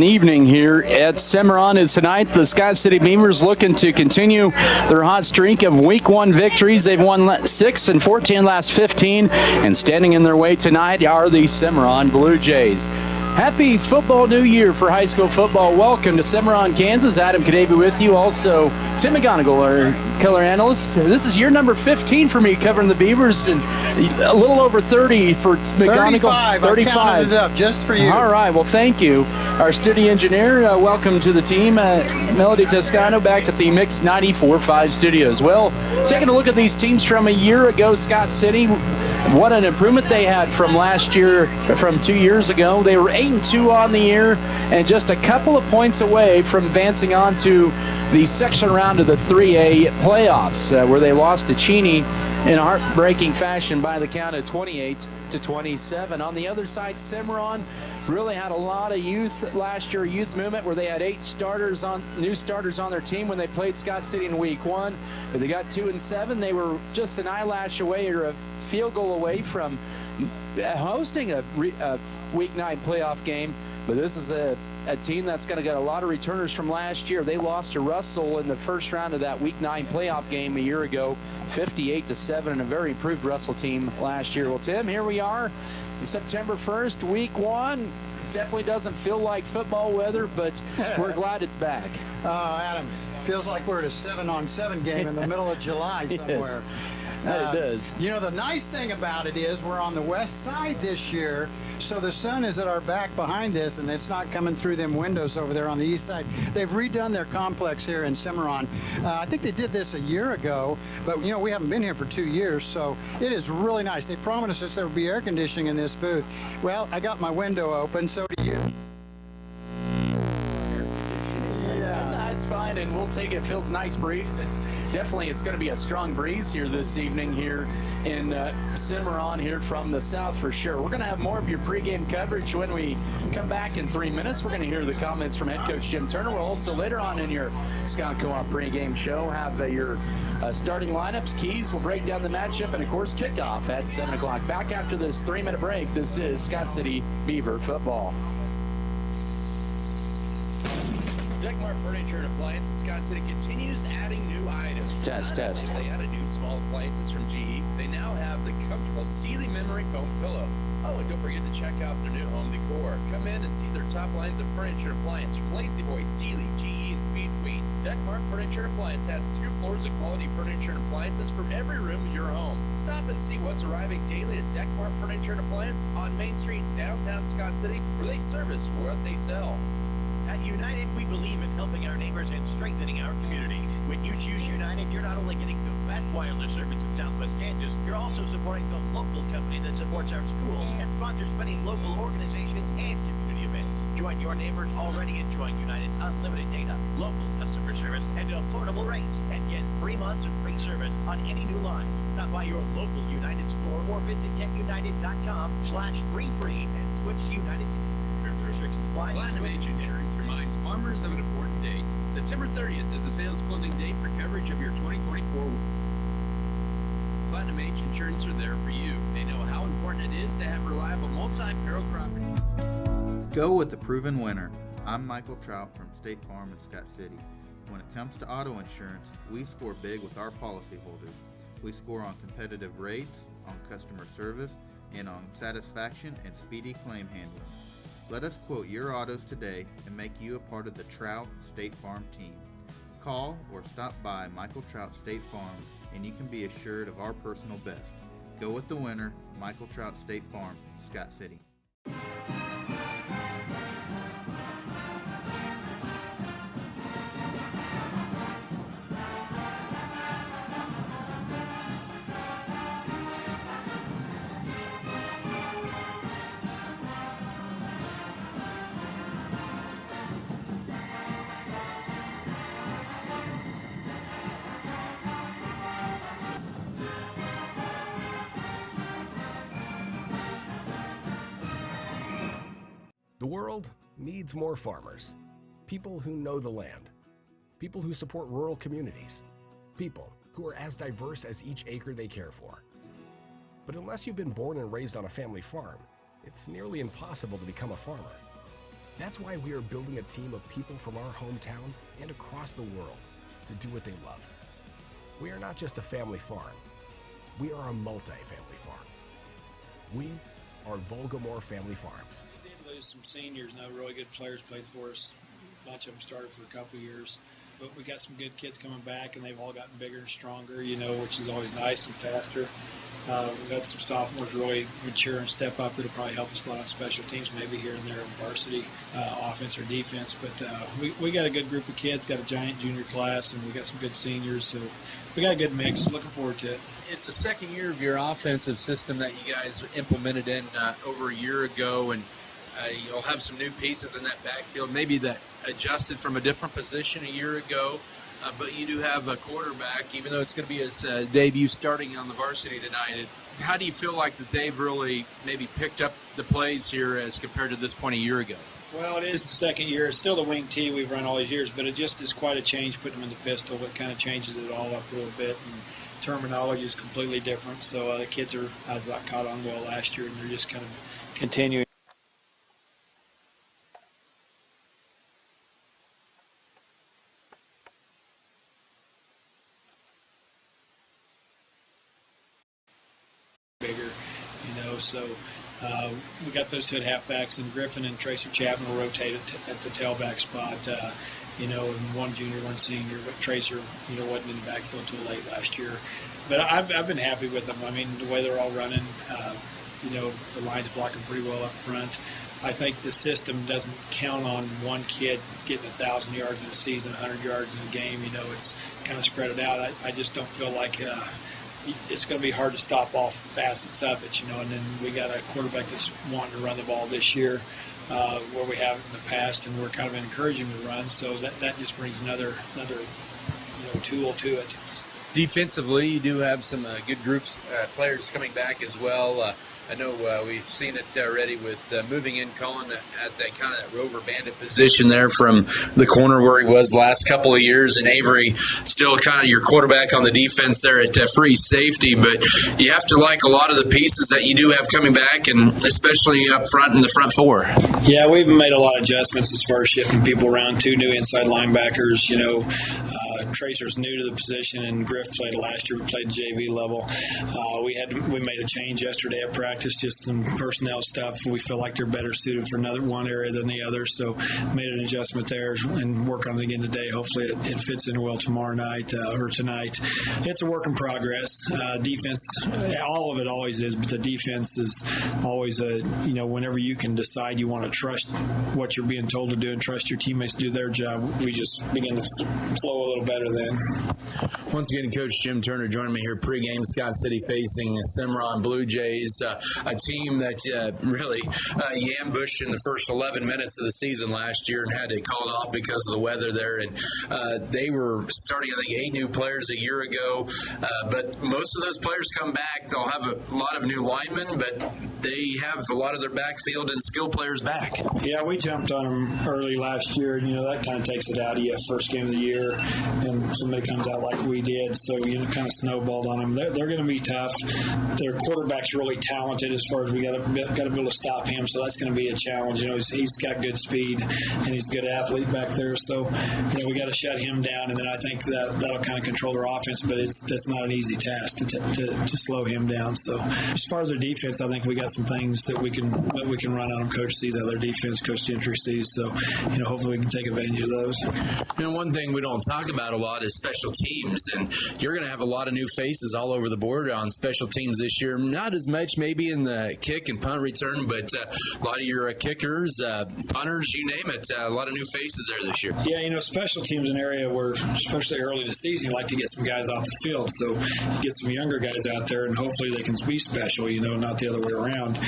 Evening here at Cimarron is tonight. The Scott City Beavers looking to continue their hot streak of Week 1 victories. They've won 6 and 14 last 15, and standing in their way tonight are the Cimarron Blue Jays. Happy Football New Year for high school football. Welcome to Cimarron, Kansas. Adam Kadavy with you. Also, Tim McGonigal, our color analyst. This is year number 15 for me covering the Beavers, and a little over 30 for McGonigal. 35. I counted it up just for you. All right. Well, thank you. Our studio engineer, welcome to the team, Melody Toscano, back at the Mix 94.5 studios. Well, taking a look at these teams from a year ago, Scott City, what an improvement they had from last year, from 2 years ago. They were 8-2 on the year and just a couple of points away from advancing on to the section round of the 3A playoffs, where they lost to Cheney in a heartbreaking fashion by the count of 28-27. On the other side, Cimarron really had a lot of youth last year, youth movement, where they had 8 new starters on their team when they played Scott City in Week 1. But they got 2-7. They were just an eyelash away or a field goal away from hosting a Week 9 playoff game. But this is a team that's going to get a lot of returners from last year. They lost to Russell in the first round of that Week 9 playoff game a year ago, 58-7, and a very improved Russell team last year. Well, Tim, here we are, September 1st, Week 1. Definitely doesn't feel like football weather, but we're glad it's back. Adam, feels like we're at a 7-on-7 game in the middle of July somewhere. Yes. It does. You know, the nice thing about it is we're on the west side this year, so the sun is at our back behind us, and it's not coming through them windows over there on the east side. They've redone their complex here in Cimarron. I think they did this a year ago, but, you know, we haven't been here for 2 years, so it is really nice. They promised us there would be air conditioning in this booth. Well, I got my window open, so do you. It's fine, and we'll take it. Feels nice breeze, and definitely it's going to be a strong breeze here this evening here in Cimarron here from the south for sure. We're going to have more of your pregame coverage when we come back in 3 minutes. We're going to hear the comments from head coach Jim Turner. We'll also later on in your Scott Co-op pregame show have your starting lineups, keys. We'll break down the matchup, and of course kickoff at 7 o'clock. Back after this 3-minute break. This is Scott City Beaver football. Deckmart Furniture and Appliances Scott City continues adding new items. Test. They added new small appliances from GE. They now have the comfortable Sealy memory foam pillow. Oh, and don't forget to check out their new home decor. Come in and see their top lines of furniture and appliance from Lazy Boy, Sealy, GE, and Speed Queen. Deckmart Furniture and Appliance has 2 floors of quality furniture and appliances for every room of your home. Stop and see what's arriving daily at Deckmart Furniture and Appliance on Main Street, downtown Scott City, where they service what they sell. At United, we believe in helping our neighbors and strengthening our communities. When you choose United, you're not only getting the best wireless service in Southwest Kansas, you're also supporting the local company that supports our schools and sponsors many local organizations and community events. Join your neighbors already enjoying United's unlimited data, local customer service, and affordable rates, and get 3 months of free service on any new line. Stop by your local United store or visit getunited.com/free and switch to United. Restrictions apply. Platinum Age Insurance reminds farmers of an important date. September 30th is the sales closing date for coverage of your 2024. Platinum Age Insurance are there for you. They know how important it is to have reliable multi-peril coverage. Go with the proven winner. I'm Michael Trout from State Farm in Scott City. When it comes to auto insurance, we score big with our policyholders. We score on competitive rates, on customer service, and on satisfaction and speedy claim handling. Let us quote your autos today and make you a part of the Trout State Farm team. Call or stop by Michael Trout State Farm and you can be assured of our personal best. Go with the winner, Michael Trout State Farm, Scott City. The world needs more farmers, people who know the land, people who support rural communities, people who are as diverse as each acre they care for. But unless you've been born and raised on a family farm, it's nearly impossible to become a farmer. That's why we are building a team of people from our hometown and across the world to do what they love. We are not just a family farm. We are a multi-family farm. We are Volgamore Family Farms. We did lose some seniors. No really good players played for us. A bunch of them started for a couple of years. But we got some good kids coming back, and they've all gotten bigger and stronger, which is always nice and faster. We've got some sophomores really mature and step up that'll probably help us a lot on special teams, maybe here and there in varsity, offense or defense. But we got a good group of kids, got a giant junior class, and we got some good seniors. So we got a good mix. Looking forward to it. It's the second year of your offensive system that you guys implemented in over a year ago, and you'll have some new pieces in that backfield, maybe that adjusted from a different position a year ago. But you do have a quarterback, even though it's going to be his debut starting on the varsity tonight. How do you feel like that they've really maybe picked up the plays here as compared to this point a year ago? Well, it is the second year. It's still the wing tee we've run all these years, but it just is quite a change putting them in the pistol. It kind of changes it all up a little bit, and terminology is completely different. So the kids are, I thought, caught on well last year, and they're just kind of continuing. Bigger, so we got those two at halfbacks, and Griffin and Tracer Chapman will rotate at the tailback spot, and one junior, one senior, but Tracer, wasn't in the backfield till late last year. But I've been happy with them. I mean, the way they're all running, the line's blocking pretty well up front. I think the system doesn't count on one kid getting 1,000 yards in a season, 100 yards in a game. It's kind of spread it out. I just don't feel like it's going to be hard to stop off facets of it, and then we got a quarterback that's wanting to run the ball this year where we have in the past, and we're kind of encouraging to run, so that just brings another tool to it. Defensively, you do have some good groups, players coming back as well. I know we've seen it already with moving in Cullen at that kind of rover bandit position there from the corner where he was last couple of years, and Avery still kind of your quarterback on the defense there at free safety. But you have to like a lot of the pieces that you do have coming back, and especially up front in the front four. Yeah, we've made a lot of adjustments as far as shifting people around. 2 new inside linebackers, Tracer's new to the position, and Griff played last year. We played JV level. We made a change yesterday at practice, just some personnel stuff. We feel like they're better suited for one area than the other, so made an adjustment there and work on it again today. Hopefully it fits in well tomorrow night or tonight. It's a work in progress. Defense, all of it always is, but the defense is always whenever you can decide you want to trust what you're being told to do and trust your teammates to do their job, we just begin to flow a little better then. Once again, Coach Jim Turner joining me here pregame. Scott City facing Cimarron Blue Jays, a team that really you ambushed in the first 11 minutes of the season last year and had to call it off because of the weather there. And they were starting, I think, 8 new players a year ago. But most of those players come back. They'll have a lot of new linemen, but they have a lot of their backfield and skill players back. Yeah, we jumped on them early last year. That kind of takes it out of you. First game of the year, and somebody comes out like we did, so kind of snowballed on them. They're going to be tough. Their quarterback's really talented as far as we got to be able to stop him, so that's going to be a challenge. He's got good speed and he's a good athlete back there, so we got to shut him down, and then I think that'll kind of control their offense, but that's not an easy task to slow him down. So as far as their defense, I think we got some things that we can run on them. Coach sees how their defense, Coach Gentry sees, so hopefully we can take advantage of those. One thing we don't talk about a lot is special teams, and you're going to have a lot of new faces all over the board on special teams this year. Not as much maybe in the kick and punt return, but a lot of your kickers, punters, you name it, a lot of new faces there this year. Yeah, special teams an area where, especially early in the season, you like to get some guys off the field, so you get some younger guys out there, and hopefully they can be special, not the other way around.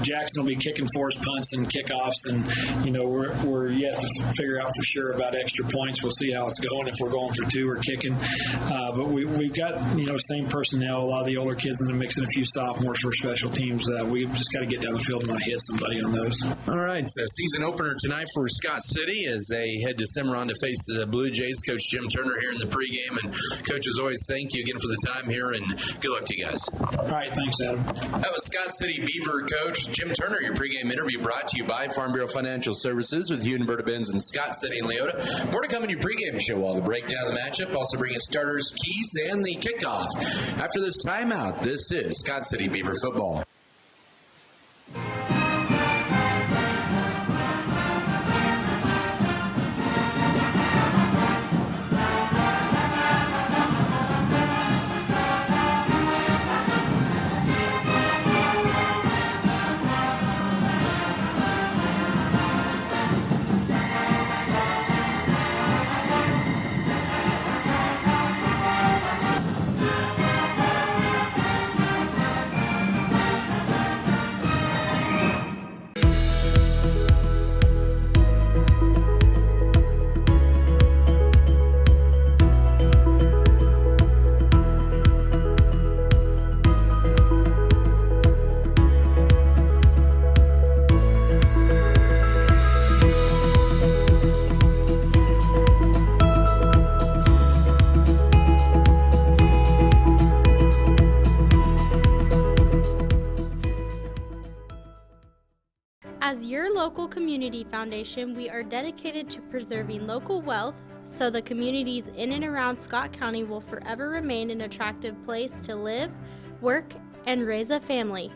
Jackson will be kicking for us, punts and kickoffs, and we're yet to figure out for sure about extra points. We'll see how it's going. If we're going for 2 or kicking. But we've got, same personnel, a lot of the older kids in the mix and a few sophomores for special teams. We've just got to get down the field and want to hit somebody on those. All right, it's a season opener tonight for Scott City as they head to Cimarron to face the Blue Jays. Coach Jim Turner here in the pregame. And, Coach, as always, thank you again for the time here, and good luck to you guys. All right, thanks, Adam. That was Scott City Beaver coach Jim Turner. Your pregame interview brought to you by Farm Bureau Financial Services with Univert Benz and Scott City and Leota. More to come in your pregame show. While the breakdown of the matchup, also bringing starters, keys, and the kickoff. After this timeout, this is Scott City Beaver football. As your local community foundation, we are dedicated to preserving local wealth so the communities in and around Scott County will forever remain an attractive place to live, work, and raise a family.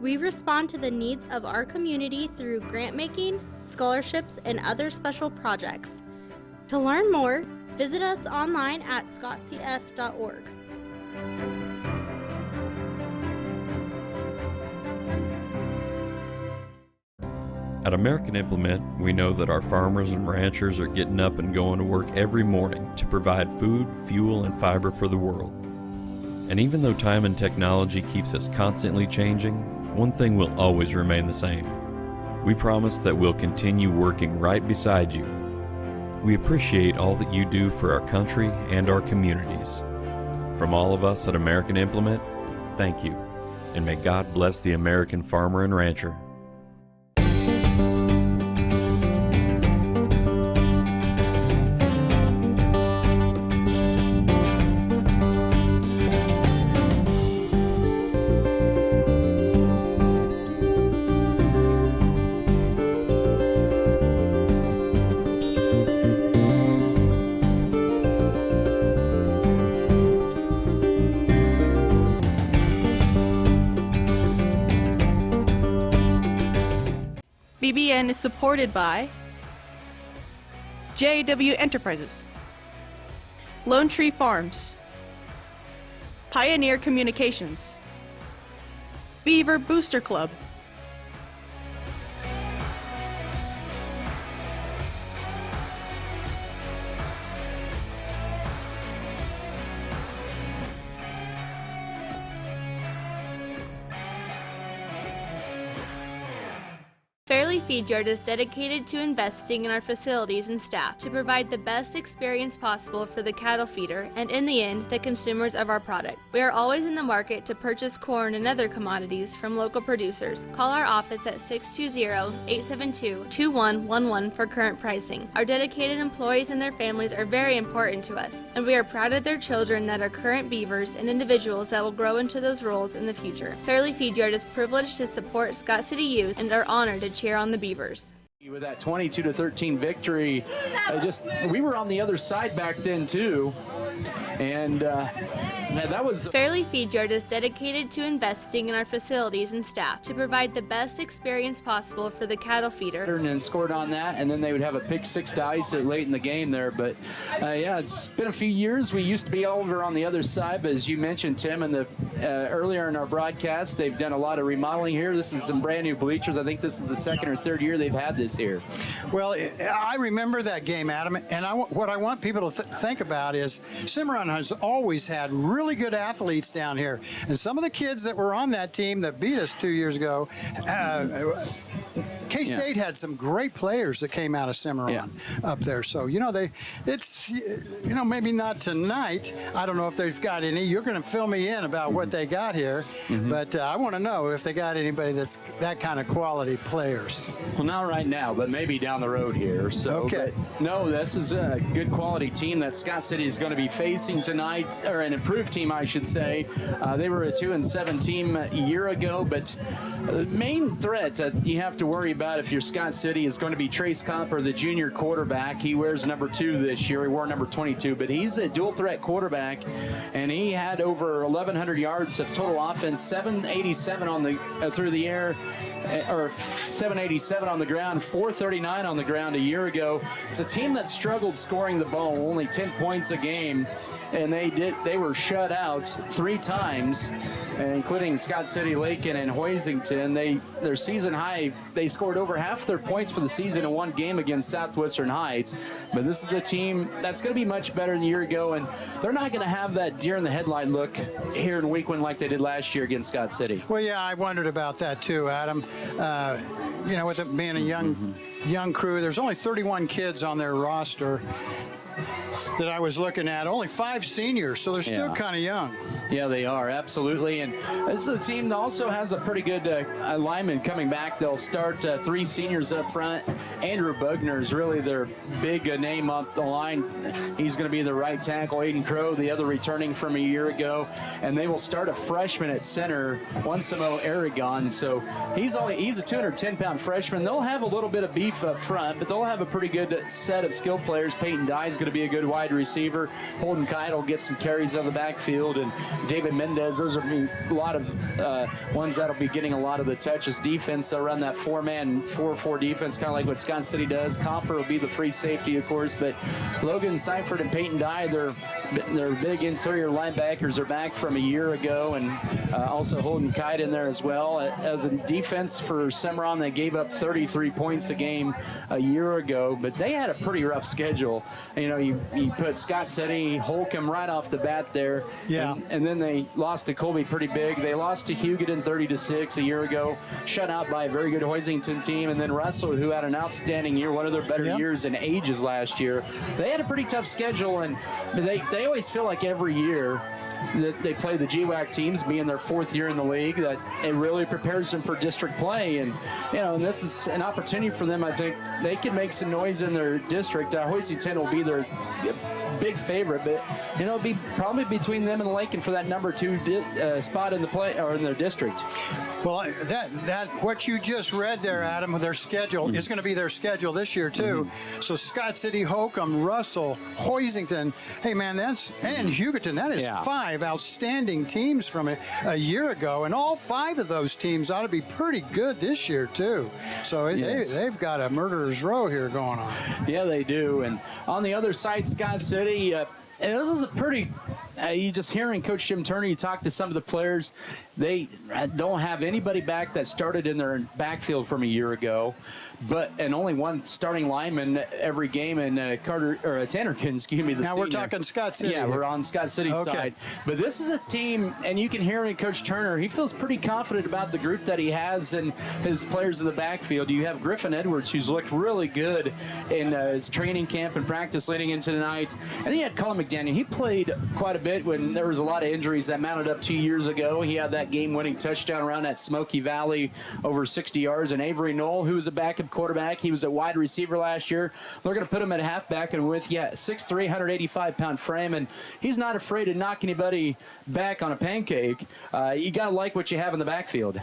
We respond to the needs of our community through grant making, scholarships, and other special projects. To learn more, visit us online at scottcf.org. At American Implement, we know that our farmers and ranchers are getting up and going to work every morning to provide food, fuel, and fiber for the world. And even though time and technology keeps us constantly changing, one thing will always remain the same. We promise that we'll continue working right beside you. We appreciate all that you do for our country and our communities. From all of us at American Implement, thank you, and may God bless the American farmer and rancher. BBN is supported by JW Enterprises, Lone Tree Farms, Pioneer Communications, Beaver Booster Club, Fairleigh Feed Yard is dedicated to investing in our facilities and staff to provide the best experience possible for the cattle feeder and, in the end, the consumers of our product. We are always in the market to purchase corn and other commodities from local producers. Call our office at 620-872-2111 for current pricing. Our dedicated employees and their families are very important to us, and we are proud of their children that are current Beavers and individuals that will grow into those roles in the future. Fairleigh Feed Yard is privileged to support Scott City youth and are honored to cheer on the Beavers. With that 22-13 victory, we were on the other side back then too, and that was Fairleigh Feed Yard is dedicated to investing in our facilities and staff to provide the best experience possible for the cattle feeder. And then scored on that, and then they would have a pick six to ice it late in the game there. But yeah, it's been a few years. We used to be over on the other side, but as you mentioned, Tim, earlier in our broadcast, they've done a lot of remodeling here. This is some brand new bleachers. I think this is the second or third year they've had this here. Well, I remember that game, Adam, and what I want people to think about is Cimarron has always had really good athletes down here, and some of the kids that were on that team that beat us 2 years ago K-State had some great players that came out of Cimarron up there. So, it's maybe not tonight. I don't know if they've got any. You're going to fill me in about what they got here. But I want to know if they got anybody that's that kind of quality players. Well, not right now, but maybe down the road here. So, okay. No, this is a good quality team that Scott City is going to be facing tonight, or an improved team, I should say. They were a 2-7 team a year ago, but the main threat that you have to worry about if you're Scott City is going to be Trace Copper, the junior quarterback. He wears number 2 this year. He wore number 22, but he's a dual threat quarterback, and he had over 1,100 yards of total offense, 787 on the through the air, or 787 on the ground, 439 on the ground a year ago. It's a team that struggled scoring the ball, only 10 points a game, and they were shut out 3 times, including Scott City, Lakin, and Hoisington. Their season high, they scored over half their points for the season in one game against Southwestern Heights. But this is a team that's going to be much better than a year ago, and they're not going to have that deer in the headlight look here in week 1 like they did last year against Scott City. Well, yeah, I wondered about that too, Adam. With it being a young crew, there's only 31 kids on their roster that I was looking at. Only 5 seniors, so they're still kind of young. Yeah, they are, absolutely. And this is a team that also has a pretty good lineman coming back. They'll start 3 seniors up front. Andrew Bugner is really their big name up the line. He's going to be the right tackle. Aiden Crow, the other returning from a year ago. And they will start a freshman at center, Onesimo Aragon. So he's a 210-pound freshman. They'll have a little bit of beef up front, but they'll have a pretty good set of skill players. Peyton Dye is going to be a good wide receiver. Holden Kite will get some carries out of the backfield, and David Mendez, those are a lot of ones that'll be getting a lot of the touches. Defense, they'll run that 4-man 4-4 defense, kind of like what Scott City does. Copper will be the free safety, of course, but Logan Seifert and Peyton Dye, they're big interior linebackers, are back from a year ago, and also Holden Kite in there as well. As a defense for Cimarron, they gave up 33 points a game a year ago, but they had a pretty rough schedule. You put Scott City, Holcomb right off the bat there. Yeah. And then they lost to Colby pretty big. They lost to Hugoton 30-6 a year ago, shut out by a very good Hoisington team. And then Russell, who had an outstanding year, one of their better years in ages last year. They had a pretty tough schedule, and they always feel like every year that they play the GWAC teams, being their 4th year in the league, that it really prepares them for district play. And and this is an opportunity for them. I think they can make some noise in their district. Hoisington will be their big favorite, but it'll be probably between them and Lakin for that number 2 spot in the play or in their district. Well, that what you just read there, Adam, with their schedule is going to be their schedule this year too. So Scott City, Holcomb, Russell, Hoisington. Hey man, and Hugoton. That is 5 outstanding teams from a year ago, and all 5 of those teams ought to be pretty good this year too. So they've got a murderer's row here going on. Yeah, they do. And on the other side, Scott City. And this is a pretty, you just hearing Coach Jim Turner, you talk to some of the players, they don't have anybody back that started in their backfield from a year ago, and only one starting lineman every game, and Tannerkin, excuse me, the Now senior. we're talking Scott City. Yeah, we're on Scott City's side. But this is a team, and you can hear in Coach Turner, he feels pretty confident about the group that he has and his players in the backfield. You have Griffin Edwards, who's looked really good in his training camp and practice leading into tonight. And then you had Colin McDaniel. He played quite a bit when there was a lot of injuries that mounted up 2 years ago. He had that game-winning touchdown around at Smoky Valley, over 60 yards. And Avery Knoll, who was a backup quarterback, he was a wide receiver last year. They're going to put him at halfback, and with 6'3", 185-pound frame, and he's not afraid to knock anybody back on a pancake. You got to like what you have in the backfield.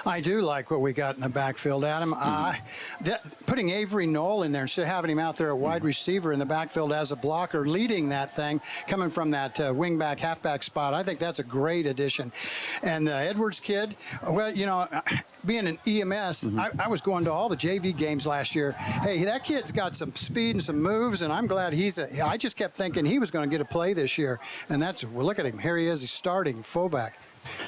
I do like what we got in the backfield, Adam. Putting Avery Knoll in there instead of having him out there at wide receiver in the backfield as a blocker, leading that thing, coming from that wingback, halfback spot, I think that's a great addition. And the Edwards kid, well, being an EMS, I was going to all the JV games last year. Hey, that kid's got some speed and some moves, and I'm glad I just kept thinking he was going to get a play this year. And look at him. Here he is. He's starting fullback.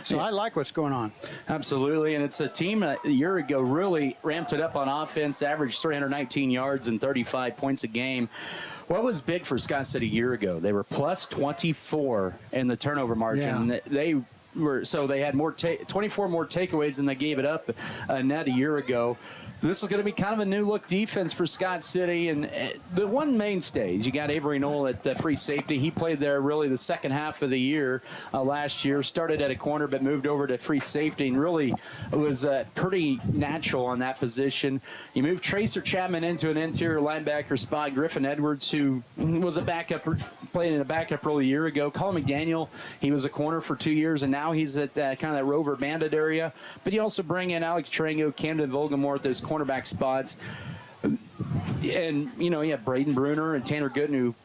So I like what's going on. Absolutely, and it's a team a year ago really ramped it up on offense, averaged 319 yards and 35 points a game. What was big for Scott City a year ago? They were plus 24 in the turnover margin. Yeah. They so they had 24 more takeaways than they gave it up net a year ago. This is going to be kind of a new look defense for Scott City, and the one mainstay is you got Avery Knoll at free safety. He played there really the second half of the year last year. Started at a corner, but moved over to free safety, and really was pretty natural on that position. You move Tracer Chapman into an interior linebacker spot. Griffin Edwards, who was a backup, played in a backup role a year ago. Colin McDaniel, he was a corner for 2 years, and now he's at kind of that rover bandit area. But you also bring in Alex Tarango, Camden Volgamore at those cornerback spots. And, you know, you have Braden Bruner and Tanner Gooden, who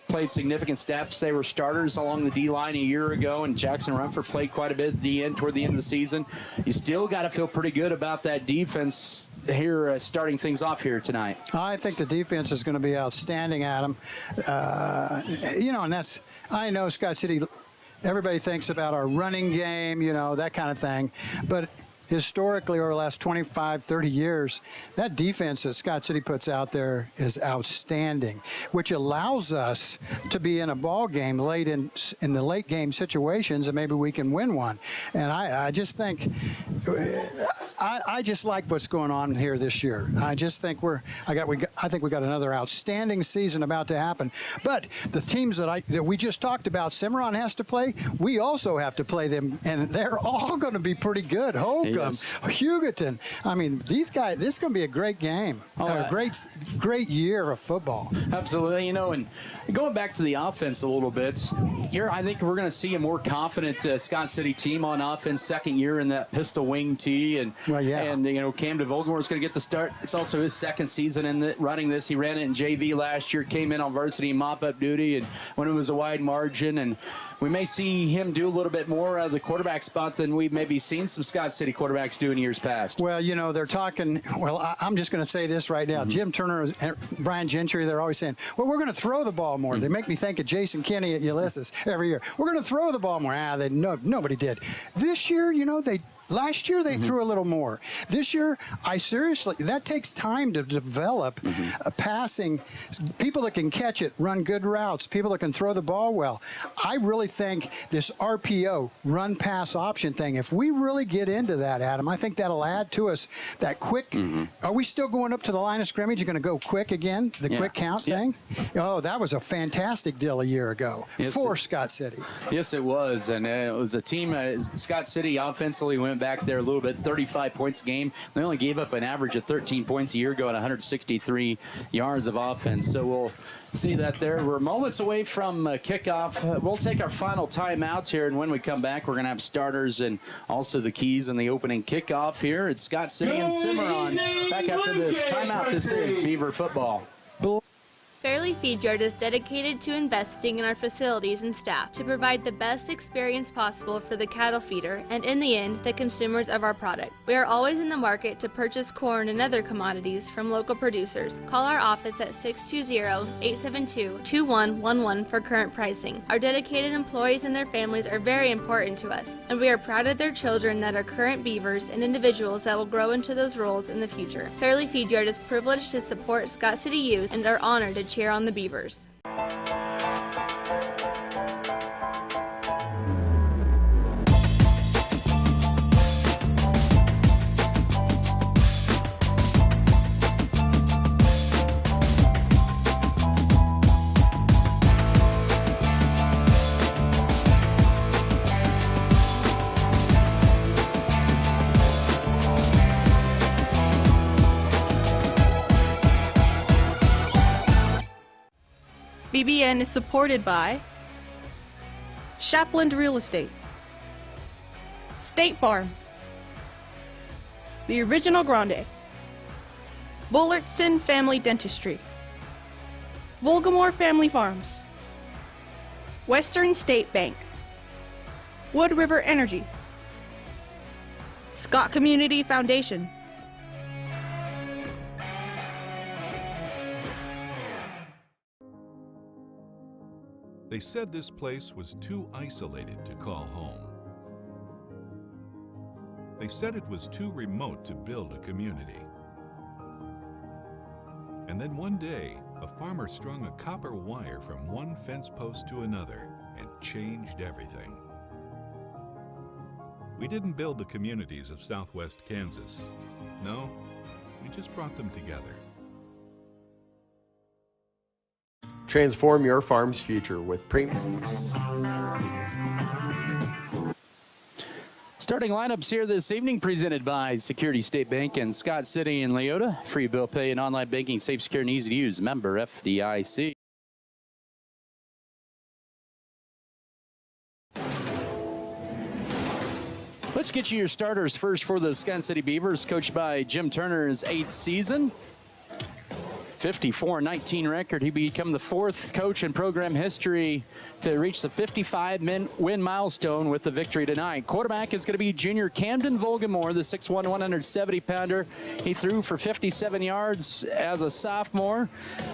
played significant steps. They were starters along the D-line a year ago, and Jackson Rumford played quite a bit at toward the end of the season. You still got to feel pretty good about that defense here, starting things off here tonight. I think the defense is going to be outstanding, Adam. You know, and that's, I know Scott City, everybody thinks about our running game, you know, that kind of thing. But historically, over the last 25, 30 years, that defense that Scott City puts out there is outstanding, which allows us to be in a ball game late in the late game situations, and maybe we can win one. And I just think, I just like what's going on here this year. I just think I think we got another outstanding season about to happen. But the teams that we just talked about, Cimarron has to play. We also have to play them, and they're all going to be pretty good. Hogan, Hugoton. I mean, these guys, this is going to be a great game. A great year of football. Absolutely. You know, and going back to the offense a little bit, here I think we're going to see a more confident Scott City team on offense, second year in that pistol wing tee. And, and you know, Camden Volgamore is going to get the start. It's also his second season in running this. He ran it in JV last year, came in on varsity mop-up duty, and when it was a wide margin. And we may see him do a little bit more out of the quarterback spot than we've maybe seen some Scott City quarterbacks do in years past. Well, you know, they're talking, well, I'm just going to say this right now. Jim Turner and Brian Gentry, they're always saying, well, we're going to throw the ball more. They make me think of Jason Kinney at Ulysses every year. We're going to throw the ball more. Nobody did. This year, you know, last year they threw a little more. This year, that takes time to develop a passing, people that can catch it, run good routes, people that can throw the ball well. I really think this RPO, run pass option thing, if we really get into that, Adam, I think that'll add to us that quick. Are we still going up to the line of scrimmage? You're going to go quick again, the quick count thing? Oh, that was a fantastic deal a year ago for Scott City. Yes, it was. And it was a team, Scott City offensively went back there a little bit, 35 points a game. They only gave up an average of 13 points a year ago at 163 yards of offense. So we'll see that there. We're moments away from kickoff. We'll take our final timeout here, and when we come back, we're going to have starters and also the keys in the opening kickoff here at Scott City and Cimarron. Back after this timeout, this is Beaver football. Fairleigh Feed Yard is dedicated to investing in our facilities and staff to provide the best experience possible for the cattle feeder and, in the end, the consumers of our product. We are always in the market to purchase corn and other commodities from local producers. Call our office at 620-872-2111 for current pricing. Our dedicated employees and their families are very important to us, and we are proud of their children that are current Beavers and individuals that will grow into those roles in the future. Fairleigh Feed Yard is privileged to support Scott City youth and are honored to cheer on the Beavers. BBN is supported by Shapland Real Estate, State Farm, The Original Grande, Bullertson Family Dentistry, Volgamore Family Farms, Western State Bank, Wood River Energy, Scott Community Foundation. They said this place was too isolated to call home. They said it was too remote to build a community. And then one day, a farmer strung a copper wire from one fence post to another and changed everything. We didn't build the communities of Southwest Kansas. No, we just brought them together. Transform your farm's future with Pregame. Starting lineups here this evening presented by Security State Bank in Scott City and Leota. Free bill pay and online banking, safe, secure, and easy to use. Member FDIC. Let's get you your starters first for the Scott City Beavers, coached by Jim Turner's 8th season. 54-19 record. He became the 4th coach in program history to reach the 55-win milestone with the victory tonight. Quarterback is going to be junior Camden Volgamore, the 6'1", 170-pounder. He threw for 57 yards as a sophomore.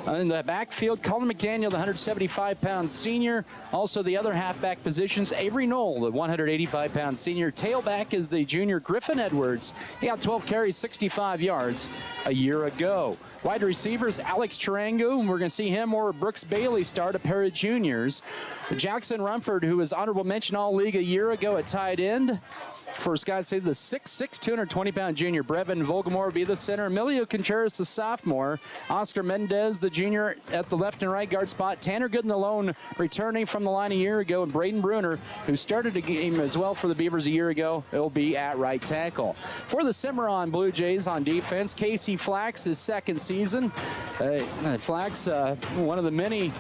In the backfield, Colin McDaniel, the 175-pound senior. Also the other halfback positions, Avery Knoll, the 185-pound senior. Tailback is the junior Griffin Edwards. He had 12 carries, 65 yards a year ago. Wide receivers, Alex Chirango. We're going to see him or Brooks Bailey start, a pair of juniors. Jackson Rumford, who was honorable mention All-League a year ago at tight end. For Scott City, the 6'6", 220-pound junior. Brevin Volgamore will be the center. Emilio Contreras, the sophomore. Oscar Mendez, the junior, at the left and right guard spot. Tanner Gooden alone returning from the line a year ago. And Braden Bruner, who started a game as well for the Beavers a year ago, will be at right tackle. For the Cimarron Blue Jays on defense, Casey Flax, his 2nd season. Flax, one of the many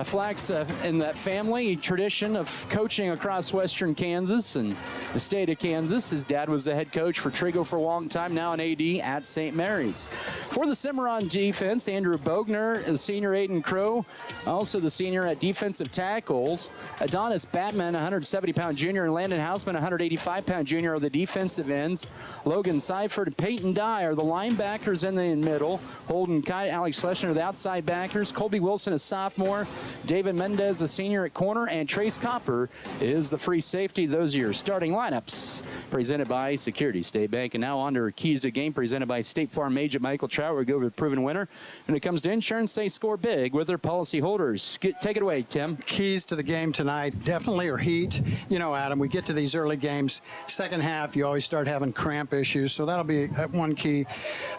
Flax in that family tradition of coaching across western Kansas and the state of Kansas. His dad was the head coach for Trigo for a long time, now an AD at St. Mary's. For the Cimarron defense, Andrew Bogner, the senior Aiden Crow, also the senior at defensive tackles. Adonis Batman, 170-pound junior, and Landon Hausman, 185-pound junior, are the defensive ends. Logan Seifert and Peyton Dye are the linebackers in the middle. Holden Kite, Alex Schlesinger, the outside backers. Colby Wilson, a sophomore. David Mendez, a senior at corner, and Trace Copper is the free safety. Those are your starting lineups presented by Security State Bank. And now on to our keys to game presented by State Farm agent Michael Trout. We go over the proven winner. When it comes to insurance, they score big with their policy holders. Take it away, Tim. Keys to the game tonight definitely are heat. You know, Adam, we get to these early games, second half, you always start having cramp issues, so that'll be one key.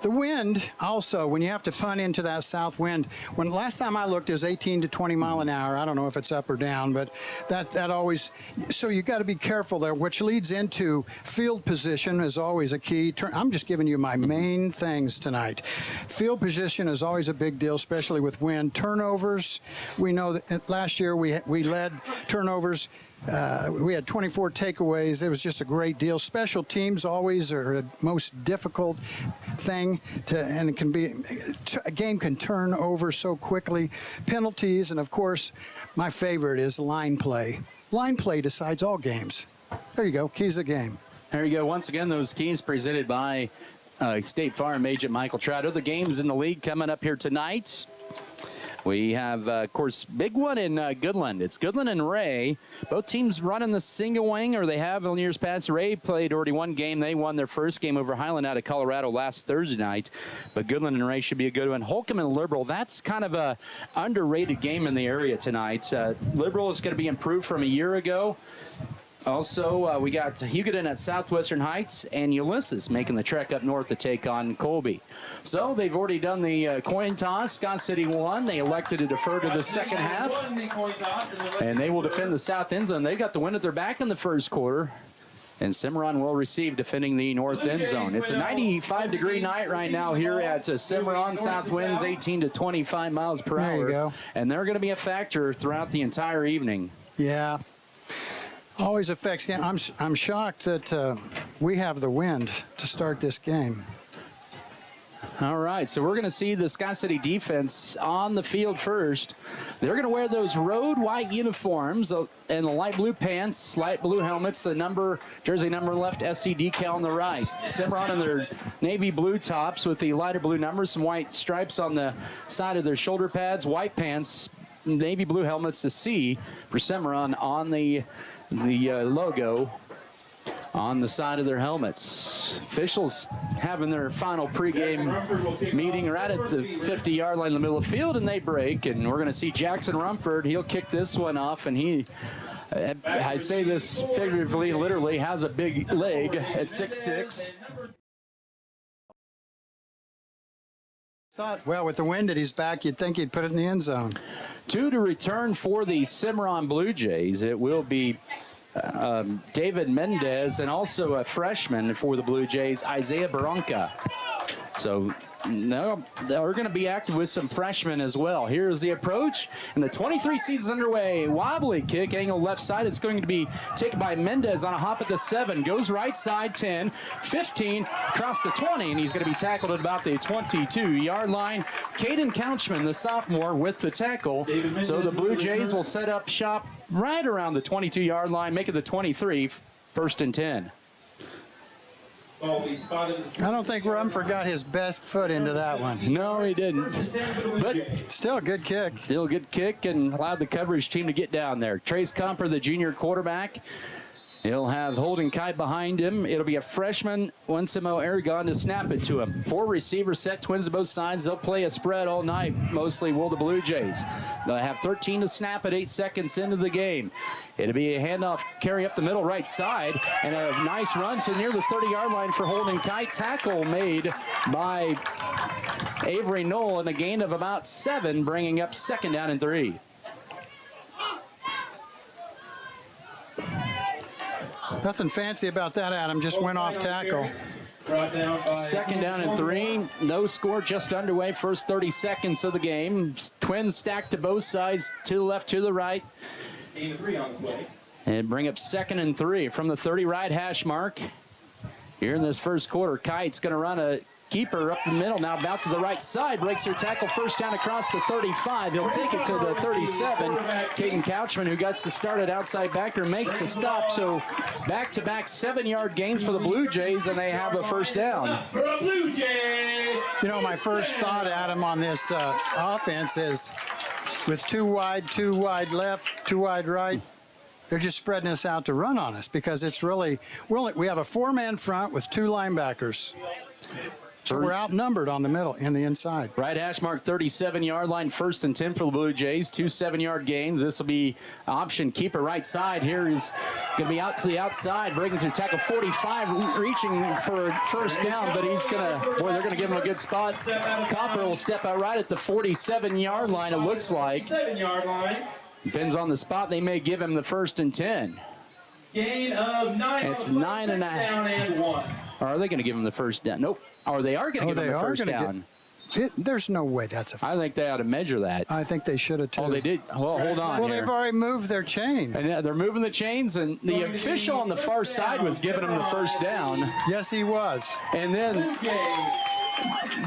The wind also, when you have to punt into that south wind, when last time I looked, it was 18 to 20 mile an hour. I don't know if it's up or down, but that always, so you got to be careful there, which leads into field position is always a key. I'm just giving you my main things tonight. Field position is always a big deal, especially with wind. Turnovers, we know that last year we led turnovers. We had 24 takeaways. It was just a great deal. Special teams always are the most difficult thing and it can be, a game can turn over so quickly. Penalties, and of course, my favorite is line play. Line play decides all games. There you go, keys of the game. There you go. Once again, those keys presented by State Farm agent Michael Trout. Other games in the league coming up here tonight. We have, of course, big one in Goodland. It's Goodland and Ray. Both teams running the single wing, or they have in years past. Ray played already one game. They won their first game over Highland out of Colorado last Thursday night. But Goodland and Ray should be a good one. Holcomb and Liberal, that's kind of a underrated game in the area tonight. Liberal is going to be improved from a year ago. Also, we got Hugoton at Southwestern Heights and Ulysses making the trek up north to take on Colby. So they've already done the coin toss. Scott City won. They elected to defer to the second half. And they will defend the south end zone. They got the wind at their back in the first quarter. And Cimarron will receive, defending the north end zone. It's a 95-degree night right now here at Cimarron. South winds 18 to 25 miles per hour. There you go. And they're going to be a factor throughout the entire evening. Yeah. Always affects game. I'm shocked that we have the wind to start this game. All right, so we're going to see the Scott City defense on the field first. They're going to wear those road white uniforms and the light blue pants, light blue helmets, the jersey number left, SC decal on the right. Cimarron in their navy blue tops with the lighter blue numbers, some white stripes on the side of their shoulder pads, white pants, navy blue helmets to C for Cimarron on the logo on the side of their helmets. Officials having their final pregame meeting right at the 50-yard line in the middle of the field, and they break. And we're going to see Jackson Rumford. He'll kick this one off, and he I say this figuratively, literally, has a big leg at 6'6". Well, with the wind at his back, you'd think he'd put it in the end zone. 2 to return for the Cimarron Blue Jays. It will be David Mendez and also a freshman for the Blue Jays, Isaiah Barranca. So no, they're going to be active with some freshmen as well. Here's the approach, and the 23 seasons underway. Wobbly kick, angle left side. It's going to be taken by Mendez on a hop at the 7. Goes right side, 10, 15, across the 20, and he's going to be tackled at about the 22-yard line. Caden Couchman, the sophomore, with the tackle. So the Blue Jays will set up shop right around the 22-yard line, make it the 23, 1st and 10. I don't think Rumford got his best foot into that one. No, he didn't. But still a good kick. Still a good kick, and allowed the coverage team to get down there. Trace Comper, the junior quarterback. He'll have Holden Kite behind him. It'll be a freshman, Winsimo Aragon, to snap it to him. 4 receivers set, twins to both sides. They'll play a spread all night, mostly will the Blue Jays. They'll have 13 to snap at 8 seconds into the game. It'll be a handoff carry up the middle right side, and a nice run to near the 30-yard line for Holden Kite. Tackle made by Avery Knoll, and a gain of about 7, bringing up 2nd down and 3. Nothing fancy about that, Adam. Just went off tackle. 2nd down and 3. No score, just underway. First 30 seconds of the game. Twins stacked to both sides, to the left, to the right. And bring up 2nd and 3 from the 30 right hash mark. Here in this first quarter, Kite's going to run a keeper up the middle. Now bounces to the right side, breaks her tackle, 1st down across the 35. He'll take it to the 37. Caden Couchman, who gets the start at outside backer, makes the stop. So back-to-back 7-yard gains for the Blue Jays, and they have a 1st down. You know, my first thought, Adam, on this offense is with 2 wide left, 2 wide right, they're just spreading us out to run on us, because it's really, we have a 4-man front with 2 linebackers. So we're outnumbered on the middle and the inside. Right hash mark, 37-yard line, 1st and 10 for the Blue Jays. 2 7-yard gains. This will be option keeper right side. Here is going to be out to the outside, breaking through tackle 45, reaching for 1st down, but he's going to, boy, they're going to give him a good spot. Copper will step out right at the 47-yard line, it looks like. 7-yard line. Depends on the spot. They may give him the 1st and 10. Gain of 9. It's 9.5. Down and 1. Or are they going to give him the 1st down? Nope. Or they are going to give him the 1st down. There's no way that's a... I think they ought to measure that. I think they should have, too. Oh, they did? Well, hold on. Well, they've already moved their chain. And they're moving the chains, and the official on the far side was giving them the 1st down. Yes, he was. And then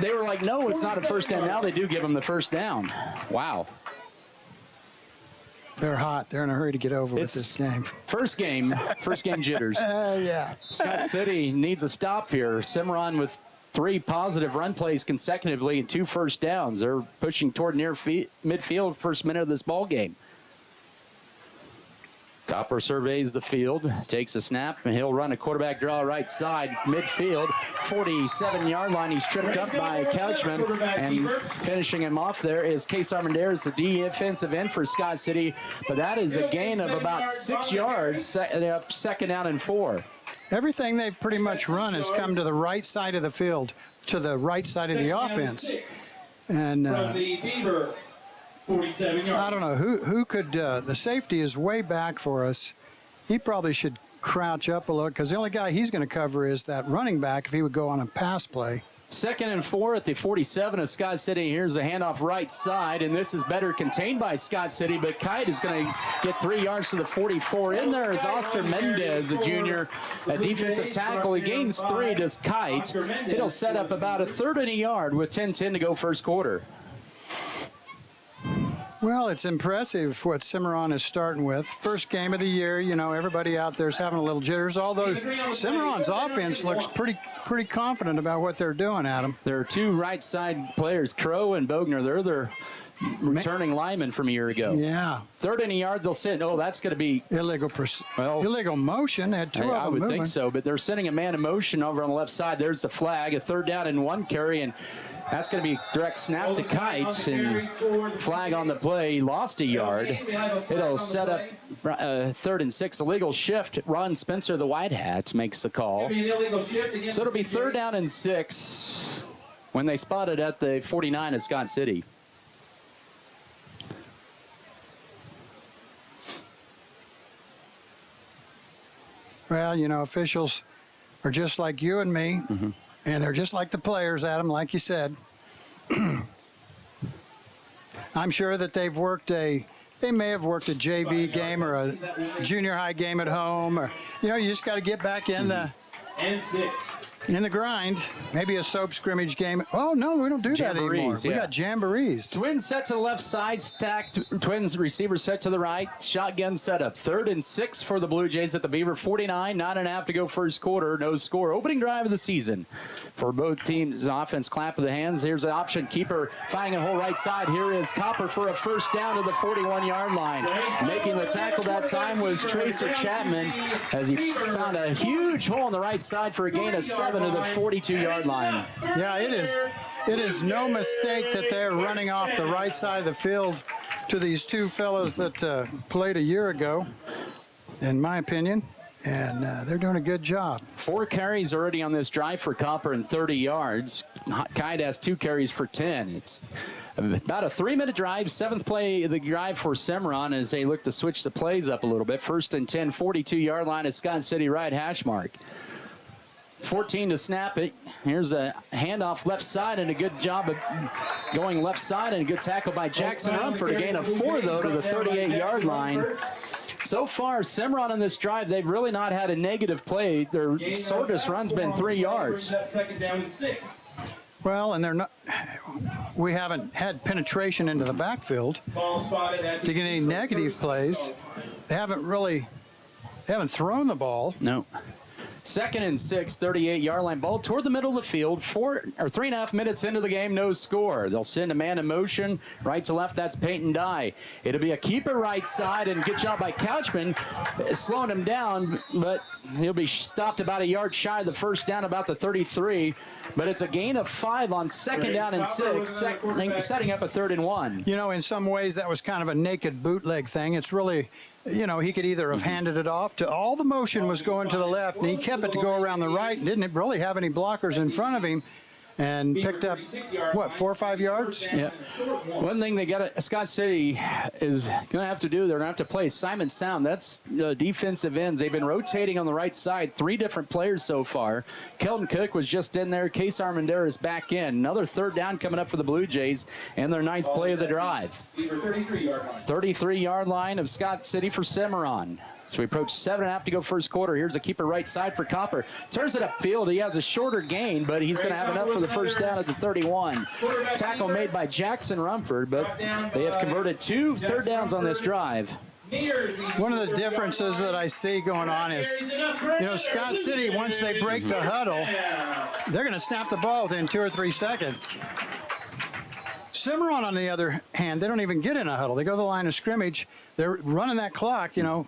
they were like, no, it's not a 1st down. Now they do give them the 1st down. Wow. They're hot. They're in a hurry to get over with this game. First game jitters. Yeah. Scott City needs a stop here. Cimarron with 3 positive run plays consecutively and 2 1st downs. They're pushing toward near midfield first minute of this ball game. Copper surveys the field, takes a snap, and he'll run a quarterback draw right side, midfield, 47-yard line. He's tripped up by Couchman, and finishing him off there is Case Armendariz, the defensive end for Scott City, but that is a gain of about 6 yards, 2nd down and 4. Everything they've pretty much run has come to the right side of the field, to the right side of the offense. And from the Beaver, 47 yards. I don't know who could. The safety is way back for us. He probably should crouch up a little, because the only guy he's going to cover is that running back if he would go on a pass play. 2nd and 4 at the 47 of Scott City. Here's a handoff right side, and this is better contained by Scott City, but Kite is going to get 3 yards to the 44. In there is Oscar Mendez, a junior, a defensive tackle. He gains 3, does Kite. It'll set up about a 1/3 and a yard with 10:10 to go first quarter. Well, it's impressive what Cimarron is starting with. First game of the year, you know, everybody out there is having a little jitters, although Cimarron's offense looks pretty confident about what they're doing, Adam. There are 2 right side players, Crow and Bogner. They're their returning linemen from a year ago. Yeah. 3rd and a yard, they'll sit. Oh, that's going to be illegal motion. Had 2 of them I would moving. think so, but they're sending a man in motion over on the left side. There's the flag, a 3rd down and 1 carry, and That's going to be direct snap to Kite, and flag on the play, lost a yard. It'll set up 3rd and 6, illegal shift. Ron Spencer, the white hat, makes the call. So it'll be 3rd down and 6 when they spot it at the 49 of Scott City. Well, you know, officials are just like you and me, and they're just like the players, Adam, like you said. I'm sure that they may have worked a JV game or a junior high game at home, or, you know, you just got to get back in the grind. Maybe a soap scrimmage game. Oh, no, we don't do that anymore. Yeah. We got jamborees. Twins set to the left side, stacked. Twins receivers set to the right. Shotgun setup. 3rd and 6 for the Blue Jays at the Beaver 49. 9.5 to go first quarter. No score. Opening drive of the season for both teams. Offense clap of the hands. Here's the option. Keeper finding a hole right side. Here is Copper for a first down to the 41-yard line. Making the tackle that time was Tracer Chapman as he found a huge hole on the right side for a gain of 7 to the 42-yard line. Yeah, it is no mistake that they're running off the right side of the field to these two fellows that played a year ago, in my opinion, and they're doing a good job. 4 carries already on this drive for Copper and 30 yards. Kite has 2 carries for 10. It's about a 3-minute drive. 7th play of the drive for Cimarron as they look to switch the plays up a little bit. 1st and 10, 42-yard line at Scott City right hash mark. 14 to snap it. Here's a handoff left side and a good job of going left side and a good tackle by Jackson Rumford. A gain of 4, though, to the 38-yard line. So far, Cimarron on this drive, they've really not had a negative play. Their shortest run's been 3 yards. Well, and they're not. We haven't had penetration into the backfield to get any negative plays. They haven't thrown the ball. No. 2nd and 6, 38-yard line. Ball toward the middle of the field. 3.5 minutes into the game, no score. They'll send a man in motion. Right to left, that's Peyton Dye. It'll be a keeper right side, and good job by Couchman slowing him down, but he'll be stopped about a yard shy of the first down, about the 33. But it's a gain of 5 on 2nd down and 6, setting up a 3rd and 1. You know, in some ways, that was kind of a naked bootleg thing. It's really, you know, he could either have handed it off to all the motion was going to the left, and he kept it to go around the right and didn't really have any blockers in front of him, and picked up, what, 4 or 5 yards? Yeah. One thing they got, Scott City is going to have to do, they're going to have to play Simon Sound. That's defensive ends. They've been rotating on the right side. 3 different players so far. Kelton Cook was just in there. Case Armendariz back in. Another 3rd down coming up for the Blue Jays, and their 9th play of the drive. 33-yard line of Scott City for Cimarron. So we approach 7.5 to go first quarter. Here's a keeper right side for Copper. Turns it upfield. He has a shorter gain, but he's going to have enough for the first down at the 31. Tackle made by Jackson Rumford, but they have converted 2 third downs on this drive. One of the differences that I see going on is, you know, Scott City, once they break the huddle, they're going to snap the ball within 2 or 3 seconds. Cimarron, on the other hand, they don't even get in a huddle. They go to the line of scrimmage. They're running that clock, you know,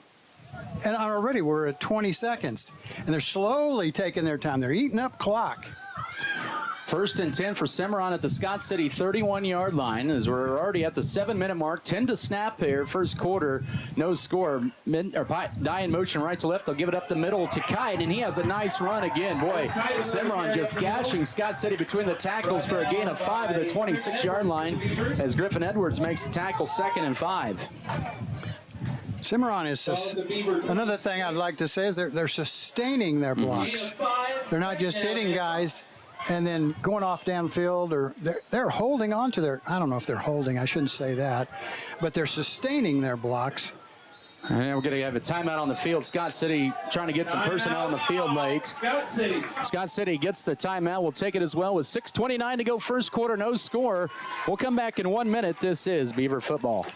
and already we're at 20 seconds. And they're slowly taking their time. They're eating up clock. 1st and 10 for Cimarron at the Scott City 31-yard line as we're already at the 7-minute mark. 10 to snap here. First quarter, no score. Dye in motion right to left. They'll give it up the middle to Kite, and he has a nice run again. Boy, Cimarron just gashing Scott City between the tackles for a gain of 5 at the 26-yard line as Griffin Edwards makes the tackle. 2nd and 5. Cimarron is another thing I'd like to say is they're sustaining their blocks. They're not just hitting guys and then going off downfield, or they're holding on to their, I don't know if they're holding, I shouldn't say that, but they're sustaining their blocks. And we're going to have a timeout on the field. Scott City trying to get some personnel on the field late. Scott City gets the timeout. We'll take it as well with 6:29 to go first quarter, no score. We'll come back in 1 minute. This is Beaver Football.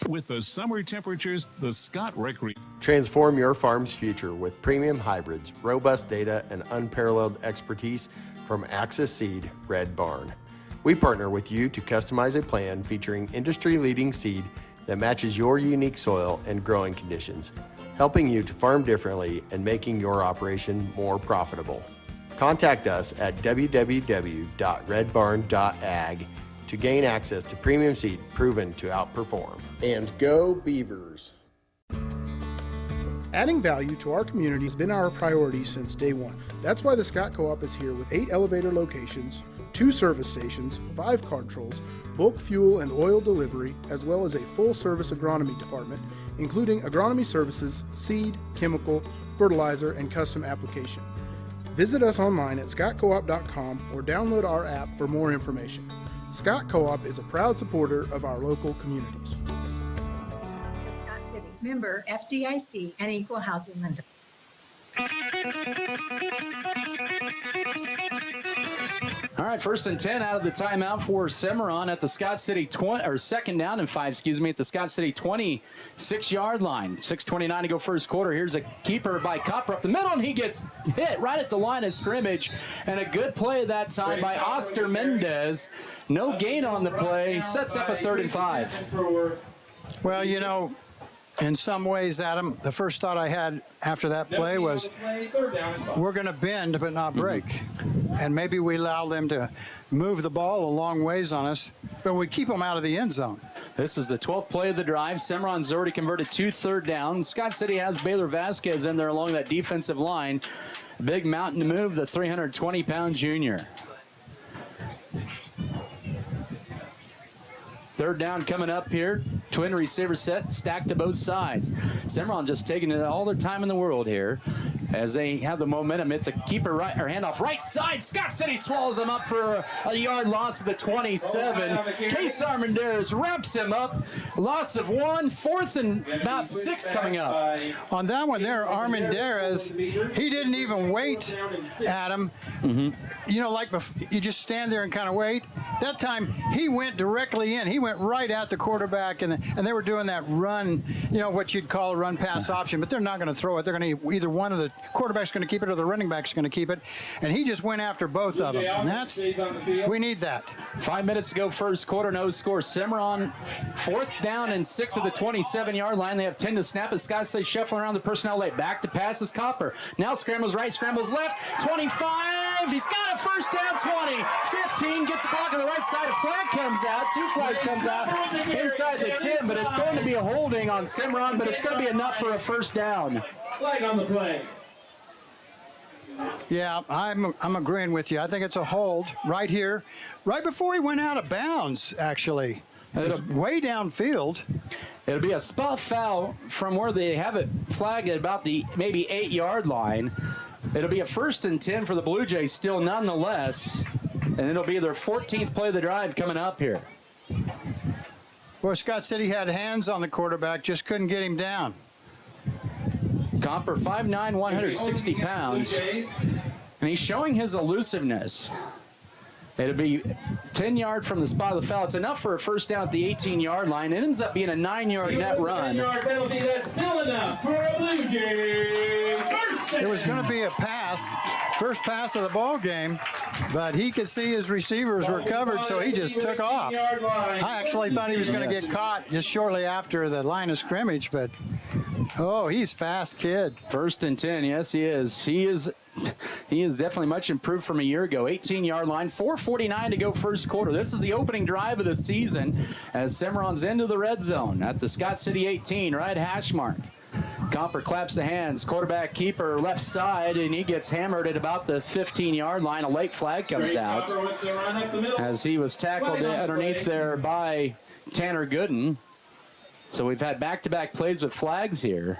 With the summer temperatures, the Scott Recreation. Transform your farm's future with premium hybrids, robust data, and unparalleled expertise from Axis Seed Red Barn. We partner with you to customize a plan featuring industry-leading seed that matches your unique soil and growing conditions, helping you to farm differently and making your operation more profitable. Contact us at www.redbarn.ag to gain access to premium seed proven to outperform. And go Beavers! Adding value to our community has been our priority since day one. That's why the Scott Co-op is here with 8 elevator locations, 2 service stations, 5 cart trolls, bulk fuel and oil delivery, as well as a full-service agronomy department, including agronomy services, seed, chemical, fertilizer, and custom application. Visit us online at scottcoop.com or download our app for more information. Scott Co-op is a proud supporter of our local communities. Scott City, member FDIC and equal housing lender. All right, 1st and 10 out of the timeout for Cimarron at the Scott City 20, or 2nd down and 5, at the Scott City 26-yard line. 6:29 to go first quarter. Here's a keeper by Copper up the middle, and he gets hit right at the line of scrimmage. And a good play that time by Oscar Mendez. No gain on the play. Sets up a 3rd and 5. Well, you know, in some ways, Adam, the first thought I had after that play was we're going to bend but not break. And maybe we allow them to move the ball a long ways on us, but we keep them out of the end zone. This is the 12th play of the drive. Cimarron's already converted 2 third downs. Scott City has Baylor Vasquez in there along that defensive line. Big mountain to move, the 320-pound junior. 3rd down coming up here. Twin receiver set, stacked to both sides. Cimarron just taking it all their time in the world here as they have the momentum. It's a keeper right, or handoff right side. Scott City swallows him up for a yard loss of the 27. Case Armendariz wraps him up. Loss of 1, 4th and about 6 coming up. On that one there, Armendariz, he didn't even wait, Adam. You know, like you just stand there and kind of wait. That time, he went directly in. He went right at the quarterback, and they were doing that run, you know, what you'd call a run-pass option, but they're not going to throw it. They're going to either one of the quarterback's going to keep it or the running back's going to keep it, and he just went after both of them. And we need that. 5 minutes to go first quarter, no score. Cimarron 4th down and 6 at the 27-yard line. They have 10 to snap as Scott City shuffling around the personnel late. Back to pass is Copper. Now scrambles right, scrambles left. 25. He's got a first down. 20. 15 gets a block on the right side. A flag comes out. 2 flags comes out inside the 10, but it's going to be a holding on Cimarron, but it's going to be enough for a first down. Flag on the play. Yeah, I'm agreeing with you. I think it's a hold right here, right before he went out of bounds, actually. It's way downfield. It'll be a spot foul from where they have it flagged at about the maybe 8-yard line. It'll be a 1st and 10 for the Blue Jays still nonetheless, and it'll be their 14th play of the drive coming up here. Well, Scott City had hands on the quarterback, just couldn't get him down. Copper, 5'9", 160 pounds, and he's showing his elusiveness. It'll be 10-yard from the spot of the foul. It's enough for a first down at the 18-yard line. It ends up being a 9-yard net run. 10-yard penalty, that's still enough for a Blue Jay. It was going to be a pass, first pass of the ball game, but he could see his receivers were covered, so he just took off. I actually thought he was going to get caught just shortly after the line of scrimmage, but oh, he's fast kid. 1st and 10, yes, he is. He is definitely much improved from a year ago. 18-yard line, 4:49 to go first quarter. This is the opening drive of the season as Cimarron's into the red zone at the Scott City 18, right hash mark. Copper claps the hands. Quarterback keeper left side, and he gets hammered at about the 15-yard line. A late flag comes out as he was tackled underneath there by Tanner Gooden. So we've had back-to-back plays with flags here.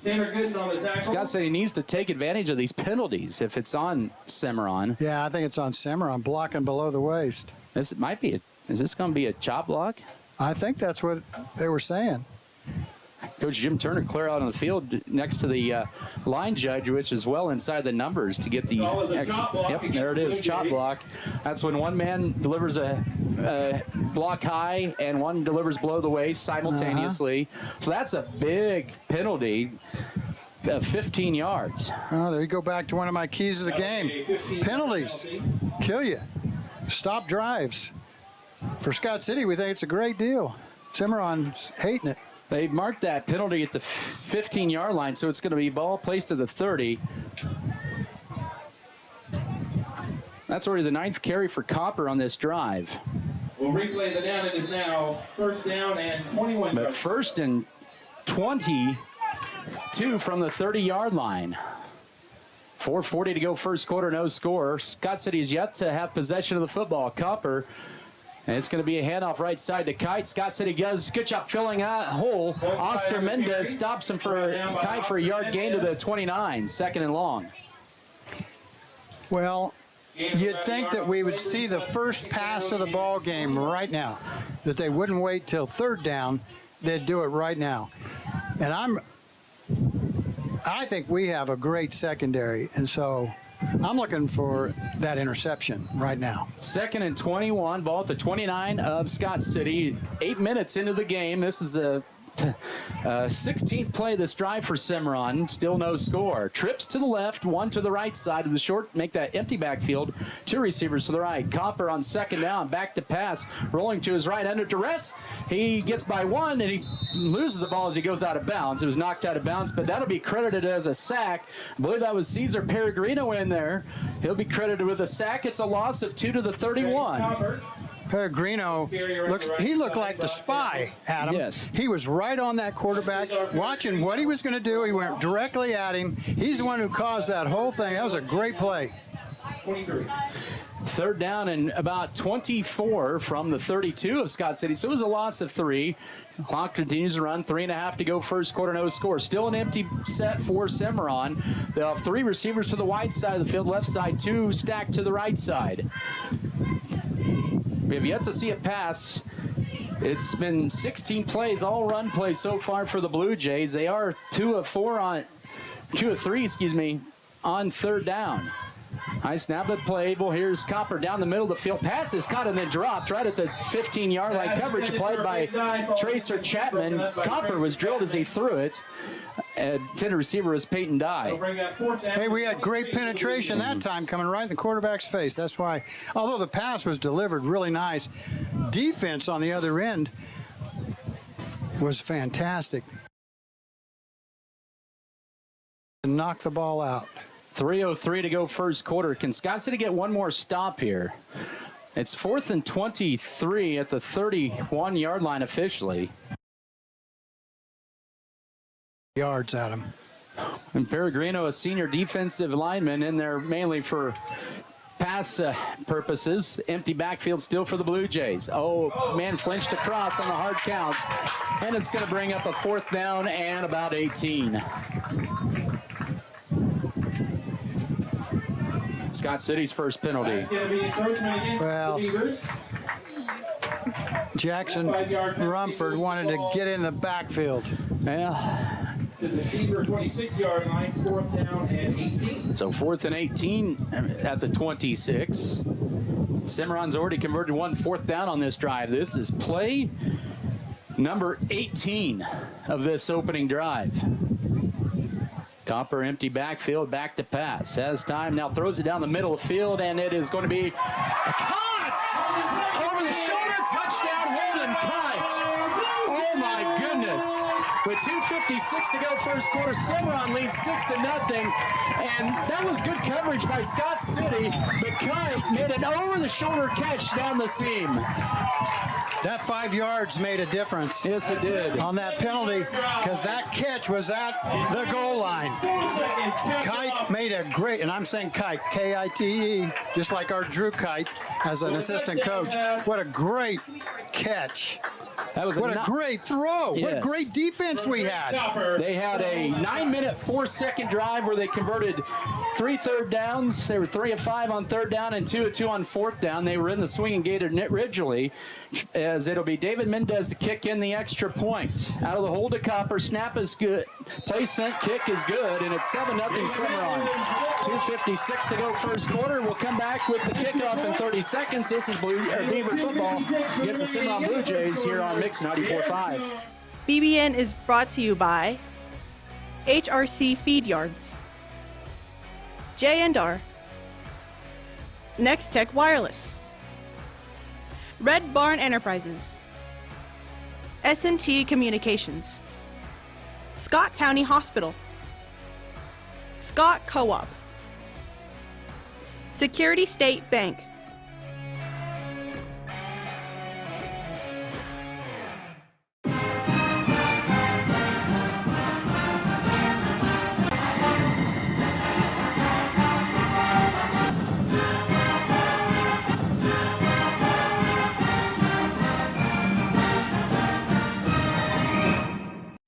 Tanner Gooden on the tackle. Scott said he needs to take advantage of these penalties if it's on Cimarron. Yeah, I think it's on Cimarron, blocking below the waist. This might be is this going to be a chop block? I think that's what they were saying. Coach Jim Turner clear out on the field next to the line judge, which is well inside the numbers to get the yep, there it is, chop block. That's when one man delivers a block high and one delivers below the waist simultaneously. So that's a big penalty. 15 yards. Oh, there you go back to one of my keys of the game. Penalties kill you. Stop drives. For Scott City, we think it's a great deal. Cimarron's hating it. They marked that penalty at the 15-yard line, so it's going to be ball placed to the 30. That's already the 9th carry for Copper on this drive. We'll replay the down. It is now first down and 21. But first and 22 from the 30-yard line. 4:40 to go first quarter, no score. Scott City is yet to have possession of the football. Copper, and it's going to be a handoff right side to Kite. Scott City does good job filling that hole. Oscar Mendez stops him for Kite for a yard gain to the 29, 2nd and long. Well, you'd think that we would see the first pass of the ball game right now, that they wouldn't wait till 3rd down. They'd do it right now. And I think we have a great secondary, and so I'm looking for that interception right now. 2nd and 21, ball at the 29 of Scott City. 8 minutes into the game. This is the 16th play of this drive for Cimarron. Still no score. Trips to the left, 1 to the right side of the short. Make that empty backfield. 2 receivers to the right. Copper on 2nd down. Back to pass. Rolling to his right under duress. He gets by 1 and he loses the ball as he goes out of bounds. It was knocked out of bounds, but that'll be credited as a sack. I believe that was Cesar Peregrino in there. He'll be credited with a sack. It's a loss of 2 to the 31. Peregrino looked like the spy, Adam. Yes. He was right on that quarterback, watching what he was going to do. He went directly at him. He's the one who caused that whole thing. That was a great play. 23. 3rd down and about 24 from the 32 of Scott City. So it was a loss of 3. Clock continues to run. 3.5 to go first quarter, no score. Still an empty set for Cimarron. They'll have 3 receivers to the wide side of the field, left side, 2 stacked to the right side. We have yet to see a pass. It's been 16 plays, all run plays so far for the Blue Jays. They are 2 of 3, on 3rd down. High snap but played. Well, here's Copper down the middle of the field. Pass is caught and then dropped right at the 15-yard line. Coverage applied by Tracer Chapman. Copper was drilled as he threw it. Intended receiver was Peyton Dye. Hey, we had great penetration that time coming right in the quarterback's face. That's why, although the pass was delivered really nice, defense on the other end was fantastic. Knock the ball out. 3:03 to go first quarter. Can Scott City get one more stop here? It's 4th and 23 at the 31-yard line officially. Yards at him. And Peregrino, a senior defensive lineman, in there mainly for pass purposes. Empty backfield still for the Blue Jays. Oh, man flinched across on the hard count. And it's going to bring up a 4th down and about 18. Scott City's first penalty. Well, Jackson Rumford wanted to get in the backfield. Yeah. To the Beaver 26-yard line, 4th down and 18. So 4th and 18 at the 26. Cimarron's already converted 1 4th down on this drive. This is play number 18 of this opening drive. Copper empty backfield, back to pass. Has time, now throws it down the middle of the field, and it is going to be caught! Over the shoulder, touchdown, Holden Kite. Oh my goodness. With 2:56 to go first quarter, Cimarron leads 6-0, and that was good coverage by Scott City, but Kite made an over-the-shoulder catch down the seam. That 5 yards made a difference. Yes, it did. On that penalty, because that catch was at the goal line. Kite made a great, and I'm saying Kite, K-I-T-E, just like our Drew Kite as an assistant coach. What a great catch. That was what a great throw. Yes. What great defense we had. They had a 9-minute, 4-second drive where they converted 3 third downs. They were 3 of 5 on 3rd down and 2 of 2 on 4th down. They were in the swinging gate originally, as it'll be David Mendez to kick in the extra point. Out of the hole to Copper. Snap is good. Placement, kick is good, and it's 7-0 Cimarron. 2:56 to go first quarter. We'll come back with the kickoff in 30 seconds. This is Beaver football against the Cimarron Blue Jays here on Mix 94.5. BBN is brought to you by HRC Feed Yards, J&R, Next Tech Wireless, Red Barn Enterprises, S&T Communications, Scott County Hospital, Scott Co-op, Security State Bank.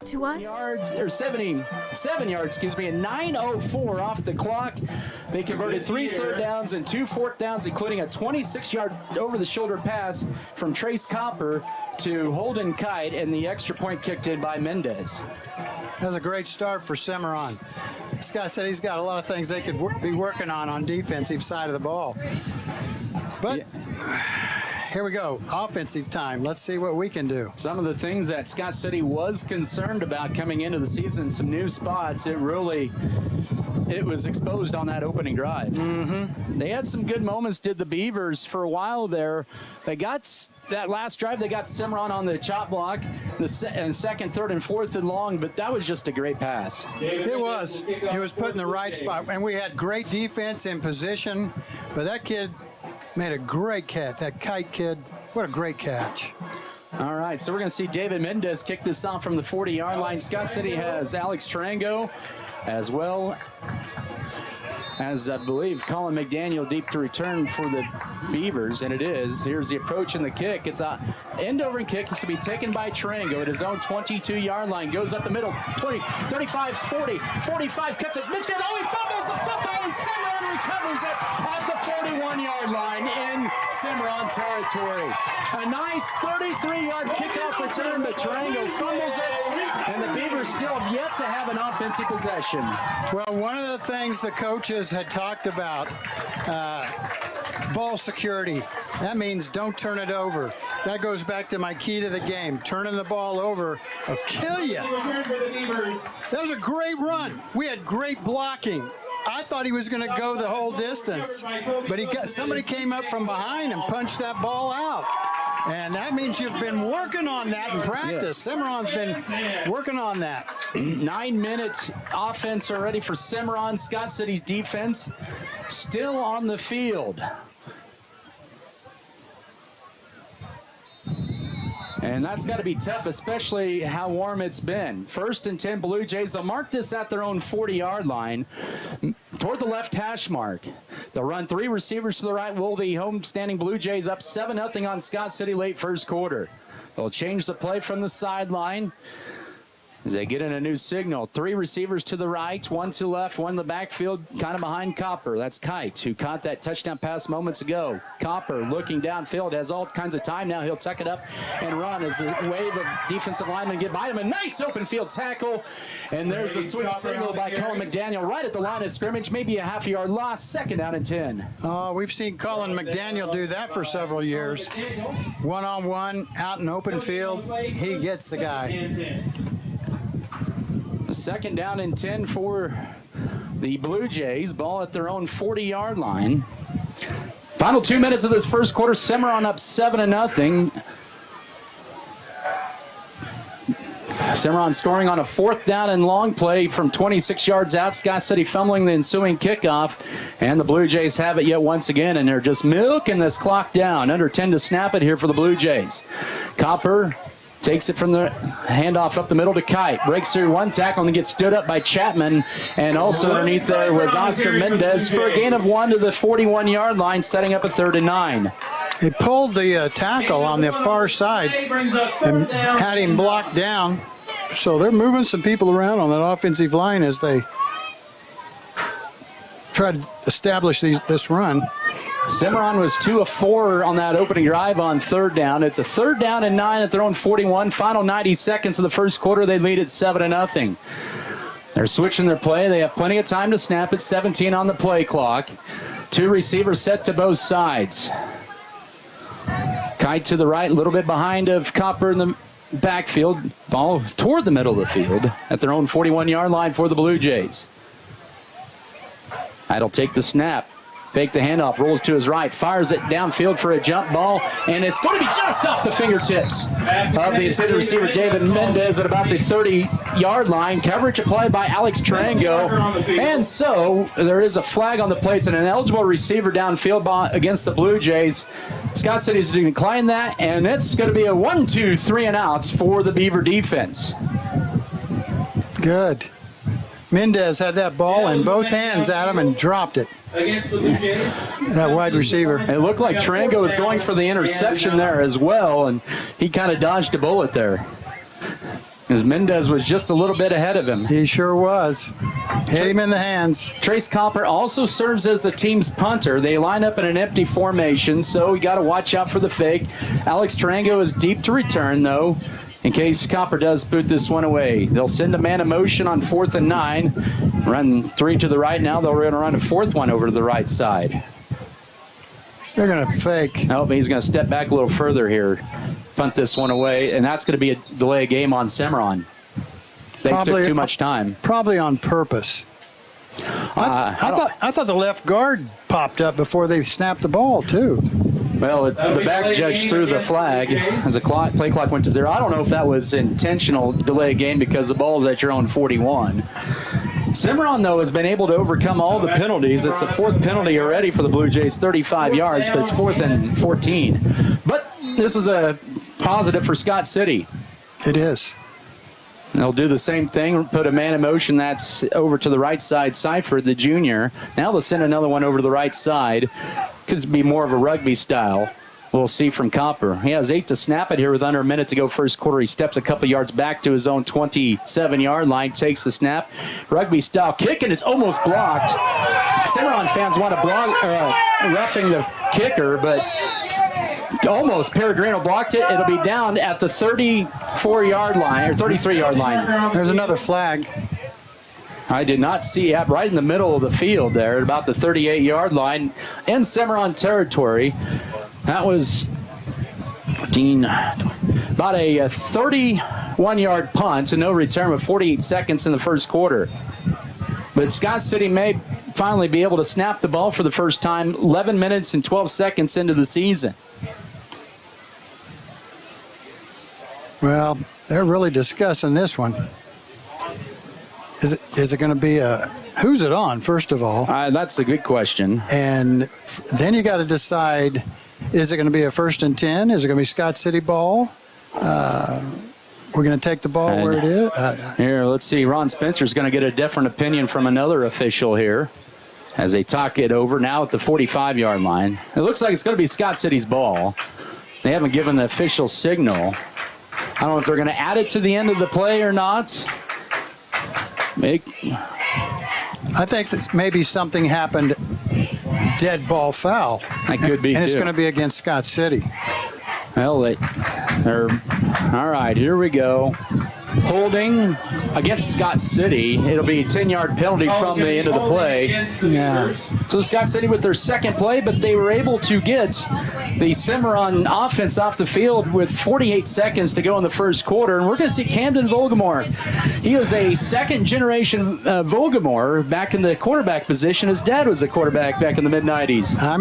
To us, 7 yards, and 9:04 off the clock. They converted 3 third downs and 2 fourth downs, including a 26-yard over-the-shoulder pass from Trace Copper to Holden Kite, and the extra point kicked in by Mendez. That was a great start for Cimarron. Scott said he's got a lot of things they could be working on defensive side of the ball. But here we go, offensive time. Let's see what we can do. Some of the things that Scott City was concerned about coming into the season, some new spots, it was exposed on that opening drive. Mm-hmm. They had some good moments, did the Beavers, for a while there. They got that last drive, they got Cimarron on the chop block, and second, third, and fourth and long, but that was just a great pass. It was. He was put in the right spot, and we had great defense in position, but that kid made a great catch. That Kite kid, what a great catch. All right, so we're going to see David Mendez kick this off from the 40-yard line. Scott City has Alex Tarango, as well as, I believe, Colin McDaniel deep to return for the Beavers, and it is. Here's the approach and the kick. It's a end-over kick. It's to be taken by Tarango at his own 22-yard line. Goes up the middle, 20, 35, 40, 45, cuts it midfield. Oh, he fumbles the football, and Cimarron recovers it at the 41-yard line in Cimarron territory. A nice 33-yard kickoff return, but Tarango fumbles it, and the Beavers still have yet to have an offensive possession. Well, one of the things the coaches had talked about, ball security. That means don't turn it over. That goes back to my key to the game. Turning the ball over will kill you. That was a great run. We had great blocking. I thought he was going to go the whole distance, but somebody came up from behind and punched that ball out. And that means you've been working on that in practice. Yes. Cimarron's been working on that. 9 minutes offense already for Cimarron. Scott City's defense still on the field. And that's got to be tough, especially how warm it's been. 1st and 10 Blue Jays. They'll mark this at their own 40-yard line toward the left hash mark. They'll run 3 receivers to the right. Will the homestanding Blue Jays up 7-0 on Scott City late first quarter. They'll change the play from the sideline as they get in a new signal. 3 receivers to the right, 1 to the left, 1 in the backfield, kind of behind Copper. That's Kite, who caught that touchdown pass moments ago. Copper looking downfield, has all kinds of time now. He'll tuck it up and run as the wave of defensive linemen get by him. A nice open field tackle, and there's a sweep signal by Colin McDaniel right at the line of scrimmage. Maybe a half-yard loss, 2nd down and 10. Oh, we've seen Colin McDaniel do that for several years. One-on-one, out in open field, he gets the guy. 2nd down and 10 for the Blue Jays. Ball at their own 40-yard line. Final 2 minutes of this first quarter. Cimarron up 7-0. Cimarron scoring on a 4th down and long play from 26 yards out. Scott City fumbling the ensuing kickoff. And the Blue Jays have it yet once again, and they're just milking this clock down. Under 10 to snap it here for the Blue Jays. Copper takes it from the handoff up the middle to Kite. Breaks through 1 tackle and gets stood up by Chapman. And also underneath there was Oscar Mendez for a gain of 1 to the 41-yard line, setting up a 3rd and 9. They pulled the tackle on the far side and had him blocked down. So they're moving some people around on that offensive line as they try to establish this run. Cimarron was 2 of 4 on that opening drive on 3rd down. It's a 3rd down and 9 at their own 41. Final 90 seconds of the first quarter, they lead at 7-0. They're switching their play. They have plenty of time to snap it. 17 on the play clock. 2 receivers set to both sides. Kite to the right, a little bit behind of Copper in the backfield. Ball toward the middle of the field at their own 41-yard line for the Blue Jays. That'll take the snap. Fake the handoff, rolls to his right, fires it downfield for a jump ball, and it's going to be just off the fingertips of the intended receiver, David Mendez, at about the 30-yard line. Coverage applied by Alex Trango, and so there is a flag on the plates and an eligible receiver downfield against the Blue Jays. Scott City's going to decline that, and it's going to be a 1-2-3 and outs for the Beaver defense. Good. Mendez had that ball in both hands at him and dropped it. Against the Blue Jays. That wide receiver. It looked like Trango was going for the interception there as well, and he kind of dodged a bullet there. As Mendez was just a little bit ahead of him. He sure was. Hit him in the hands. Trace Copper also serves as the team's punter. They line up in an empty formation, so we got to watch out for the fake. Alex Trango is deep to return, though, in case Copper does boot this one away. They'll send a man in motion on 4th and 9. Run 3 to the right now. They're going to run a 4th one over to the right side. They're going to fake. Oh, he's going to step back a little further here. Punt this one away, and that's going to be a delay game on Cimarron. They took too much time. Probably on purpose. I thought the left guard popped up before they snapped the ball, too. Well, the back judge threw the flag as the play clock went to 0. I don't know if that was intentional delay game because the ball's at your own 41. Cimarron, though, has been able to overcome all the penalties. It's the 4th penalty already for the Blue Jays, 35 yards, but it's 4th and 14. But this is a positive for Scott City. It is. They'll do the same thing, put a man in motion that's over to the right side, Seifert, the junior. Now they'll send another one over to the right side. Could be more of a rugby style. We'll see from Copper. He has 8 to snap it here with under a minute to go first quarter. He steps a couple yards back to his own 27-yard line, takes the snap. Rugby style kick, and it's almost blocked. Cimarron fans want to block roughing the kicker, but almost. Peregrino blocked it. It'll be down at the 34-yard line, or 33-yard line. There's another flag. I did not see it right in the middle of the field there, at about the 38-yard line in Cimarron territory. That was about a 31-yard punt and no return with 48 seconds in the first quarter. But Scott City may finally be able to snap the ball for the first time 11 minutes and 12 seconds into the season. Well, they're really discussing this one. Is it going to be a who's it on, first of all? That's a good question. And then you got to decide, is it going to be a 1st and 10? Is it going to be Scott City ball? We're going to take the ball where it is. Here, let's see. Ron Spencer's going to get a different opinion from another official here as they talk it over now at the 45-yard line. It looks like it's going to be Scott City's ball. They haven't given the official signal. I don't know if they're going to add it to the end of the play or not. I think that maybe something happened, dead ball foul. That could be, and it's going to be against Scott City. Well, they're all right, here we go. Holding against Scott City. It'll be a 10-yard penalty from the end of the play. Yeah. So Scott City with their second play, but they were able to get the Cimarron offense off the field with 48 seconds to go in the first quarter. And we're going to see Camden Volgamore. He is a second-generation Volgamore back in the quarterback position. His dad was a quarterback back in the mid-90s. I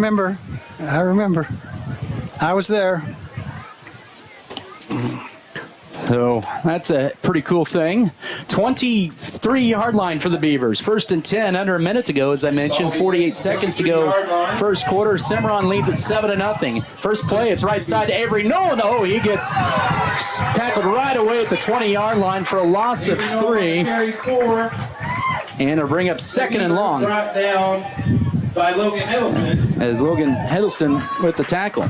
remember. I was there. So that's a pretty cool thing. 23-yard line for the Beavers. 1st and 10, under a minute to go, as I mentioned. 48 seconds to go first quarter. Cimarron leads at 7-0. First play, it's right side to Avery. No, he gets tackled right away at the 20-yard line for a loss of 3. And it'll bring up 2nd and long. By Logan Hiddleston. As Logan Hiddleston with the tackle.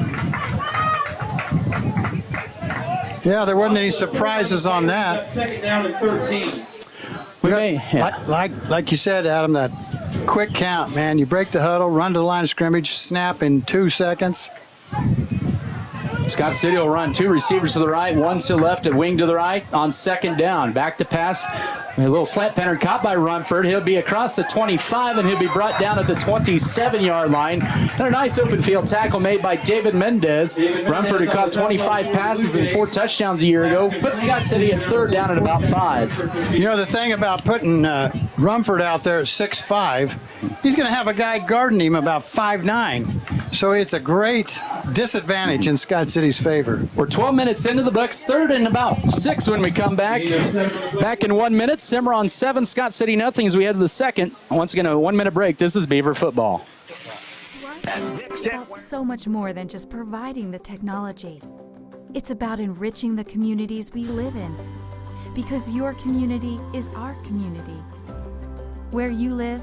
Yeah, there wasn't any surprises on that. 2nd down and 13. Like you said, Adam, that quick count, man. You break the huddle, run to the line of scrimmage, snap in 2 seconds. Scott City will run 2 receivers to the right, 1 to the left, a wing to the right on second down. Back to pass. A little slant pattern caught by Rumford. He'll be across the 25, and he'll be brought down at the 27-yard line. And a nice open field tackle made by David Mendez. Rumford, who caught 25 passes and 4 touchdowns a year ago, put Scott City at third down at about 5. You know, the thing about putting Rumford out there at 6'5", he's going to have a guy guarding him about 5'9". So it's a great disadvantage in Scott City's favor. We're 12 minutes into the Bucks, third and about 6 when we come back. Back in 1 minute, Cimarron 7, Scott City nothing as we head to the second. Once again, a 1-minute break. This is Beaver football. It's about so much more than just providing the technology. It's about enriching the communities we live in. Because your community is our community. Where you live,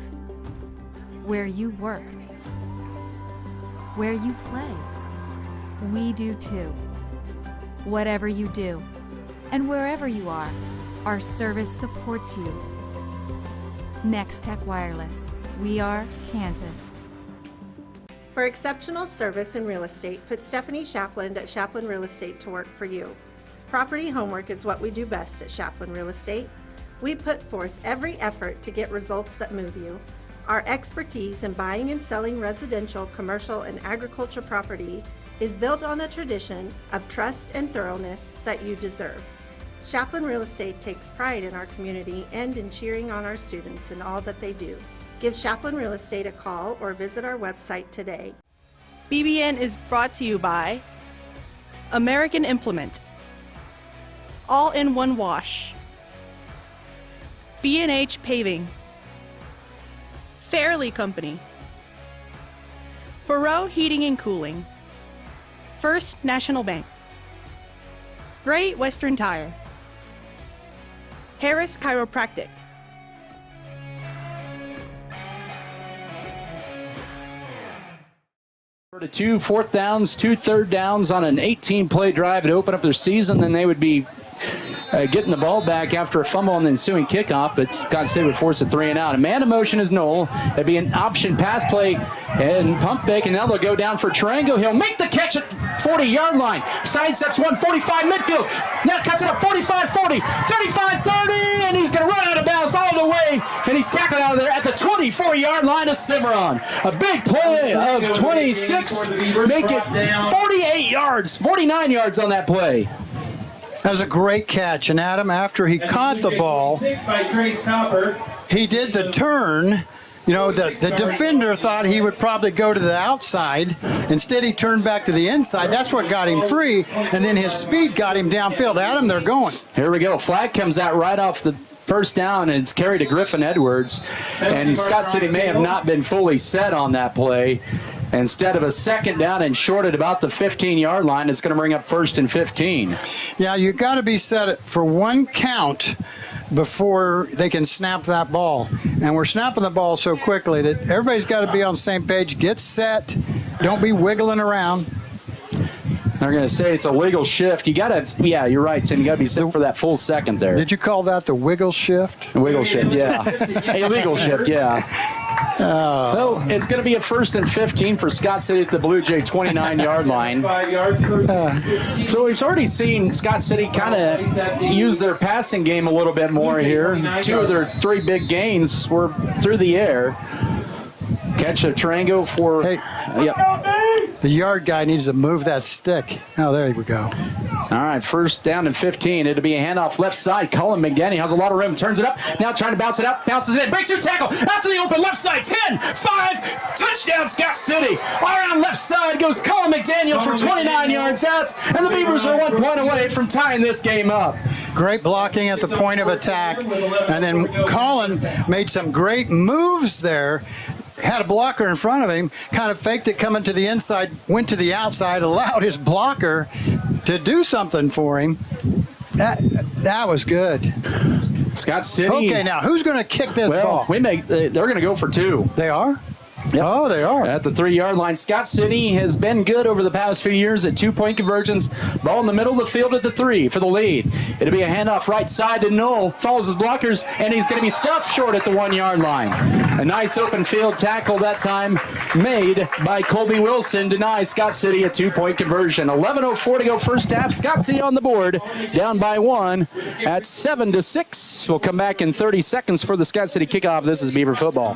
where you work, where you play. We do too. Whatever you do, and wherever you are, our service supports you. Next Tech Wireless. We are Kansas. For exceptional service in real estate, put Stephanie Shapland at Shapland Real Estate to work for you. Property homework is what we do best at Shapland Real Estate. We put forth every effort to get results that move you. Our expertise in buying and selling residential, commercial, and agriculture property is built on the tradition of trust and thoroughness that you deserve. Shapland Real Estate takes pride in our community and in cheering on our students in all that they do. Give Shapland Real Estate a call or visit our website today. BBN is brought to you by American Implement, All-in-One Wash, B&H Paving, Fairley Company, Faroe Heating and Cooling, First National Bank, Great Western Tire, Harris Chiropractic. To 2 4th downs, 2 third downs on an 18-play drive to open up their season, then they would be getting the ball back after a fumble on the ensuing kickoff, but Scott City would force a 3 and out. A man in motion is Noel. It'd be an option pass play and pump fake, and now they'll go down for Tarango. He'll make the catch at 40-yard line. Sidesteps 145 midfield. Now cuts it up 45, 40, 35, 30, and he's going to run out of bounds all the way, and he's tackled out of there at the 24-yard line of Cimarron. A big play of 26. Make it 48 yards, 49 yards on that play. That was a great catch, and Adam, after he caught the ball, he did the turn. You know, the defender thought he would probably go to the outside. Instead, he turned back to the inside. That's what got him free, and then his speed got him downfield. Adam, they're going. Here we go. Flag comes out right off the first down, and it's carried to Griffin Edwards. And Scott City may have not been fully set on that play. Instead of a second down and short at about the 15-yard line, it's going to bring up 1st and 15. Yeah, you got to be set for one count before they can snap that ball. And we're snapping the ball so quickly that everybody's got to be on the same page. Get set. Don't be wiggling around. They're going to say it's a wiggle shift. You got to, yeah, you're right, Tim. You got to be set for that full second there. Did you call that the wiggle shift? The wiggle shift, yeah. A legal shift, yeah. Well, it's going to be a 1st and 15 for Scott City at the Blue Jay 29-yard line. So we've already seen Scott City kind of use their passing game a little bit more here. 2 of their 3 big gains were through the air. Catch a Tarango for... Hey, the yard guy needs to move that stick. Oh, there we go. All right, 1st down and 15. It'll be a handoff left side. Colin McDaniel has a lot of room. Turns it up. Now trying to bounce it out. Bounces it in. Breaks through tackle. Out to the open left side. 10, 5. Touchdown, Scott City. All around left side goes Colin McDaniel for 29 yards out. And the Beavers are 1 point away from tying this game up. Great blocking at the point of attack. And then Colin made some great moves there. Had a blocker in front of him, kind of faked it coming to the inside, went to the outside, allowed his blocker to do something for him. That was good. Scott City. Okay, now who's going to kick this ball? They're going to go for 2. They are? Yep. Oh, they are. At the 3-yard line. Scott City has been good over the past few years at 2-point conversions. Ball in the middle of the field at the 3 for the lead. It'll be a handoff right side to Knoll. Follows his blockers, and he's going to be stuffed short at the 1-yard line. A nice open field tackle that time made by Colby Wilson. Denies Scott City a 2-point conversion. 11:04 to go first half. Scott City on the board. Down by 1 at 7-6. We'll come back in 30 seconds for the Scott City kickoff. This is Beaver football.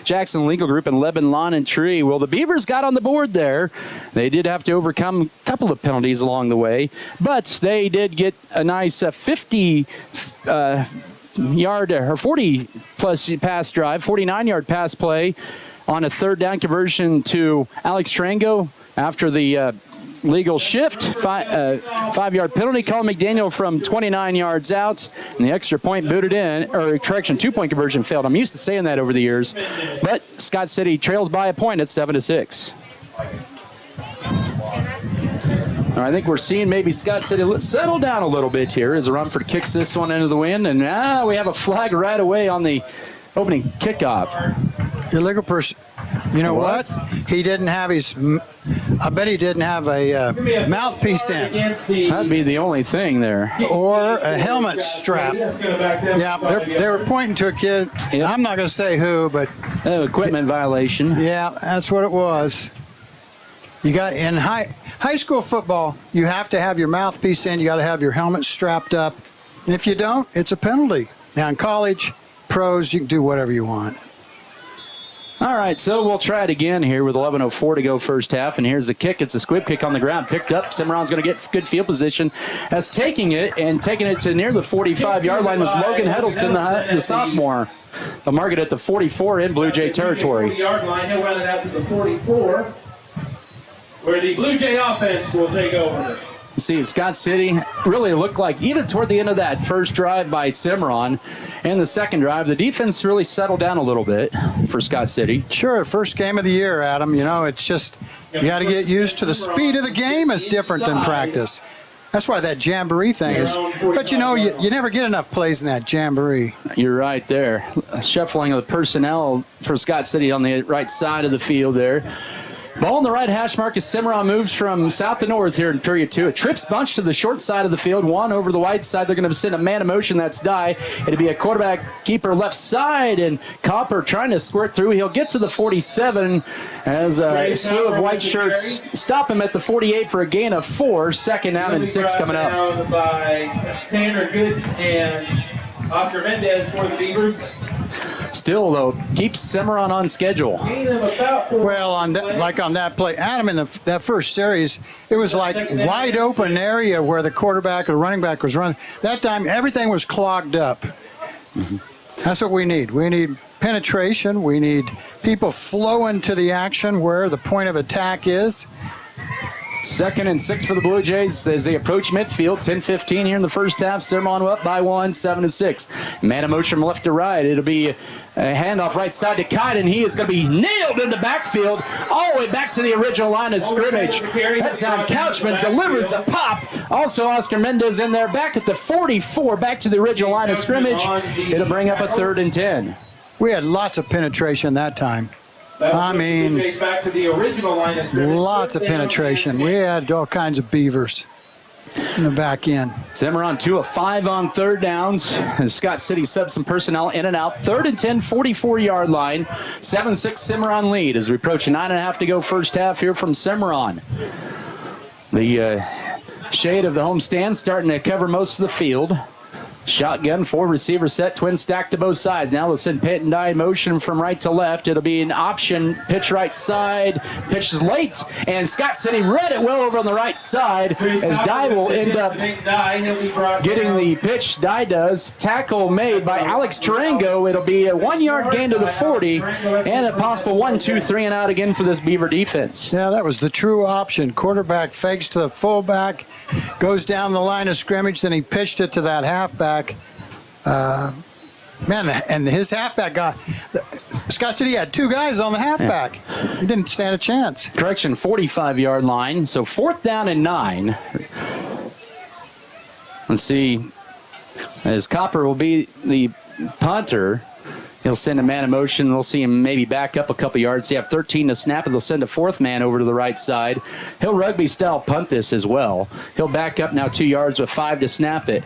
Jackson Legal Group and Lebanon Lawn and Tree. Well, the Beavers got on the board there. They did have to overcome a couple of penalties along the way, but they did get a nice 50-yard or 40-plus pass drive, 49-yard pass play on a 3rd down conversion to Alex Trango after the legal shift, 5-yard penalty. Colin McDaniel from 29 yards out, and the extra point booted in, or correction, 2-point conversion failed. I'm used to saying that over the years, but Scott City trails by a point at 7-6. I think we're seeing maybe Scott City settle down a little bit here as Rumford kicks this one into the wind, and now we have a flag right away on the opening kickoff. Illegal person. You know what? He didn't have his. I bet he didn't have a mouthpiece in. That'd be the only thing there. Or a helmet strap. Yeah, they were pointing to a kid. Yep. I'm not going to say who, but equipment violation. Yeah, that's what it was. You got in high school football. You have to have your mouthpiece in. You got to have your helmet strapped up. And if you don't, it's a penalty. Now in college, pros, you can do whatever you want. All right, so we'll try it again here with 11:04 to go first half, and here's the kick. It's a squib kick on the ground, picked up. Cimarron's going to get good field position as taking it to near the 45-yard line was Logan Heddleston, the sophomore. They'll mark it at the 44 in Blue Jay territory. 40-yard line, he'll run it out to the 44, where the Blue Jay offense will take over. See, Scott City really looked like, even toward the end of that first drive by Cimarron and the second drive, the defense really settled down a little bit for Scott City. Sure, first game of the year, Adam. You know, it's just, you got to get used to the speed of the game is different than practice. That's why that jamboree thing is. But, you know, you never get enough plays in that jamboree. You're right there. Shuffling of the personnel for Scott City on the right side of the field there. Ball in the right hash mark as Cimarron moves from south to north here in period 2. A trips bunch to the short side of the field, one over the wide side. They're going to send a man in motion. That's Dye. It'll be a quarterback keeper left side, and Copper trying to squirt through. He'll get to the 47 as a slew of white shirts stop him at the 48 for a gain of 4. 2nd down and 6 coming up. Down by Tanner Good and Oscar Mendez for the Beavers. Still, though, keeps Cimarron on schedule. Well, on that play, Adam, in that first series, it was like wide open area where the quarterback or running back was running. That time, everything was clogged up. Mm-hmm. That's what we need. We need penetration. We need people flowing to the action where the point of attack is. 2nd and 6 for the Blue Jays as they approach midfield. 10-15 here in the first half. Cimarron up by 1, 7-6. Man in motion from left to right. It'll be a handoff right side to Kite, and he is going to be nailed in the backfield all the way back to the original line of scrimmage. That's how Couchman delivers a pop. Also, Oscar Mendez in there back at the 44, back to the original line of scrimmage. It'll bring up a 3rd and 10. We had lots of penetration that time. I mean, back to the original line of scrimmage. Lots of penetration. We had all kinds of Beavers in the back end. Cimarron 2 of 5 on 3rd downs. As Scott City subs some personnel in and out. 3rd and 10, 44-yard line. 7-6 Cimarron lead as we approach 9.5 to go first half here from Cimarron. The shade of the home stand starting to cover most of the field. Shotgun, 4 receiver set, twin stack to both sides. Now they'll send Pitt and Dye in motion from right to left. It'll be an option, pitch right side, pitch is late, and Scott City read it well over on the right side as Dye will end up getting the pitch. Dye does. Tackle made by Alex Tarango. It'll be a 1-yard gain to the 40 and a possible 1-2-3 and out again for this Beaver defense. Yeah, that was the true option. Quarterback fakes to the fullback, goes down the line of scrimmage, then he pitched it to that halfback. And his halfback got Scott City had 2 guys on the halfback. Yeah. He didn't stand a chance. Correction, 45-yard line. So 4th down and 9. Let's see. As Copper will be the punter, he'll send a man in motion. They'll see him maybe back up a couple yards. They have 13 to snap it. They'll send a 4th man over to the right side. He'll rugby-style punt this as well. He'll back up now 2 yards with 5 to snap it.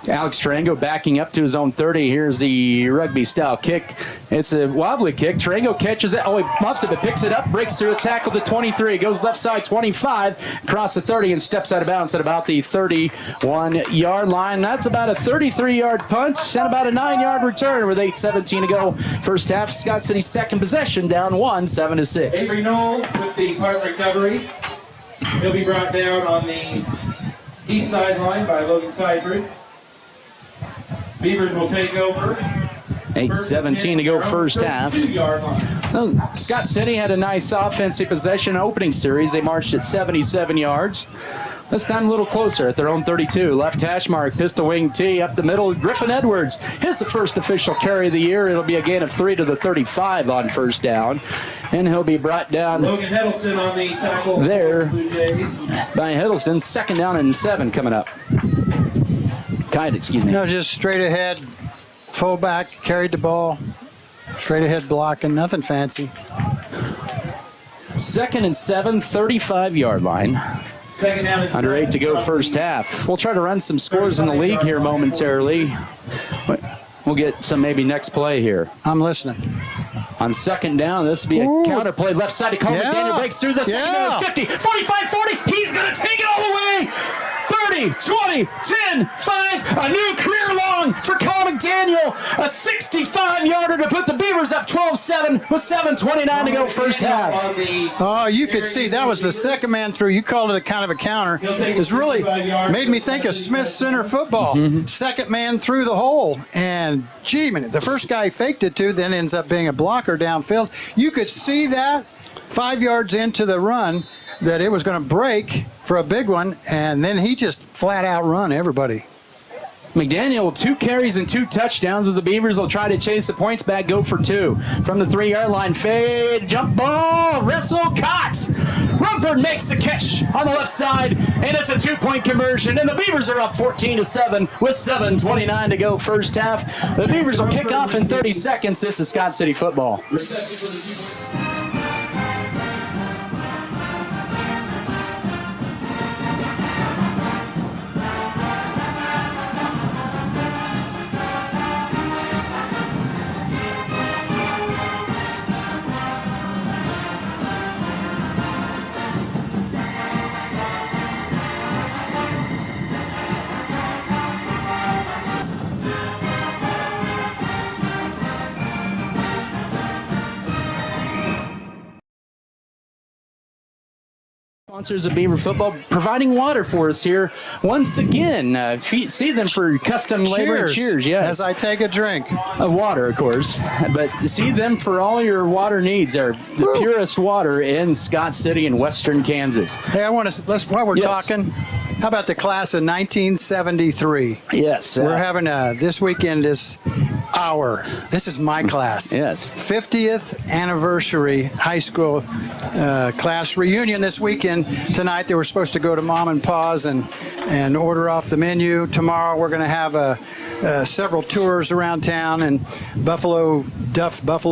Alex Tarango backing up to his own 30. Here's the rugby-style kick. It's a wobbly kick. Tarango catches it. Oh, he muffs it, but picks it up, breaks through a tackle to 23. Goes left side 25, across the 30, and steps out of bounds at about the 31-yard line. That's about a 33-yard punt and about a 9-yard return with 8:17 to go. First half, Scott City's second possession, down 1, 7-6. Avery Knoll with the punt recovery. He'll be brought down on the east sideline by Logan Seibert. Beavers will take over. 8:17 to go first half. So Scott City had a nice offensive possession opening series. They marched at 77 yards. This time a little closer at their own 32. Left hash mark, pistol wing T up the middle. Griffin Edwards hits the first official carry of the year. It'll be a gain of 3 to the 35 on first down. And he'll be brought down Logan Hiddleston on the tackle there by Hiddleston. 2nd down and 7 coming up. Excuse me. No, just straight ahead. Fullback carried the ball. Straight ahead blocking. Nothing fancy. 2nd and 7, 35-yard line. Under 8 to go first half. We'll try to run some scores in the league here momentarily. We'll get some maybe next play here. I'm listening. On 2nd down, this will be a counter play left side to Cole McDaniel. Breaks through the second down, 50, 45, 40. He's going to take it all the way. 30, 20, 10, 5. A new career long for Cole McDaniel. A 65-yarder to put the Beavers up 12-7 with 7:29 to go first half. Oh, you could see that was the second man through. You called it a kind of a counter. It's really made me think of Smith Center football. Second man through the hole. And, gee, the first guy faked it to, then ends up being a blocker downfield. You could see that 5 yards into the run that it was going to break for a big one, and then he just flat out run everybody. McDaniel, 2 carries and 2 touchdowns as the Beavers will try to chase the points back, go for 2. From the 3-yard line, fade, jump ball, wrestle, caught. Rumford makes the catch on the left side, and it's a 2-point conversion, and the Beavers are up 14-7 with 7:29 to go first half. The Beavers will kick off in 30 seconds. This is Scott City football. Sponsors of Beaver football providing water for us here once again. See them for custom labor and cheers, yes. As I take a drink of water, of course, but see them for all your water needs. They're the purest water in Scott City in western Kansas. Hey, I want to while we're talking, how about the class of 1973? Yes, we're having this weekend is this is my class. Yes, 50th anniversary high school class reunion this weekend. Tonight they were supposed to go to Mom and Pa's and order off the menu. Tomorrow we're going to have several tours around town and Buffalo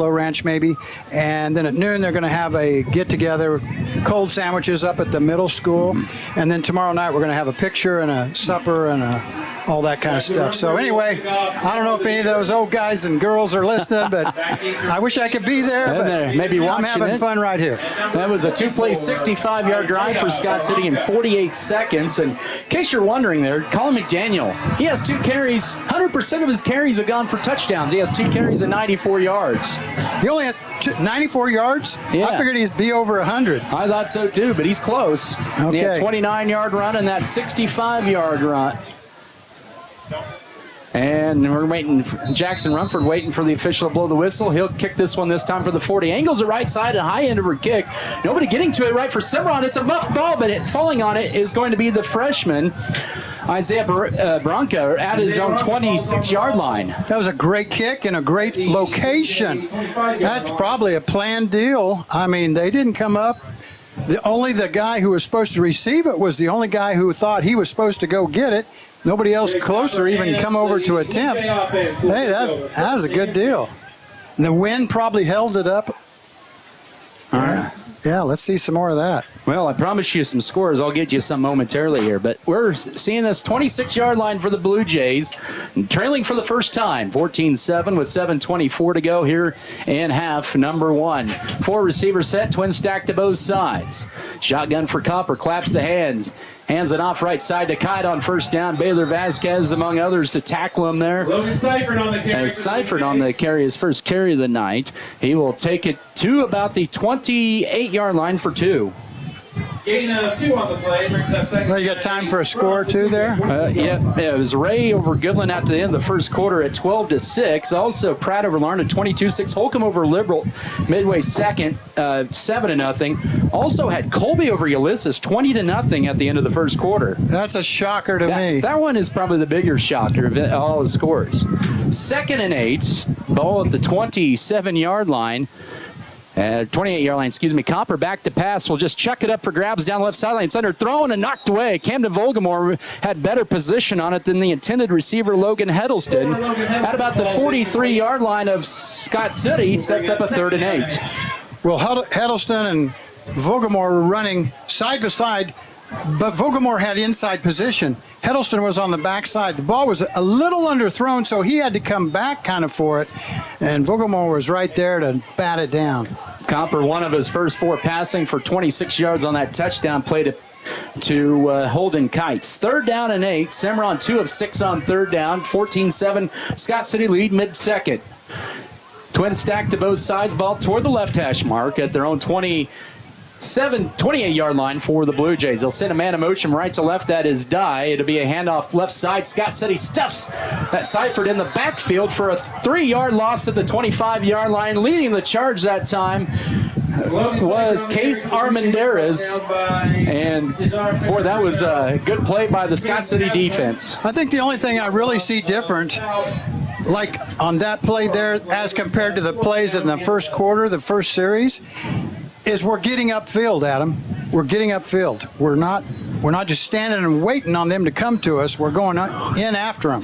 Ranch maybe. And then at noon they're going to have a get-together, cold sandwiches up at the middle school. And then tomorrow night we're going to have a picture and a supper and a all that kind of stuff. So anyway, I don't know if any of those old guys and girls are listening, but I wish I could be there. But maybe I'm having fun right here. That was a two-play 65-yard drive for Scott City in 48 seconds. And in case you're wondering there, Colin McDaniel, he has 2 carries. 100% of his carries have gone for touchdowns. He has 2 carries and 94 yards. He only had 94 yards? Yeah. I figured he'd be over 100. I thought so too, but he's close. Okay. He had a 29-yard run and that 65-yard run. And we're waiting for Jackson Rumford waiting for the official to blow the whistle. He'll kick this one this time for the 40. Angles the right side and high end of her kick. Nobody getting to it right for Cimarron. It's a muff ball, but falling on it is going to be the freshman, Isaiah Bronca, at his own 26-yard line. That was a great kick in a great location. That's probably a planned deal. I mean, they didn't come up. Only the guy who was supposed to receive it was the only guy who thought he was supposed to go get it. Nobody else closer even come over to attempt. Hey, that was a good deal. And the wind probably held it up. All right. Yeah, let's see some more of that. Well, I promise you some scores. I'll get you some momentarily here. But we're seeing this 26-yard line for the Blue Jays, trailing for the first time, 14-7 with 7:24 to go here in half number 1. 4 receiver set, twin stack to both sides. Shotgun for Copper, claps the hands. Hands it off right side to Kite on first down. Baylor Vasquez, among others, to tackle him there. Logan Seifert on the carry. Seifert on the carry, his first carry of the night. He will take it to about the 28-yard line for 2. Gain of 2 on the play. Brings up second. Well, you got time for a score or 2 there? Yeah, it was Ray over Goodland at the end of the first quarter at 12-6. Also, Pratt over Larned at 22-6. Holcomb over Liberal midway second, 7-0. Also had Colby over Ulysses, 20-0 at the end of the first quarter. That's a shocker to me. That one is probably the bigger shocker of all the scores. 2nd and 8, ball at the 27-yard line. 28-yard line, excuse me. Copper back to pass. Will just chuck it up for grabs down the left sideline. It's underthrown and knocked away. Camden Volgamore had better position on it than the intended receiver, Logan Heddleston. At about the 43-yard line of Scott City, sets up a 3rd and 8. Well, Heddleston and Volgamore were running side by side, but Volgamore had inside position. Heddleston was on the backside. The ball was a little underthrown, so he had to come back kind of for it, and Volgamore was right there to bat it down. Copper, one of his first 4 passing for 26 yards on that touchdown play to Holden Kites. 3rd down and 8. Cimarron 2 of 6 on 3rd down. 14-7. Scott City lead mid-second. Twin stack to both sides. Ball toward the left hash mark at their own 28-yard line for the Blue Jays. They'll send a man in motion right to left. That is Dye. It'll be a handoff left side. Scott City stuffs that Seifert in the backfield for a 3-yard loss at the 25-yard line. Leading the charge that time was Case Armendariz. And, boy, that was a good play by the Scott City defense. I think the only thing I really see different, like on that play there as compared to the plays in the first quarter, the first series, is we're getting upfield, Adam. We're getting upfield. We're not just standing and waiting on them to come to us. We're going in after them.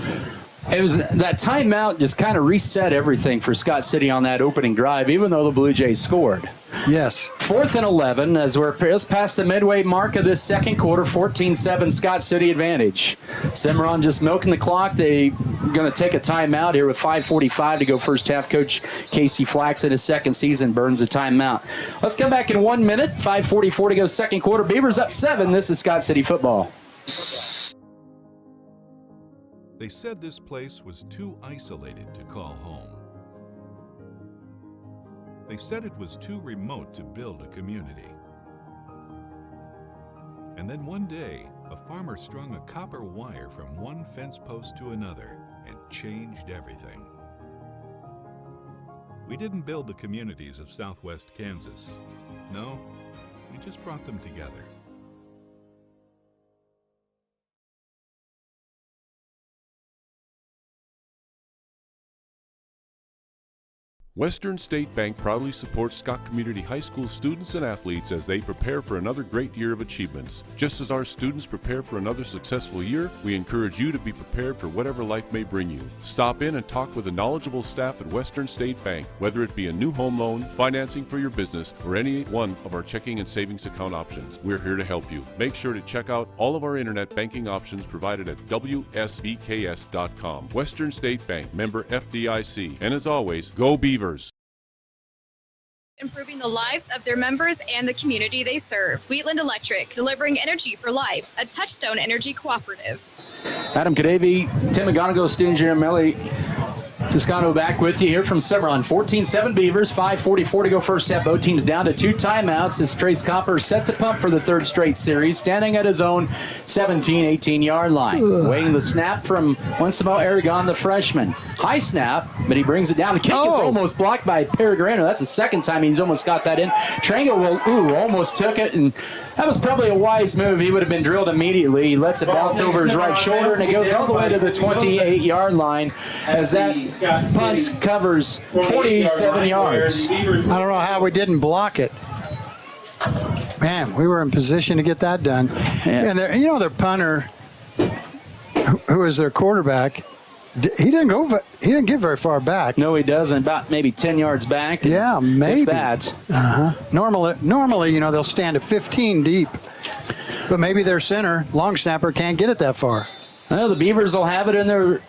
It was that timeout just kind of reset everything for Scott City on that opening drive, even though the Blue Jays scored. Yes. 4th and 11 as we're just past the midway mark of this second quarter. 14-7 Scott City advantage. Cimarron just milking the clock. They're going to take a timeout here with 5:45 to go first half. Coach Casey Flax in his second season burns a timeout. Let's come back in 1 minute. 5:44 to go second quarter. Beavers up 7. This is Scott City football. They said this place was too isolated to call home. They said it was too remote to build a community. And then one day, a farmer strung a copper wire from one fence post to another and changed everything. We didn't build the communities of Southwest Kansas. No, we just brought them together. Western State Bank proudly supports Scott Community High School students and athletes as they prepare for another great year of achievements. Just as our students prepare for another successful year, we encourage you to be prepared for whatever life may bring you. Stop in and talk with the knowledgeable staff at Western State Bank, whether it be a new home loan, financing for your business, or any one of our checking and savings account options. We're here to help you. Make sure to check out all of our internet banking options provided at WSBKS.com. Western State Bank, member FDIC. And as always, go Beavers! Improving the lives of their members and the community they serve. Wheatland Electric, delivering energy for life, a Touchstone Energy cooperative. Adam Kadavy, Tim McGonigal, student engineer Melody Toscano back with you here from Cimarron. 14-7 Beavers, 5:44 to go first half. Both teams down to 2 timeouts as Trace Copper set to pump for the third straight series, standing at his own 17-18-yard line. Waiting the snap from Winsamo Aragon, the freshman. High snap, but he brings it down. The kick is almost blocked by Peregrino. That's the second time he's almost got that in. Trango almost took it, and that was probably a wise move. He would have been drilled immediately. He lets it bounce over his right shoulder, and it goes all the way to the 28-yard line as that punt covers 47 yards. I don't know how we didn't block it. Man, we were in position to get that done. Yeah. And their punter, who is their quarterback, he didn't get very far back. No, he doesn't. About maybe 10 yards back. Yeah, maybe. If that. Normally, they'll stand at 15 deep. But maybe their center, long snapper, can't get it that far. Well, the Beavers will have it in their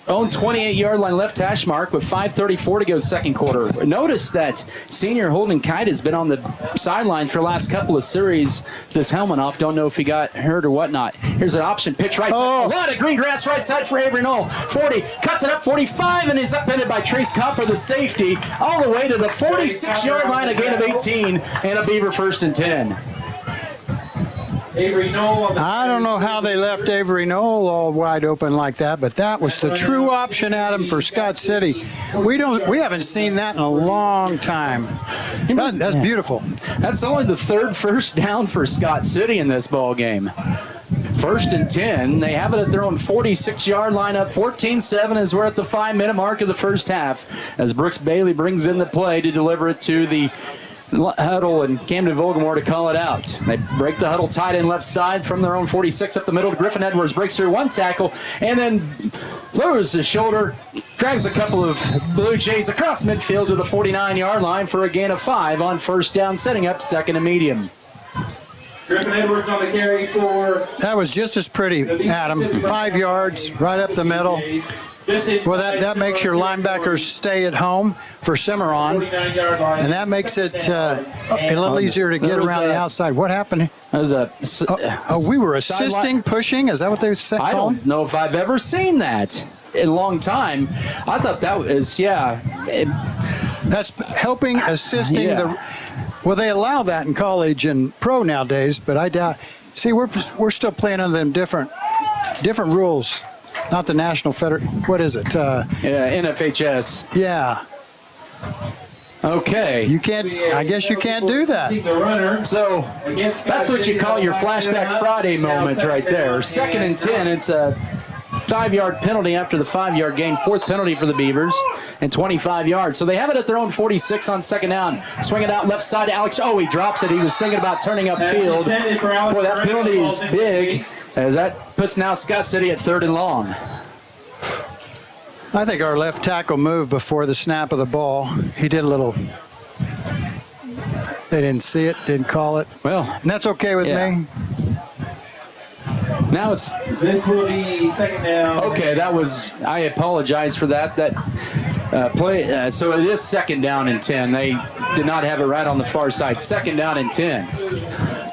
own 28-yard line left hash mark with 5:34 to go second quarter. Notice that senior Holden Kite has been on the sideline for the last couple of series. This helmet off. Don't know if he got hurt or whatnot. Here's an option pitch right side. A lot of green grass right side for Avery Knoll. 40, cuts it up, 45, and is upended by Trace Copper, the safety, all the way to the 46-yard line, a gain of 18, and a Beaver 1st and 10. I don't know how they left Avery Knoll all wide open like that, but that was the true option, Adam, for Scott City. We haven't seen that in a long time. That's beautiful. That's only the third first down for Scott City in this ball game. 1st and 10. They have it at their own 46-yard line up. 14-7 as we're at the 5-minute mark of the first half as Brooks Bailey brings in the play to deliver it to the huddle and Camden Volgamore to call it out. They break the huddle tight end left side from their own 46 up the middle to Griffin Edwards. Breaks through one tackle and then lowers his shoulder, drags a couple of Blue Jays across midfield to the 49-yard line for a gain of 5 on first down, setting up 2nd and medium. Griffin Edwards on the carry for... That was just as pretty, Adam. 5 yards right up the middle. Well, that makes your linebackers stay at home for Cimarron, and that makes it a little easier to get around the outside. What happened? We were assisting, pushing? Is that what they said? I don't know if I've ever seen that in a long time. I thought that was, that's helping, assisting. Well, they allow that in college and pro nowadays, but I doubt. See, we're still playing under them different rules. Not the National Federation. What is it? NFHS. Yeah. Okay. You can't. I guess you can't do that. So that's what you call your flashback Friday moment right there. 2nd and 10. It's a 5-yard penalty after the 5-yard gain. 4th penalty for the Beavers and 25 yards. So they have it at their own 46 on 2nd down. Swing it out left side to Alex. Oh, he drops it. He was thinking about turning upfield. Boy, that penalty is big. As that puts now Scott City at 3rd and long. I think our left tackle moved before the snap of the ball. He did a little. They didn't see it, didn't call it. Well, and that's okay with me. Now it's. This will be 2nd down. Okay, that was. I apologize for that. That play. So it is 2nd down and 10. They did not have it right on the far side. 2nd down and 10.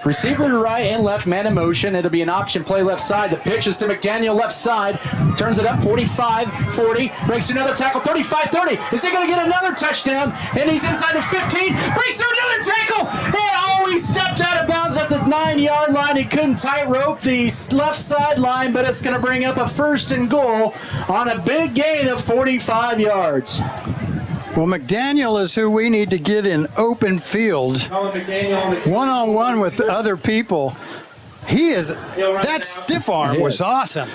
Receiver to right and left, man in motion. It'll be an option play left side. The pitch is to McDaniel left side. Turns it up, 45, 40. Breaks another tackle, 35, 30. Is he going to get another touchdown? And he's inside the 15. Breaks through another tackle. And he stepped out of bounds at the 9-yard line. He couldn't tightrope the left sideline, but it's going to bring up a 1st and goal on a big gain of 45 yards. Well, McDaniel is who we need to get in open field, one-on-one with other people. He is. That stiff arm was awesome.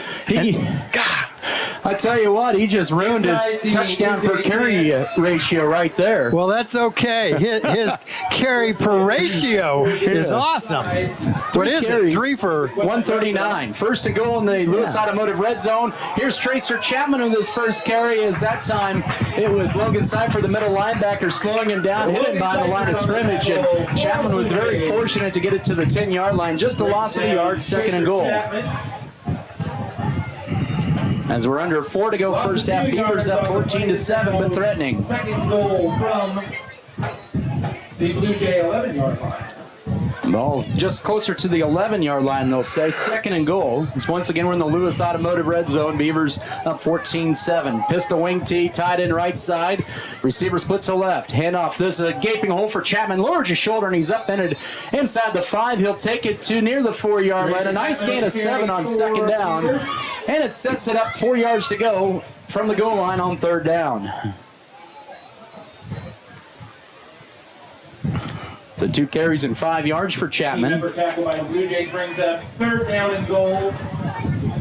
I tell you what, he just ruined his touchdown per carry ratio right there. Well, that's okay. His carry per ratio is awesome. What is it? 3 for 139. First and goal in the Lewis Automotive red zone. Here's Tracer Chapman with his first carry. As that time it was Logan Seifert, the middle linebacker, slowing him down, hit him by the line of scrimmage, and Chapman was very fortunate to get it to the 10-yard line. Just a loss of a yard, second and goal. As we're under 4 to go first half, Beavers up 14-7, but threatening. Second goal from the Blue Jay 11-yard line. Ball just closer to the 11-yard line, they'll say. Second and goal. Once again, we're in the Lewis Automotive red zone. Beavers up 14-7. Pistol wing tee, tied in right side. Receiver split to left. Handoff. There's a gaping hole for Chapman. Lowers his shoulder, and he's upended inside the 5. He'll take it to near the 4-yard line. A nice gain of 7 on second down. And it sets it up 4 yards to go from the goal line on third down. So 2 carries and 5 yards for Chapman. Number tackle by the Blue Jays brings up third down and goal.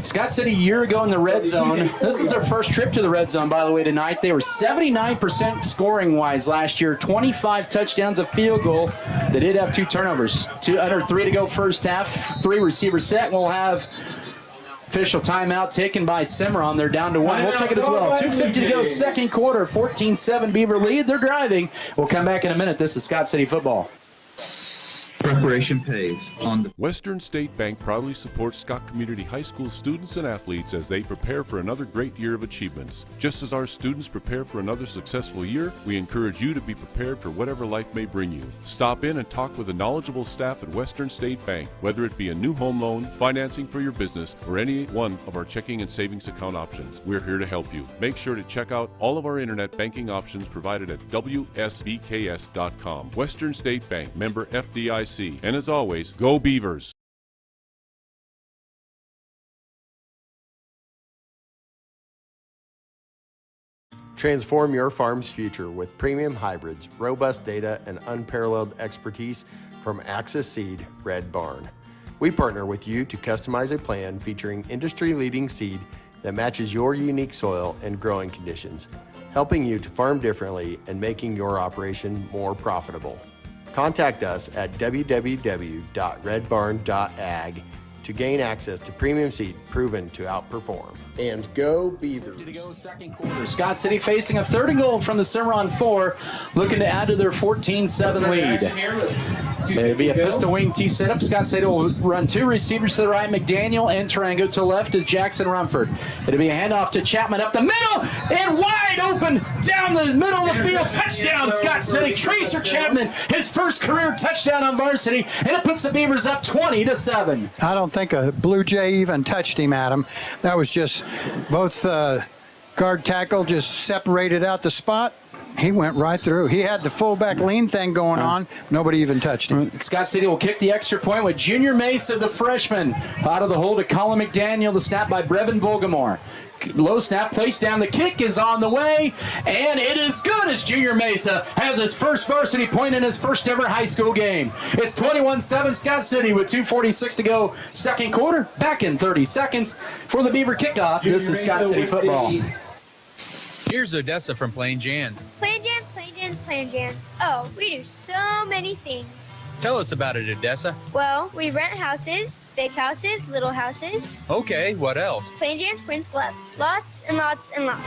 Scott City a year ago in the red zone. This is their first trip to the red zone, by the way, tonight. They were 79% scoring-wise last year, 25 touchdowns, a field goal. They did have 2 turnovers. Under 3 to go first half, 3 receiver set. We'll have official timeout taken by Cimarron. They're down to 1. We'll take it as well. 2:50 to go, second quarter, 14-7 Beaver lead. They're driving. We'll come back in a minute. This is Scott City football. Preparation pays on the Western State Bank proudly supports Scott Community High School students and athletes as they prepare for another great year of achievements. Just as our students prepare for another successful year, we encourage you to be prepared for whatever life may bring you. Stop in and talk with the knowledgeable staff at Western State Bank, whether it be a new home loan, financing for your business, or any one of our checking and savings account options. We're here to help you. Make sure to check out all of our internet banking options provided at WSBKS.com. Western State Bank, member FDIC. And as always, go Beavers! Transform your farm's future with premium hybrids, robust data, and unparalleled expertise from Axis Seed Red Barn. We partner with you to customize a plan featuring industry-leading seed that matches your unique soil and growing conditions, helping you to farm differently and making your operation more profitable. Contact us at www.redbarn.ag to gain access to premium seed proven to outperform. And go Beavers. 50 to go, second quarter. Scott City facing a third and goal from the Cimarron 4, looking to add to their 14-7 lead. It'll be a pistol wing T setup. Scott City will run 2 receivers to the right, McDaniel and Tarango. To the left is Jackson Rumford. It'll be a handoff to Chapman up the middle and wide open down the middle of the field. Touchdown, Scott City. Tracer Chapman, his first career touchdown on varsity, and it puts the Beavers up 20-7. I don't think a Blue Jay even touched him, Adam. That was just both guard tackle just separated out the spot. He went right through. He had the fullback lean thing going on. Nobody even touched him. Scott City will kick the extra point with Junior Mesa, the freshman. Out of the hole to Colin McDaniel. The snap by Brevin Volgamore. Low snap, placed down. The kick is on the way, and it is good as Junior Mesa has his first varsity point in his first ever high school game. It's 21-7 Scott City with 2:46 to go second quarter. Back in 30 seconds for the Beaver kickoff. This is Scott City football. Here's Odessa from Plain Jan's. Plain Jan's, Plain Jan's, Plain Jan's. Oh, we do so many things. Tell us about it, Odessa. Well, we rent houses, big houses, little houses. Okay, what else? Plain Jan's prints gloves. Lots and lots and lots.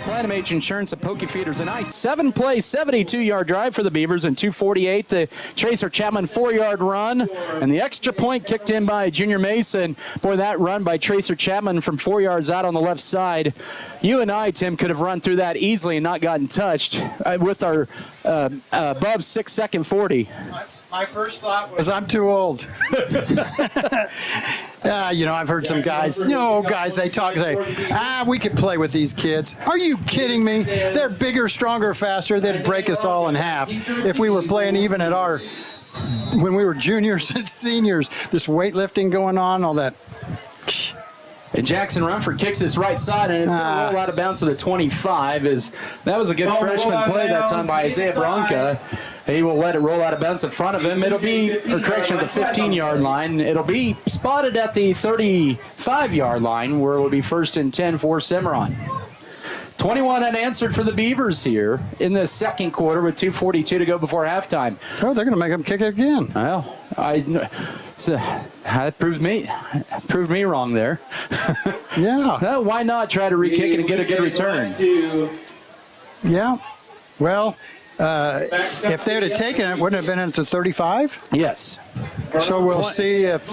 Platinum H Insurance and Pokey Feeders. A nice 7-play, 72-yard drive for the Beavers in 2:48. The Tracer Chapman 4-yard run, and the extra point kicked in by Junior Mason. Boy, that run by Tracer Chapman from 4 yards out on the left side. You and I, Tim, could have run through that easily and not gotten touched with our above 6-second 40. My first thought was I'm too old. I've heard some guys, they talk and say, we could play with these kids. Are you kidding me? They're bigger, stronger, faster. They'd break us all in half if we were playing even at when we were juniors and seniors. This weightlifting going on, all that. And Jackson Rumford kicks this right side, and it's going to roll out of bounds to the 25. That was a good freshman play that time by Isaiah Bronca. He will let it roll out of bounds in front of him. It'll be, at the 15-yard line. It'll be spotted at the 35-yard line, where it will be 1st and 10 for Cimarron. 21 unanswered for the Beavers here in the second quarter with 2:42 to go before halftime. Oh, they're going to make them kick it again. Well, that proved me wrong there. Yeah. Well, why not try to re-kick it and get a good return? Yeah. Well, if they would have taken it, wouldn't it have been into 35? Yes. So we'll see if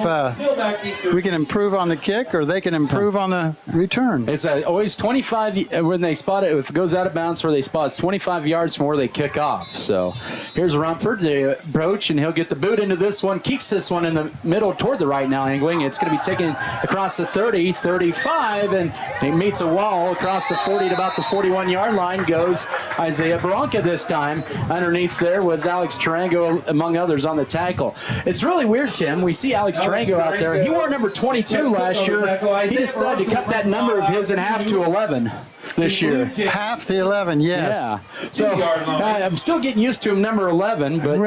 we can improve on the kick or they can improve on the return. It's always 25 when they spot it. If it goes out of bounds where they spot, it's 25 yards from where they kick off. So here's Rumford, the approach, and he'll get the boot into this one. Keeps this one in the middle toward the right now, angling. It's going to be taken across the 30, 35, and he meets a wall across the 40 to about the 41-yard line. Goes Isaiah Bronca this time. Underneath there was Alex Tarango, among others, on the tackle. It's really weird, Tim. We see Alex Tarango out there. He wore number 22 last year. He decided to cut that number of his in half to 11 this year. Half the 11, yes. Yeah. So I'm still getting used to him, number 11. But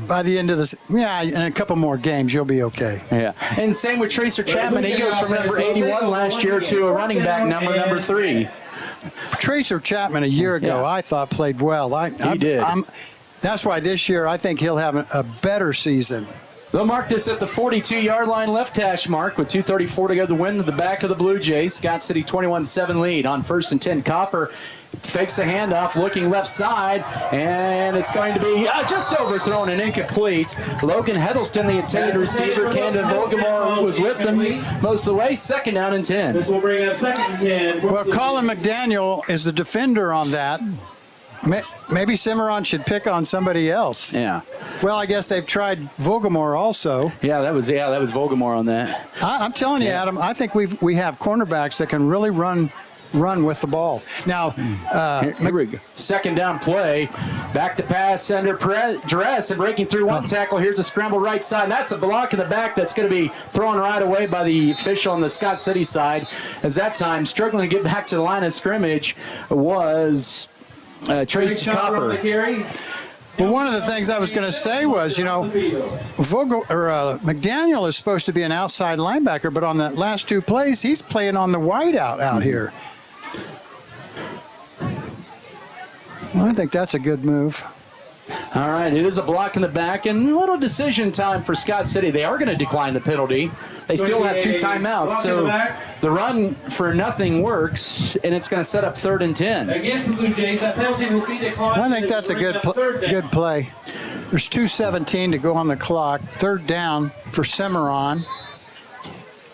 by the end of this, in a couple more games, you'll be okay. Yeah. And same with Tracer Chapman. He goes from number 81 last year to a running back number 3. Tracer Chapman a year ago, I thought played well. He did. That's why this year I think he'll have a better season. They'll mark this at the 42-yard line left hash mark with 2:34 to go to win to the back of the Blue Jays. Scott City 21-7 lead on 1st and 10. Copper fakes the handoff, looking left side, and it's going to be just overthrown and incomplete. Logan Heddleston, the intended receiver. Camden Volgamore was with them most of the way. 2nd down and 10. This will bring up 2nd and 10. Well, Colin McDaniel is the defender on that. Maybe Cimarron should pick on somebody else. Yeah. Well, I guess they've tried Volgamore also. Yeah, that was Volgamore on that. I'm telling you, Adam, I think we have cornerbacks that can really run with the ball. Now, here we go. 2nd down play. Back to pass under duress and breaking through one tackle. Here's a scramble right side. That's a block in the back that's going to be thrown right away by the official on the Scott City side. As that time, struggling to get back to the line of scrimmage was Trace Copper. Well, one of the things I was going to say was, McDaniel is supposed to be an outside linebacker, but on the last 2 plays, he's playing on the wide out here. Well, I think that's a good move. All right, it is a block in the back and a little decision time for Scott City. They are going to decline the penalty. They still have 2 timeouts, so the run for nothing works, and it's going to set up 3rd and 10. Against the Blue Jays, that penalty will be declined. I think that's a good play. There's 2:17 to go on the clock. 3rd down for Cimarron.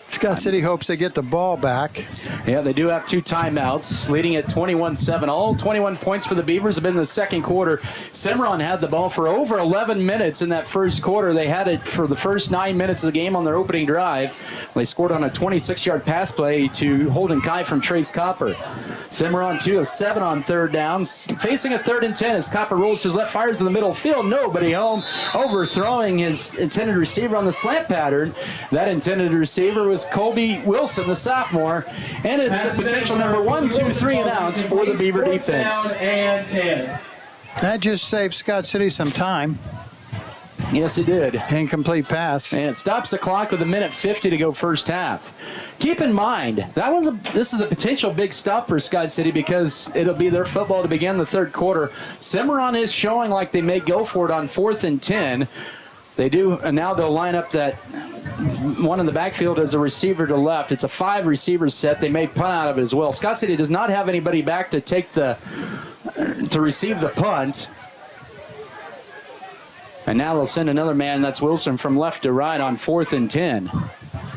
Scott City hopes they get the ball back. Yeah, they do have 2 timeouts, leading at 21-7. All 21 points for the Beavers have been in the second quarter. Cimarron had the ball for over 11 minutes in that first quarter. They had it for the first 9 minutes of the game on their opening drive. They scored on a 26-yard pass play to Holden Kai from Trace Copper. Cimarron 2 of 7 on 3rd downs, facing a 3rd and 10 as Copper rolls to his left, fires in the middle field. Nobody home, overthrowing his intended receiver on the slant pattern. That intended receiver was Colby Wilson, the sophomore, and it's a potential number 1, 2, 3 and outs for the Beaver defense. And 10. That just saved Scott City some time. Yes, it did. Incomplete pass. And it stops the clock with 1:50 to go first half. Keep in mind, this is a potential big stop for Scott City because it'll be their football to begin the 3rd quarter. Cimarron is showing like they may go for it on 4th and 10. They do, and now they'll line up that one in the backfield as a receiver to left. It's a 5 receiver set. They may punt out of it as well. Scott City does not have anybody back to receive the punt. And now they'll send another man, that's Wilson, from left to right on 4th and 10.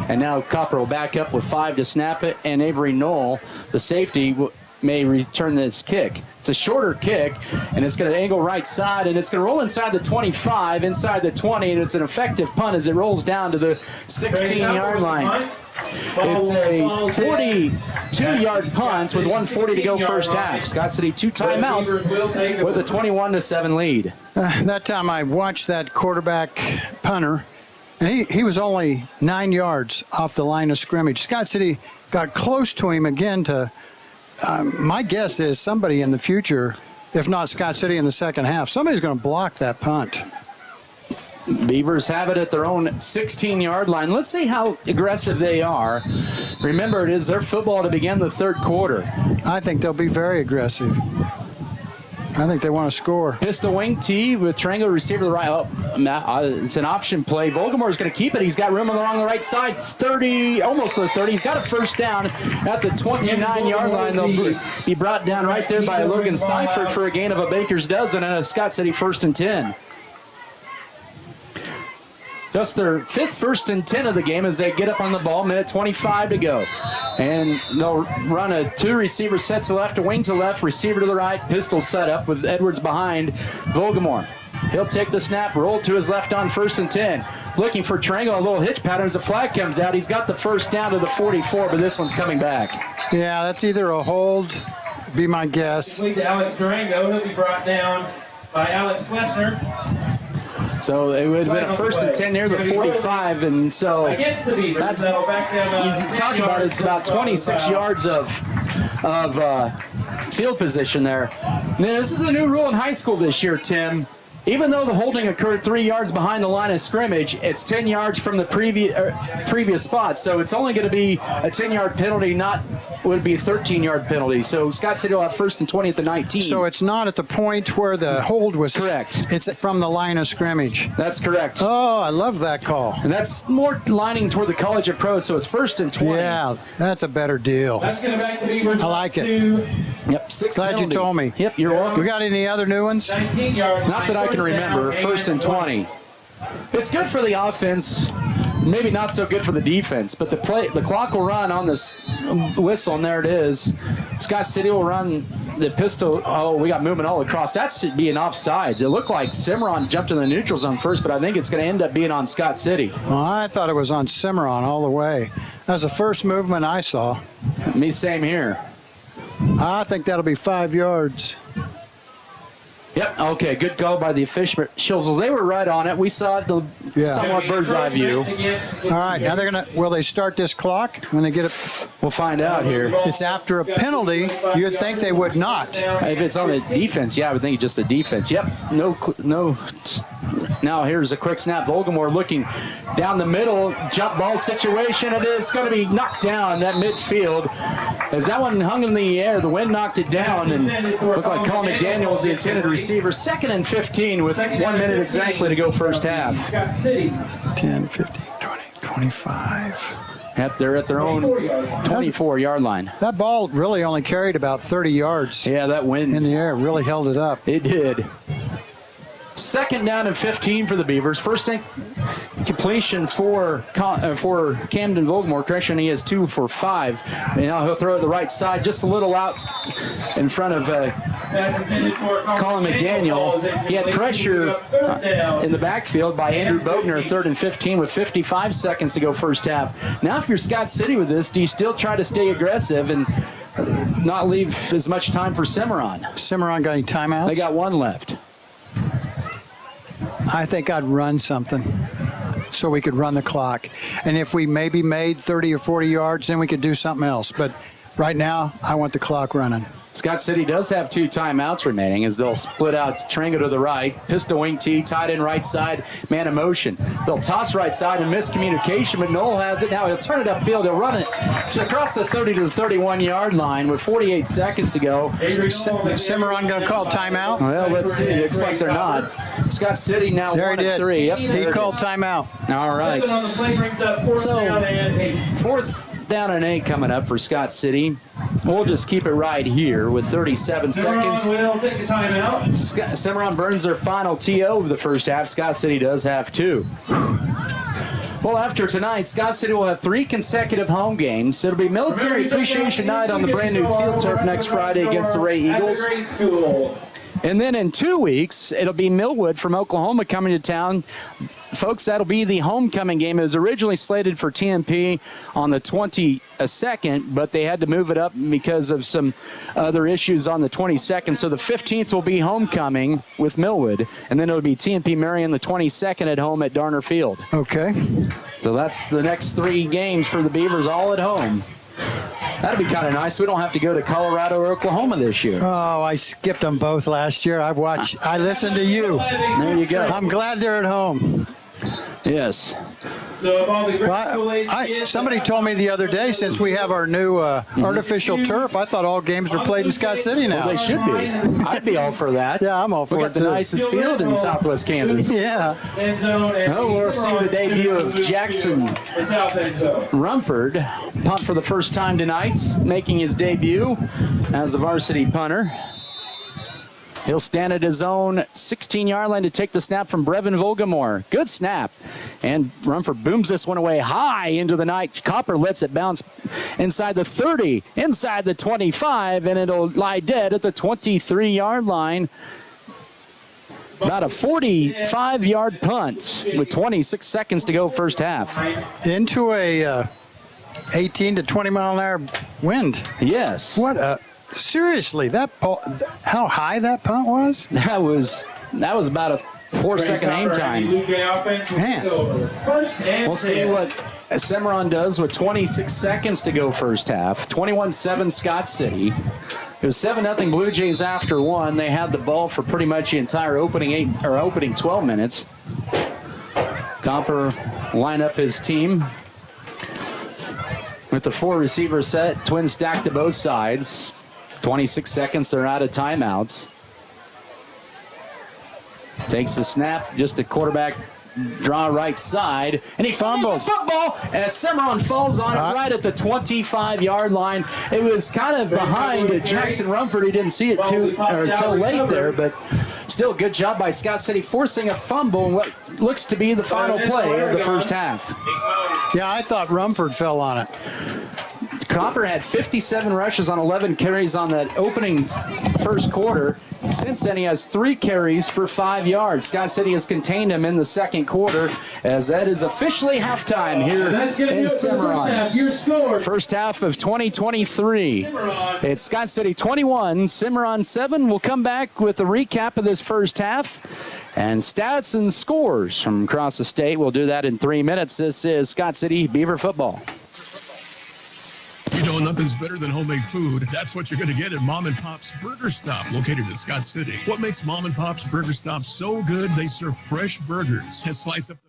And now Copper will back up with 5 to snap it, and Avery Knoll, the safety, may return this kick. It's a shorter kick, and it's going to angle right side, and it's going to roll inside the 25, inside the 20, and it's an effective punt as it rolls down to the 16-yard line. It's a 42-yard punt with 1:40 to go first half. Scott City 2 timeouts with a 21-7 lead. That time I watched that quarterback punter, and he was only 9 yards off the line of scrimmage. Scott City got close to him again to, my guess is somebody in the future, if not Scott City in the second half, somebody's going to block that punt. Beavers have it at their own 16-yard line. Let's see how aggressive they are. Remember, it is their football to begin the third quarter. I think they'll be very aggressive. I think they want to score. Pistol wing T with Trango receiver to the right. It's an option play. Volgamore's going to keep it. He's got room along the right side. 30, almost to the 30. He's got a first down at the 29-yard line. They'll be brought down right there by Logan Seifert for a gain of a baker's dozen and a Scott City 1st and 10. Just their 5th 1st and 10 of the game as they get up on the ball. Minute 25 to go. And they'll run a 2 receiver set to left, a wing to left, receiver to the right, pistol set up with Edwards behind Volgamore. He'll take the snap, roll to his left on 1st and 10. Looking for Trango, a little hitch pattern as the flag comes out. He's got the first down to the 44, but this one's coming back. Yeah, that's either a hold, be my guess. Lead to Alex Durango. He'll be brought down by Alex Schlesner. So it would have been a 1st and 10 near the 45, and so against the Beavers, that's, that'll back them, you talk about it's about 26 yards of field position there. Now, this is a new rule in high school this year, Tim. Even though the holding occurred 3 yards behind the line of scrimmage, it's 10 yards from the previous spot. So it's only going to be a 10-yard penalty, not would be a 13-yard penalty. So Scott City will have 1st and 20 at the 19. So it's not at the point where the hold was. Correct. It's from the line of scrimmage. That's correct. Oh, I love that call. And that's more lining toward the college and pro, so it's 1st and 20. Yeah, that's a better deal. That's going to back the Beavers. I like it. Yep, 6 Glad penalty. you told me. Yep, you're welcome. We got any other new ones? 19-yard. Not that I can remember. 1st and 20. It's good for the offense. Maybe not so good for the defense, but the clock will run on this whistle, and there it is. Scott City will run the pistol. Oh, we got movement all across. That should be an offsides. It looked like Cimarron jumped in the neutral zone first, but I think it's going to end up being on Scott City. Well, I thought it was on Cimarron all the way. That was the first movement I saw. Me, same here. I think that'll be 5 yards. Yep, okay, good call by the officials. They were right on it. We saw it, somewhat bird's eye view. All right, now will they start this clock when they get it? We'll find out here. It's after a penalty. You'd think they would not. If it's on the defense, yeah, I would think it's just a defense. Yep, no. Now here's a quick snap. Volgamore looking down the middle, jump ball situation. It is going to be knocked down that midfield. As that one hung in the air, the wind knocked it down and looked like Colin McDaniel was the intended receiver. 2nd and 15 with 1 minute exactly to go first half. 10, 15, 20, 25. Yep, they're at their own 24-yard line. That ball really only carried about 30 yards. Yeah, that wind in the air really held it up. It did. 2nd down and 15 for the Beavers. First completion for Camden Volgamore. Correction, he has 2 for 5. And now he'll throw it to the right side, just a little out in front of Colin McDaniel. He had pressure in the backfield by Andrew Bogner, 3rd and 15 with 55 seconds to go first half. Now if you're Scott City with this, do you still try to stay aggressive and not leave as much time for Cimarron? Cimarron got any timeouts? They got 1 left. I think I'd run something so we could run the clock. And if we maybe made 30 or 40 yards, then we could do something else. But right now, I want the clock running. Scott City does have 2 timeouts remaining as they'll split out Trango to the right, pistol wing T, tight end right side, man in motion. They'll toss right side and miscommunication, but Noel has it. Now he'll turn it upfield. He'll run it to across the 30 to the 31-yard line with 48 seconds to go. Cimarron going to call timeout? Well, let's see. It looks like they're not. Scott City now 1 of 3. Yep, he called timeout. All right. So 4th down and 8 coming up for Scott City. We'll just keep it right here with 37 seconds. Will take a timeout. Cimarron burns their final TO of the first half. Scott City does have 2. Well, after tonight, Scott City will have 3 consecutive home games. It'll be Military Appreciation Night on the brand new field turf next Friday against the Ray Eagles. And then in 2 weeks, it'll be Millwood from Oklahoma coming to town. Folks, that'll be the homecoming game. It was originally slated for TMP on the 22nd, but they had to move it up because of some other issues on the 22nd. So the 15th will be homecoming with Millwood, and then it'll be TMP Marion the 22nd at home at Darner Field. Okay. So that's the next 3 games for the Beavers, all at home. That'd be kind of nice. We don't have to go to Colorado or Oklahoma this year. Oh, I skipped them both last year. I listened to you. There you go. I'm glad they're at home. Yes. Somebody told me the other day, since we have our new artificial turf, I thought all games are played in Scott City now. Well, they should be. I'd be all for that. Yeah, I'm all for it. We got the nicest field in Southwest Kansas. Yeah. Oh, we'll see the debut of Jackson Rumford. Punt for the first time tonight, making his debut as the varsity punter. He'll stand at his own 16-yard line to take the snap from Brevin Volgamore. Good snap. And Rumford booms this one away high into the night. Copper lets it bounce inside the 30, inside the 25, and it'll lie dead at the 23-yard line. About a 45-yard punt with 26 seconds to go first half. Into a 18 to 20 mile an hour wind. Yes. What a... Seriously, how high that punt was? That was about a 4-second aim time. Man. We'll see what Cimarron does with 26 seconds to go first half. 21-7 Scott City. It was 7-0 Blue Jays after 1. They had the ball for pretty much the entire opening 12 minutes. Copper line up his team with the 4 receiver set, twins stacked to both sides. 26 seconds, they're out of timeouts. Takes the snap, just a quarterback draw right side, and he fumbles the football, and Cimarron falls on it right at the 25-yard line. It was kind of behind Jackson Rumford. He didn't see it until late there, but still good job by Scott City forcing a fumble in what looks to be the final play of the first half. Yeah, I thought Rumford fell on it. Copper had 57 rushes on 11 carries on that opening first quarter. Since then, he has 3 carries for 5 yards. Scott City has contained him in the second quarter, as that is officially halftime here in Cimarron. First half of 2023. It's Scott City 21, Cimarron 7. We'll come back with a recap of this first half and stats and scores from across the state. We'll do that in 3 minutes. This is Scott City Beaver football. You know, nothing's better than homemade food. That's what you're going to get at Mom and Pop's Burger Stop, located in Scott City. What makes Mom and Pop's Burger Stop so good? They serve fresh burgers and slice up the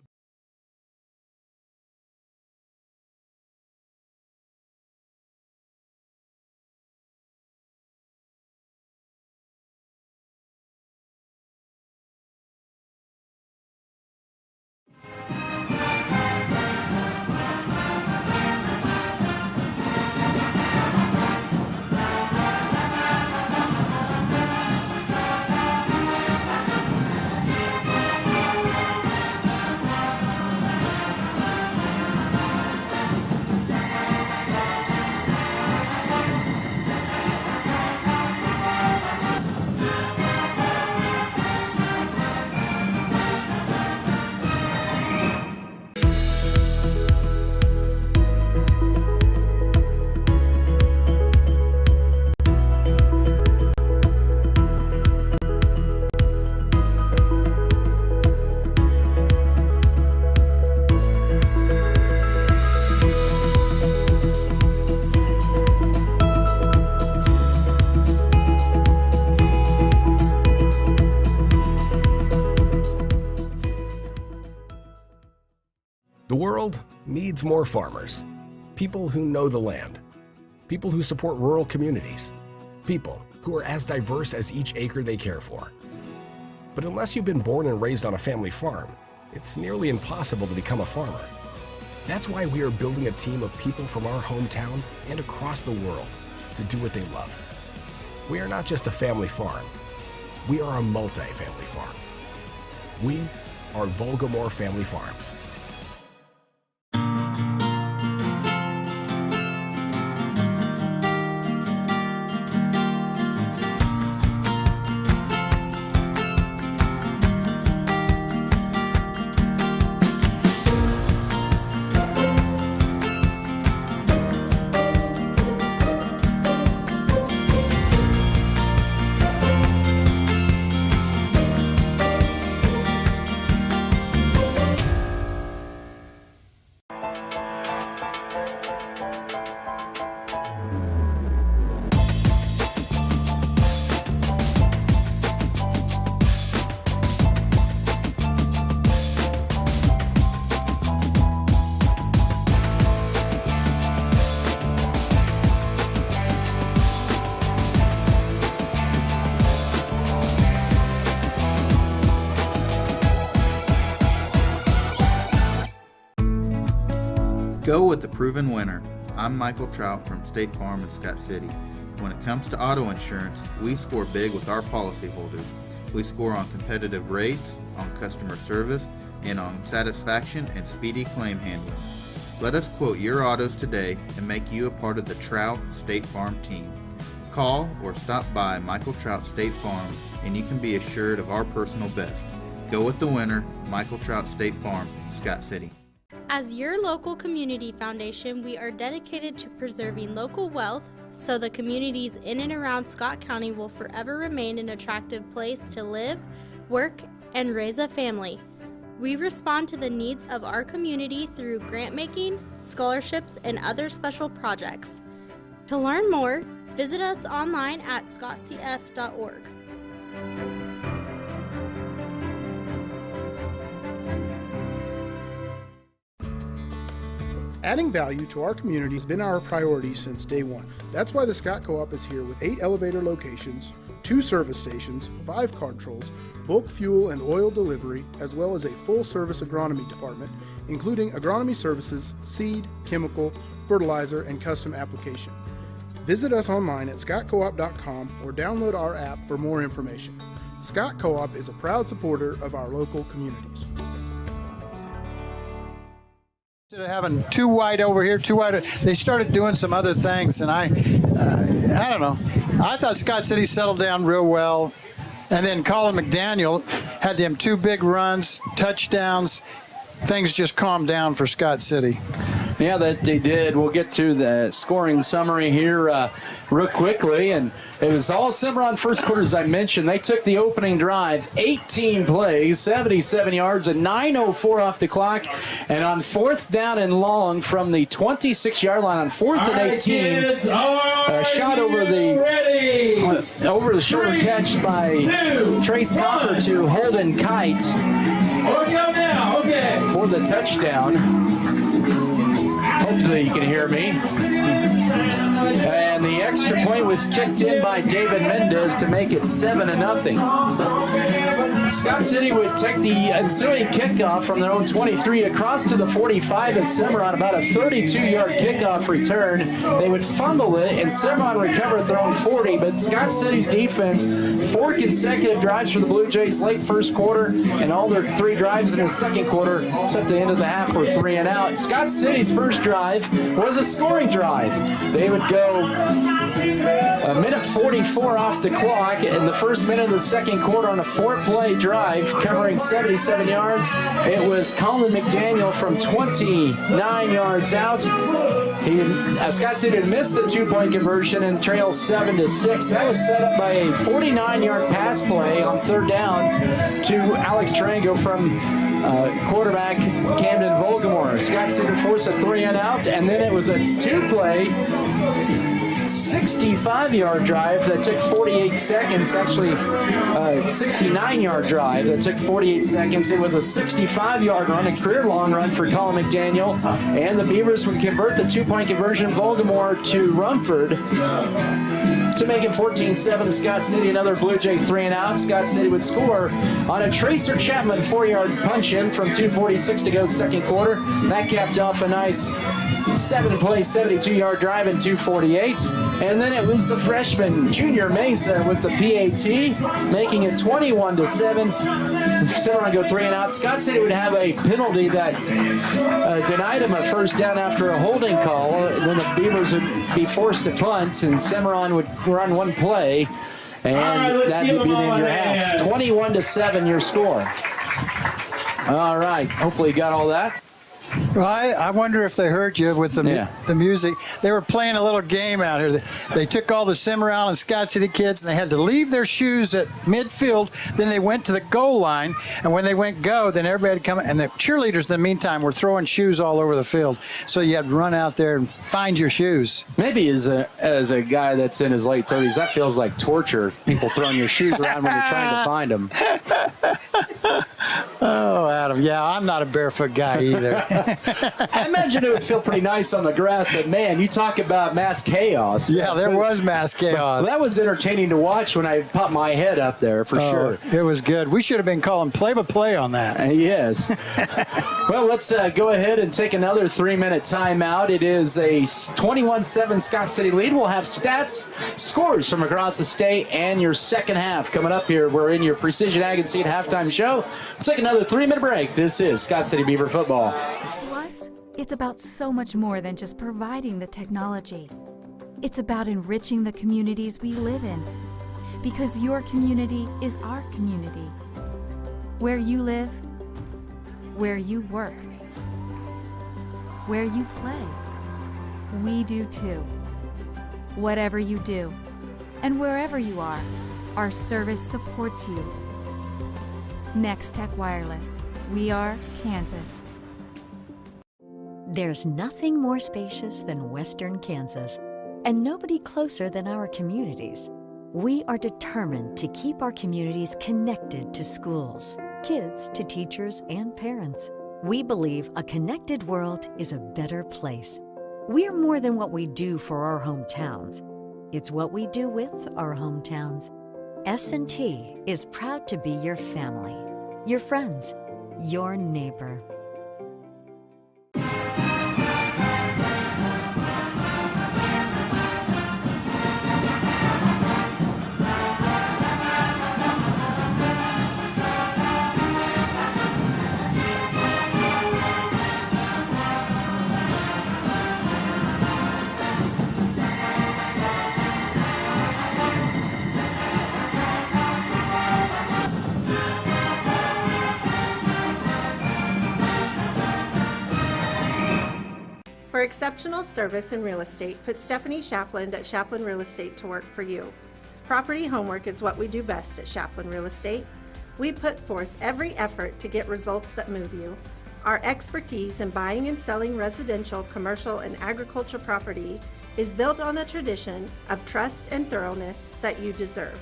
The world needs more farmers. People who know the land. People who support rural communities. People who are as diverse as each acre they care for. But unless you've been born and raised on a family farm, it's nearly impossible to become a farmer. That's why we are building a team of people from our hometown and across the world to do what they love. We are not just a family farm. We are a multi-family farm. We are Volgamore Family Farms. Go with the proven winner. I'm Michael Trout from State Farm in Scott City. When it comes to auto insurance, we score big with our policyholders. We score on competitive rates, on customer service, and on satisfaction and speedy claim handling. Let us quote your autos today and make you a part of the Trout State Farm team. Call or stop by Michael Trout State Farm and you can be assured of our personal best. Go with the winner, Michael Trout State Farm, Scott City. As your local community foundation, we are dedicated to preserving local wealth so the communities in and around Scott County will forever remain an attractive place to live, work, and raise a family. We respond to the needs of our community through grant making, scholarships, and other special projects. To learn more, visit us online at scottcf.org. Adding value to our community has been our priority since day one. That's why the Scott Co-op is here with 8 elevator locations, 2 service stations, 5 car trolls, bulk fuel and oil delivery, as well as a full-service agronomy department, including agronomy services, seed, chemical, fertilizer, and custom application. Visit us online at scottcoop.com or download our app for more information. Scott Co-op is a proud supporter of our local communities. Instead of having 2 wide over here, 2 wide, they started doing some other things, and I don't know. I thought Scott City settled down real well, and then Colin McDaniel had them 2 big runs, touchdowns. Things just calmed down for Scott City. Yeah, that they did. We'll get to the scoring summary here real quickly. And it was all Cimarron first quarter, as I mentioned. They took the opening drive, 18 plays, 77 yards, and 9:04 off the clock. And on 4th down and long from the 26-yard line on 4th and 18, a shot over the shoulder catch by Trace Copper to Holden Kite for the touchdown. Hopefully you can hear me. And the extra point was kicked in by David Mendez to make it 7-0. Scott City would take the ensuing kickoff from their own 23 across to the 45 of Cimarron, about a 32-yard kickoff return. They would fumble it, and Cimarron recover at their own 40, but Scott City's defense, 4 consecutive drives for the Blue Jays late first quarter, and all their 3 drives in the second quarter, except the end of the half, were 3 and out. Scott City's first drive was a scoring drive. They would go a minute 44 off the clock in the first minute of the second quarter on a 4-play drive covering 77 yards. It was Colin McDaniel from 29 yards out. Scott City had missed the 2-point conversion and trailed 7-6. That was set up by a 49-yard pass play on 3rd down to Alex Durango from quarterback Camden Volgamore. Scott City forced a 3 and out, and then it was a 2-play 65-yard drive that took 48 seconds, actually 69-yard drive that took 48 seconds. It was a 65-yard run, a career-long run for Colin McDaniel, and the Beavers would convert the 2-point conversion, Volgamore to Rumford, to make it 14-7 Scott City. Another Blue Jay 3 and out. Scott City would score on a Tracer Chapman 4-yard punch-in from 2:46 to go second quarter. That capped off a nice 7-play, 72-yard drive in 2:48. And then it was the freshman, Junior Mesa, with the PAT, making it 21-7. Cimarron go 3 and out. Scott City would have a penalty that denied him a first down after a holding call. And then the Beavers would be forced to punt, and Cimarron would run 1 play, and that would be the end of your half. 21-7 your score. All right. Hopefully you got all that. Well, I wonder if they heard you with the music. They were playing a little game out here. They took all the Cimarron and Scott City kids, and they had to leave their shoes at midfield. Then they went to the goal line, and when they went go, then everybody had to come. And the cheerleaders, in the meantime, were throwing shoes all over the field. So you had to run out there and find your shoes. Maybe as a guy that's in his late 30s, that feels like torture. People throwing your shoes around when you're trying to find them. Oh, Adam, yeah, I'm not a barefoot guy either. I imagine it would feel pretty nice on the grass, but man, you talk about mass chaos. Yeah, there was mass chaos. That was entertaining to watch when I popped my head up there, for sure. It was good. We should have been calling play-by-play on that. Yes. Well, let's go ahead and take another 3-minute timeout. It is a 21-7 Scott City lead. We'll have stats, scores from across the state, and your second half coming up here. We're in your Precision Ag and Seed halftime show. We'll take another 3-minute break. This is Scott City Beaver football. Plus, it's about so much more than just providing the technology. It's about enriching the communities we live in. Because your community is our community. Where you live, where you work, where you play. We do too. Whatever you do, and wherever you are, our service supports you. Next Tech Wireless. We are Kansas. There's nothing more spacious than Western Kansas, and nobody closer than our communities. We are determined to keep our communities connected to schools, kids to teachers and parents. We believe a connected world is a better place. We're more than what we do for our hometowns. It's what we do with our hometowns. S&T is proud to be your family, your friends, your neighbor. For exceptional service in real estate, put Stephanie Shapland at Shapland Real Estate to work for you. Property homework is what we do best at Shapland Real Estate. We put forth every effort to get results that move you. Our expertise in buying and selling residential, commercial, and agriculture property is built on the tradition of trust and thoroughness that you deserve.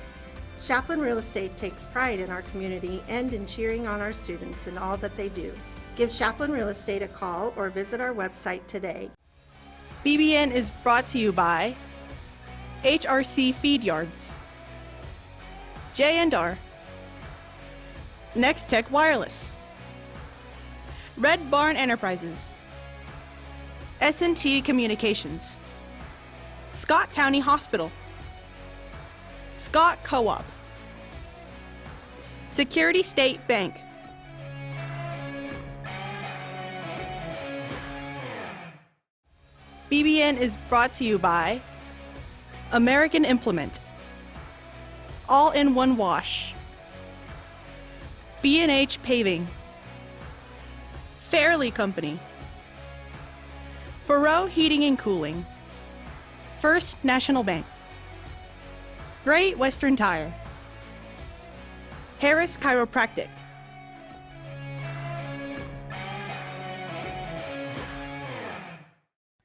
Shapland Real Estate takes pride in our community and in cheering on our students in all that they do. Give Shapland Real Estate a call or visit our website today. BBN is brought to you by HRC Feed Yards, J&R, Next Tech Wireless, Red Barn Enterprises, S&T Communications, Scott County Hospital, Scott Co-op, Security State Bank, BBN is brought to you by American Implement, All-in-One Wash, B&H Paving, Fairley Company, Faroe Heating and Cooling, First National Bank, Great Western Tire, Harris Chiropractic,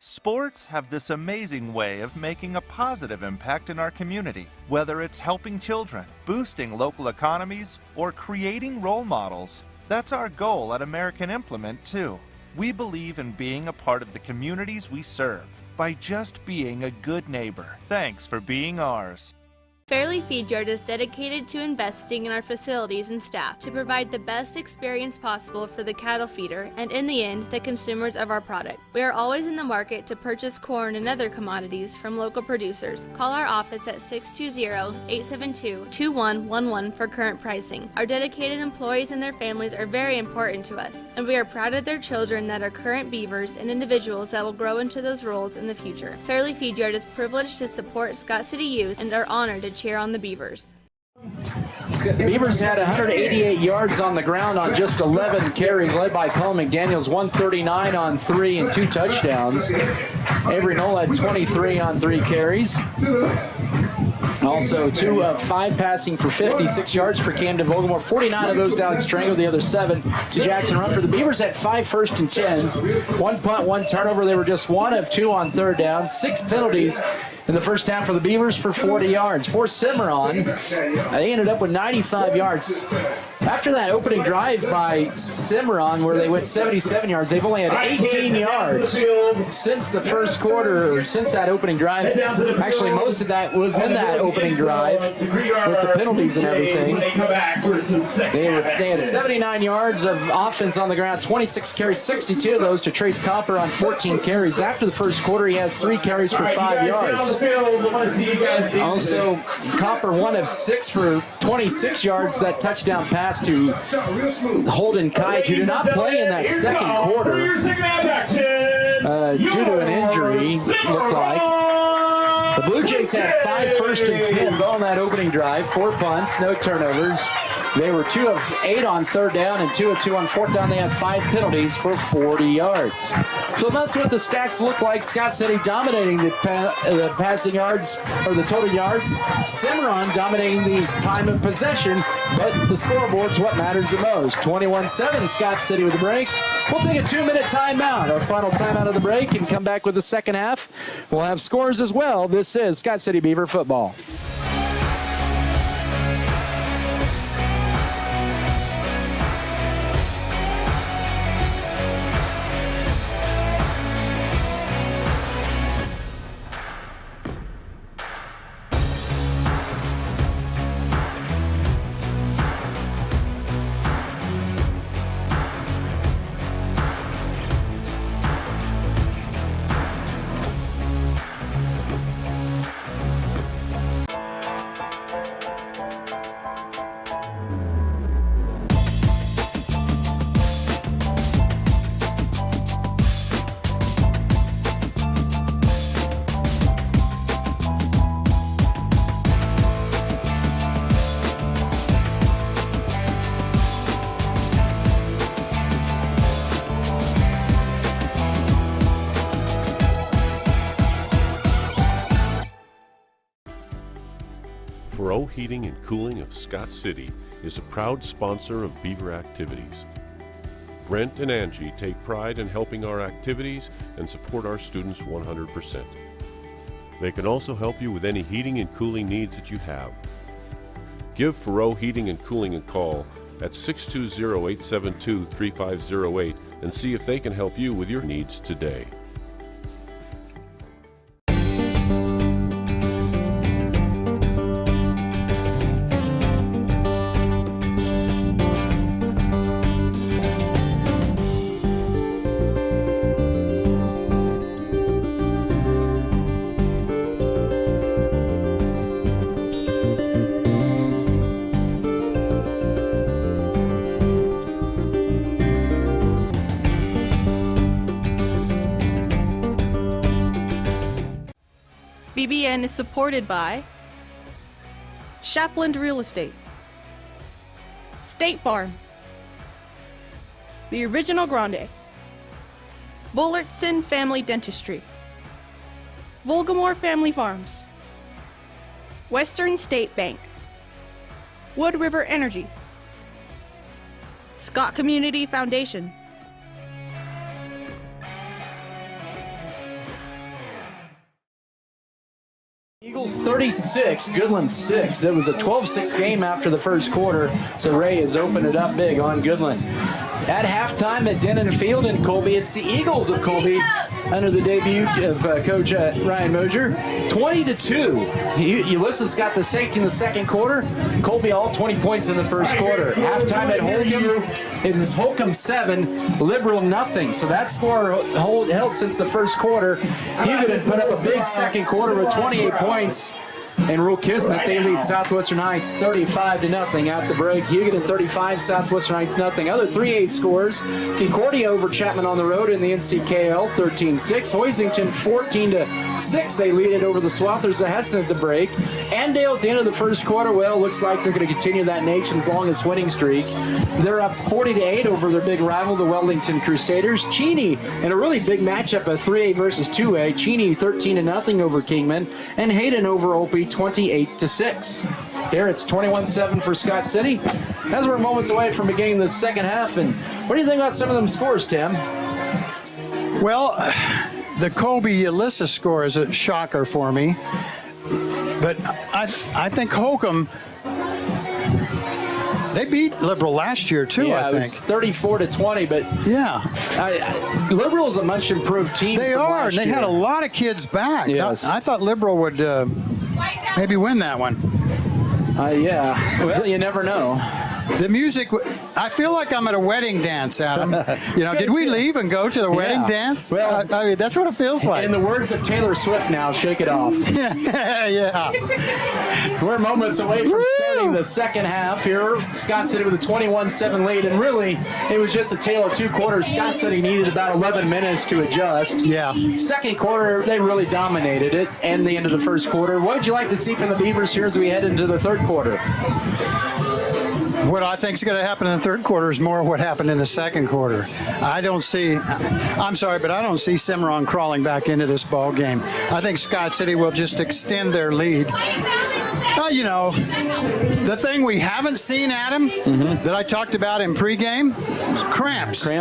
Sports have this amazing way of making a positive impact in our community, whether it's helping children, boosting local economies, or creating role models. That's our goal at American Implement, too. We believe in being a part of the communities we serve by just being a good neighbor. Thanks for being ours. Fairley Feed Yard is dedicated to investing in our facilities and staff to provide the best experience possible for the cattle feeder and, in the end, the consumers of our product. We are always in the market to purchase corn and other commodities from local producers. Call our office at 620-872-2111 for current pricing. Our dedicated employees and their families are very important to us, and we are proud of their children that are current Beavers and individuals that will grow into those roles in the future. Fairley Feed Yard is privileged to support Scott City youth and are honored to cheer on the Beavers. The Beavers had 188 yards on the ground on just 11 carries, led by Colin McDaniels, 139 on 3 and 2 touchdowns. Avery Knoll had 23 on 3 carries. Also 2 of 5 passing for 56 yards for Camden Vogelmore. 49 of those down Strangle, the other 7 to Jackson Run. For the Beavers had 5 first and 10s, 1 punt, 1 turnover. They were just 1 of 2 on 3rd down, 6 penalties, in the first half for the Beavers for 40 yards. For Cimarron, they ended up with 95 yards. After that opening drive by Cimarron, where they went 77 yards, they've only had 18 yards since the first quarter, or since that opening drive. Actually, most of that was in that opening drive with the penalties and everything. They had 79 yards of offense on the ground, 26 carries, 62 of those to Trace Copper on 14 carries. After the first quarter, he has 3 carries for 5 yards. Also, Copper 1 of 6 for 26 yards, that touchdown pass to Holden Kite, who did not play in that second quarter due to an injury, looked like. The Blue Jays had 5 first and 10s on that opening drive, 4 punts, no turnovers. They were 2 of 8 on third down and 2 of 2 on fourth down. They had 5 penalties for 40 yards. So that's what the stats look like. Scott City dominating the passing yards, or the total yards. Cimarron dominating the time of possession, but the scoreboard's what matters the most. 21-7, Scott City with the break. We'll take a 2-minute timeout, our final timeout of the break, and come back with the second half. We'll have scores as well. This is Scott City Beaver football. Furrow Heating and Cooling of Scott City is a proud sponsor of Beaver activities. Brent and Angie take pride in helping our activities and support our students 100%. They can also help you with any heating and cooling needs that you have. Give Furrow Heating and Cooling a call at 620-872-3508 and see if they can help you with your needs today. BBN is supported by Shapland Real Estate, State Farm, The Original Grande, Bullertson Family Dentistry, Volgamore Family Farms, Western State Bank, Wood River Energy, Scott Community Foundation, Eagles 36, Goodland 6. It was a 12-6 game after the first quarter, so Ray has opened it up big on Goodland. At halftime at Denon Field in Colby, it's the Eagles of Colby under the debut of Coach Ryan Mosier. 20-2. Ulysses got the safety in the second quarter. Colby all 20 points in the first quarter. Halftime at Holcomb, it is Holcomb 7, Liberal nothing. So that score held since the first quarter. Hugoton put up a big second quarter with 28 points. And Rule Kismet, they lead Southwestern Heights 35-0 at the break. Hugoton 35, Southwestern Heights nothing. Other 3A scores: Concordia over Chapman on the road in the NCKL 13-6. Hoisington 14-6. They lead it over the Swathers of Heston at the break. Andale at the end of the first quarter, well, looks like they're going to continue that nation's longest winning streak. They're up 40-8 over their big rival, the Weldington Crusaders. Cheney in a really big matchup of 3A versus 2A. Cheney 13-0 over Kingman, and Hayden over Opie 28-6. Here it's 21-7 for Scott City. As we're moments away from beginning the second half, and what do you think about some of them scores, Tim? Well, the Colby Alyssa score is a shocker for me. But I think Holcomb, they beat Liberal last year too, yeah, I think. It was 34-20, but yeah, Liberal is a much improved team. They are, and they had a lot of kids back. Yes. I thought Liberal would maybe win that one. Yeah, well, you never know. The music, I feel like I'm at a wedding dance, Adam. Did we leave and go to the wedding dance? Well, I mean, that's what it feels like. In the words of Taylor Swift now, shake it off. Yeah. We're moments away from starting the second half here. Scott City with a 21-7 lead, and really, it was just a tale of two quarters. Scott City needed about 11 minutes to adjust. Yeah. Second quarter, they really dominated it, and the end of the first quarter. What would you like to see from the Beavers here as we head into the third quarter? What I think is going to happen in the third quarter is more of what happened in the second quarter. I'm sorry, but I don't see Cimarron crawling back into this ball game. I think Scott City will just extend their lead. The thing we haven't seen, Adam, that I talked about in pregame, cramps. We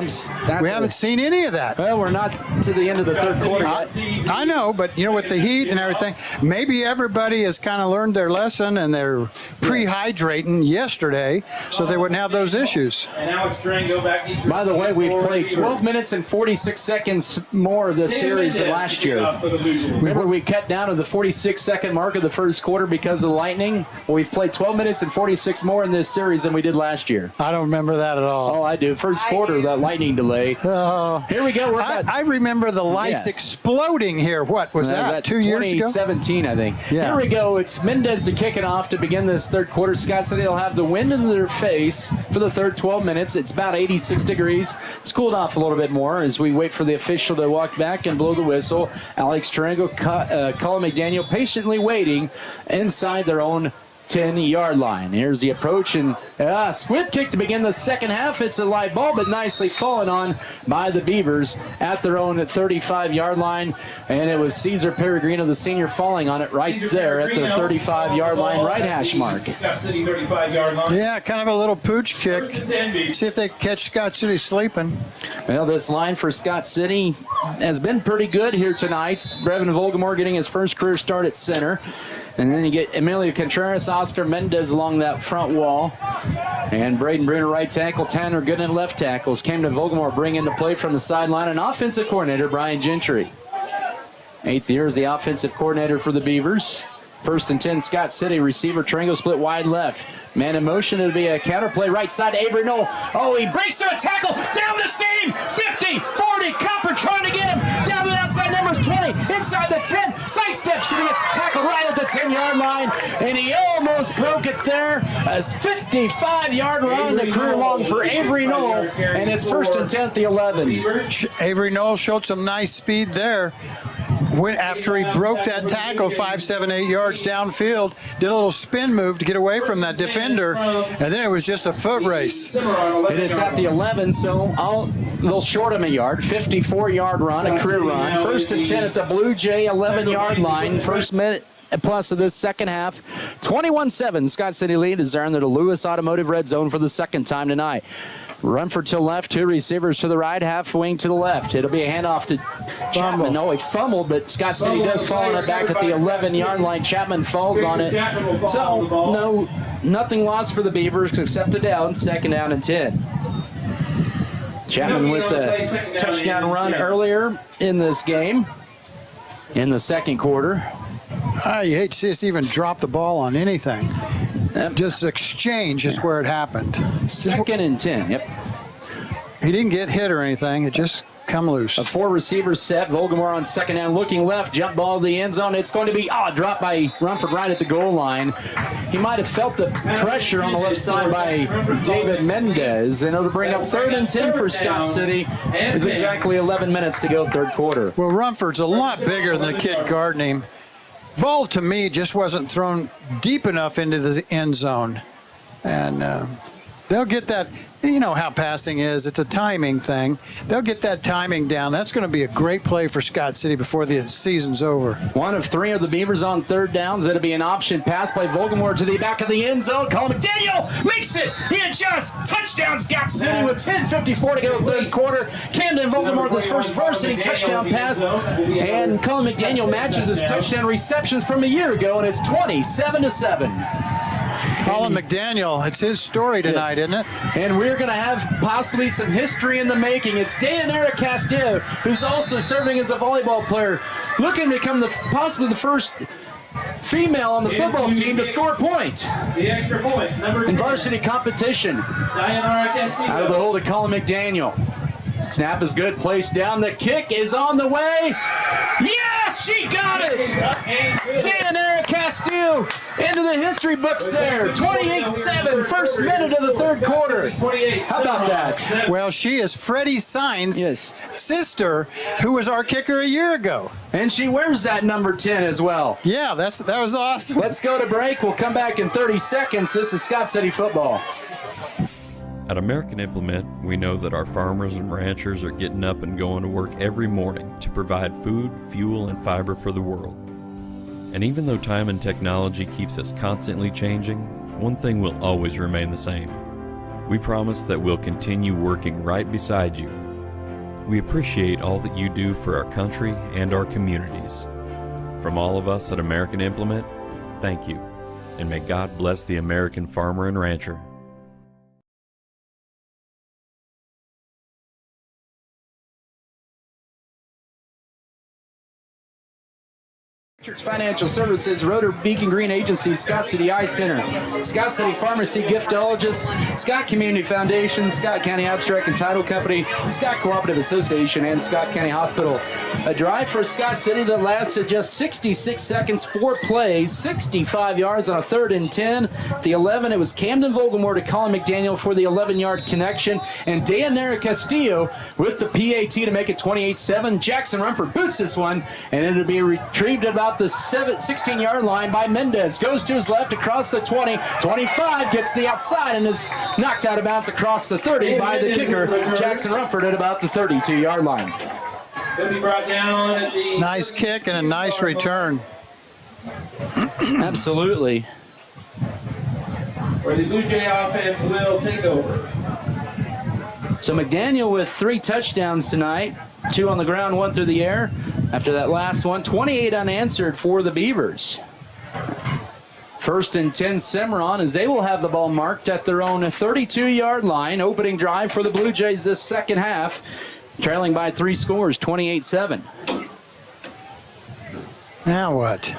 haven't seen any of that. Well, we're not to the end of the third quarter yet. I know, but with the heat and everything, maybe everybody has kind of learned their lesson and they're pre-hydrating yesterday so they wouldn't have those issues. By the way, we've played 12 minutes and 46 seconds more this series than last year. Remember, we cut down to the 46-second mark of the first quarter because of the lightning. Well, we've played 12 minutes and 46 more in this series than we did last year. I don't remember that at all. Oh, I do. First quarter, that lightning delay. Here we go. I remember the lights exploding here. What was that? 2 years ago? 2017, I think. Yeah. Here we go. It's Mendez to kick it off to begin this third quarter. Scott City will have the wind in their face for the third 12 minutes. It's about 86 degrees. It's cooled off a little bit more as we wait for the official to walk back and blow the whistle. Alex Tarango, Colin McDaniel patiently waiting inside their own 10-yard line. Here's the approach, and squib kick to begin the second half. It's a live ball, but nicely fallen on by the Beavers at their own 35-yard line, and it was Cesar Peregrino, the senior, falling on it right there at their 35-yard line, right hash mark. Yeah, kind of a little pooch kick. See if they catch Scott City sleeping. Well, this line for Scott City has been pretty good here tonight. Brevin Volgamore getting his first career start at center. And then you get Emilio Contreras, Oscar Mendez along that front wall. And Braden Bruner, right tackle. Tanner Gooden, left tackles. Came to Volgamore, bring into play from the sideline. And offensive coordinator, Brian Gentry. 8th year as the offensive coordinator for the Beavers. 1st and 10, Scott City. Receiver, Tarango split wide left. Man in motion, it'll be a counter play right side to Avery Knoll. Oh, he breaks through a tackle, down the seam, 50, 40, Copper trying to get him, down to the outside numbers, 20, inside the 10, sidesteps, and he gets tackled right at the 10-yard line, and he almost broke it there. A 55-yard run, a career long for Avery Knoll, and it's 1st and 10 at the 11. Avery Knoll showed some nice speed there. After he broke that tackle 5, 7, 8 yards downfield, did a little spin move to get away from that defender, and then it was just a foot race. And it's at the 11, so they'll short him a yard. 54-yard run, a career run. 1st and 10 at the Blue Jay 11-yard line. First minute plus of this second half. 21-7, Scott City lead is there in the Lewis Automotive red zone for the second time tonight. Rumford to left, 2 receivers to the right, half wing to the left. It'll be a handoff to Chapman. No, he fumbled, but Scott City does fall on it back at the 11-yard line. Chapman falls on it. So, nothing lost for the Beavers except a down, 2nd down and 10. Chapman with a touchdown run earlier in this game in the second quarter. You hate to see us even drop the ball on anything. Just exchange is where it happened. 2nd and 10, yep. He didn't get hit or anything. It just come loose. A 4 receiver set. Volgamore on 2nd down, looking left, jump ball to the end zone. It's going to be dropped by Rumford right at the goal line. He might have felt the pressure on the left side by David Mendez, and it'll bring up 3rd and 10 for Scott City with exactly 11 minutes to go third quarter. Well, Rumford's a lot bigger than the kid guarding him. Ball, to me, just wasn't thrown deep enough into the end zone. And They'll get that. You know how passing is. It's a timing thing. They'll get that timing down. That's going to be a great play for Scott City before the season's over. 1 of 3 of the Beavers on third downs. It'll be an option pass by Vogelmore to the back of the end zone. Colin McDaniel makes it. He adjusts. Touchdown Scott City with 10:54 to go third quarter. Camden Vogelmore with his first varsity touchdown pass. And Colin McDaniel matches his touchdown receptions from a year ago, and it's 27-7. Colin McDaniel, it's his story tonight, isn't it? And we're going to have possibly some history in the making. It's Dayanara Castillo, who's also serving as a volleyball player, looking to become possibly the first female on the football team to score a point. The extra point, number 10. In varsity competition. Dayanara Castillo. Out of the hold of Colin McDaniel. Snap is good, placed down. The kick is on the way. Yes, she got it! Dayanara Castillo into the history books there. 28-7, first minute of the third quarter. How about that? Well, she is Freddie Sines' sister, who was our kicker a year ago. And she wears that number 10 as well. Yeah, that was awesome. Let's go to break. We'll come back in 30 seconds. This is Scott City football. At American Implement, we know that our farmers and ranchers are getting up and going to work every morning to provide food, fuel, and fiber for the world. And even though time and technology keeps us constantly changing, one thing will always remain the same. We promise that we'll continue working right beside you. We appreciate all that you do for our country and our communities. From all of us at American Implement, thank you, and may God bless the American farmer and rancher. Financial Services, Rotor Beacon Green Agency, Scott City Eye Center, Scott City Pharmacy Giftologist, Scott Community Foundation, Scott County Abstract and Title Company, Scott Cooperative Association, and Scott County Hospital. A drive for Scott City that lasted just 66 seconds, 4 plays, 65 yards on a 3rd and 10. At the 11, it was Camden Vogelmore to Colin McDaniel for the 11-yard connection, and Dayanara Castillo with the PAT to make it 28-7. Jackson Rumford boots this one, and it'll be retrieved at about the 16-yard line by Mendez. Goes to his left across the 20, 25, gets the outside and is knocked out of bounds across the 30 by the kicker, Jackson Rumford, at about the 32-yard line. Could be brought down at the... Nice kick and a nice return. Absolutely. Where the Blue Jay offense will take over. So McDaniel with 3 touchdowns tonight, 2 on the ground, 1 through the air. After that last one, 28 unanswered for the Beavers. 1st and 10 Cimarron, as they will have the ball marked at their own 32-yard line. Opening drive for the Blue Jays this second half, trailing by 3 scores, 28-7. Now what?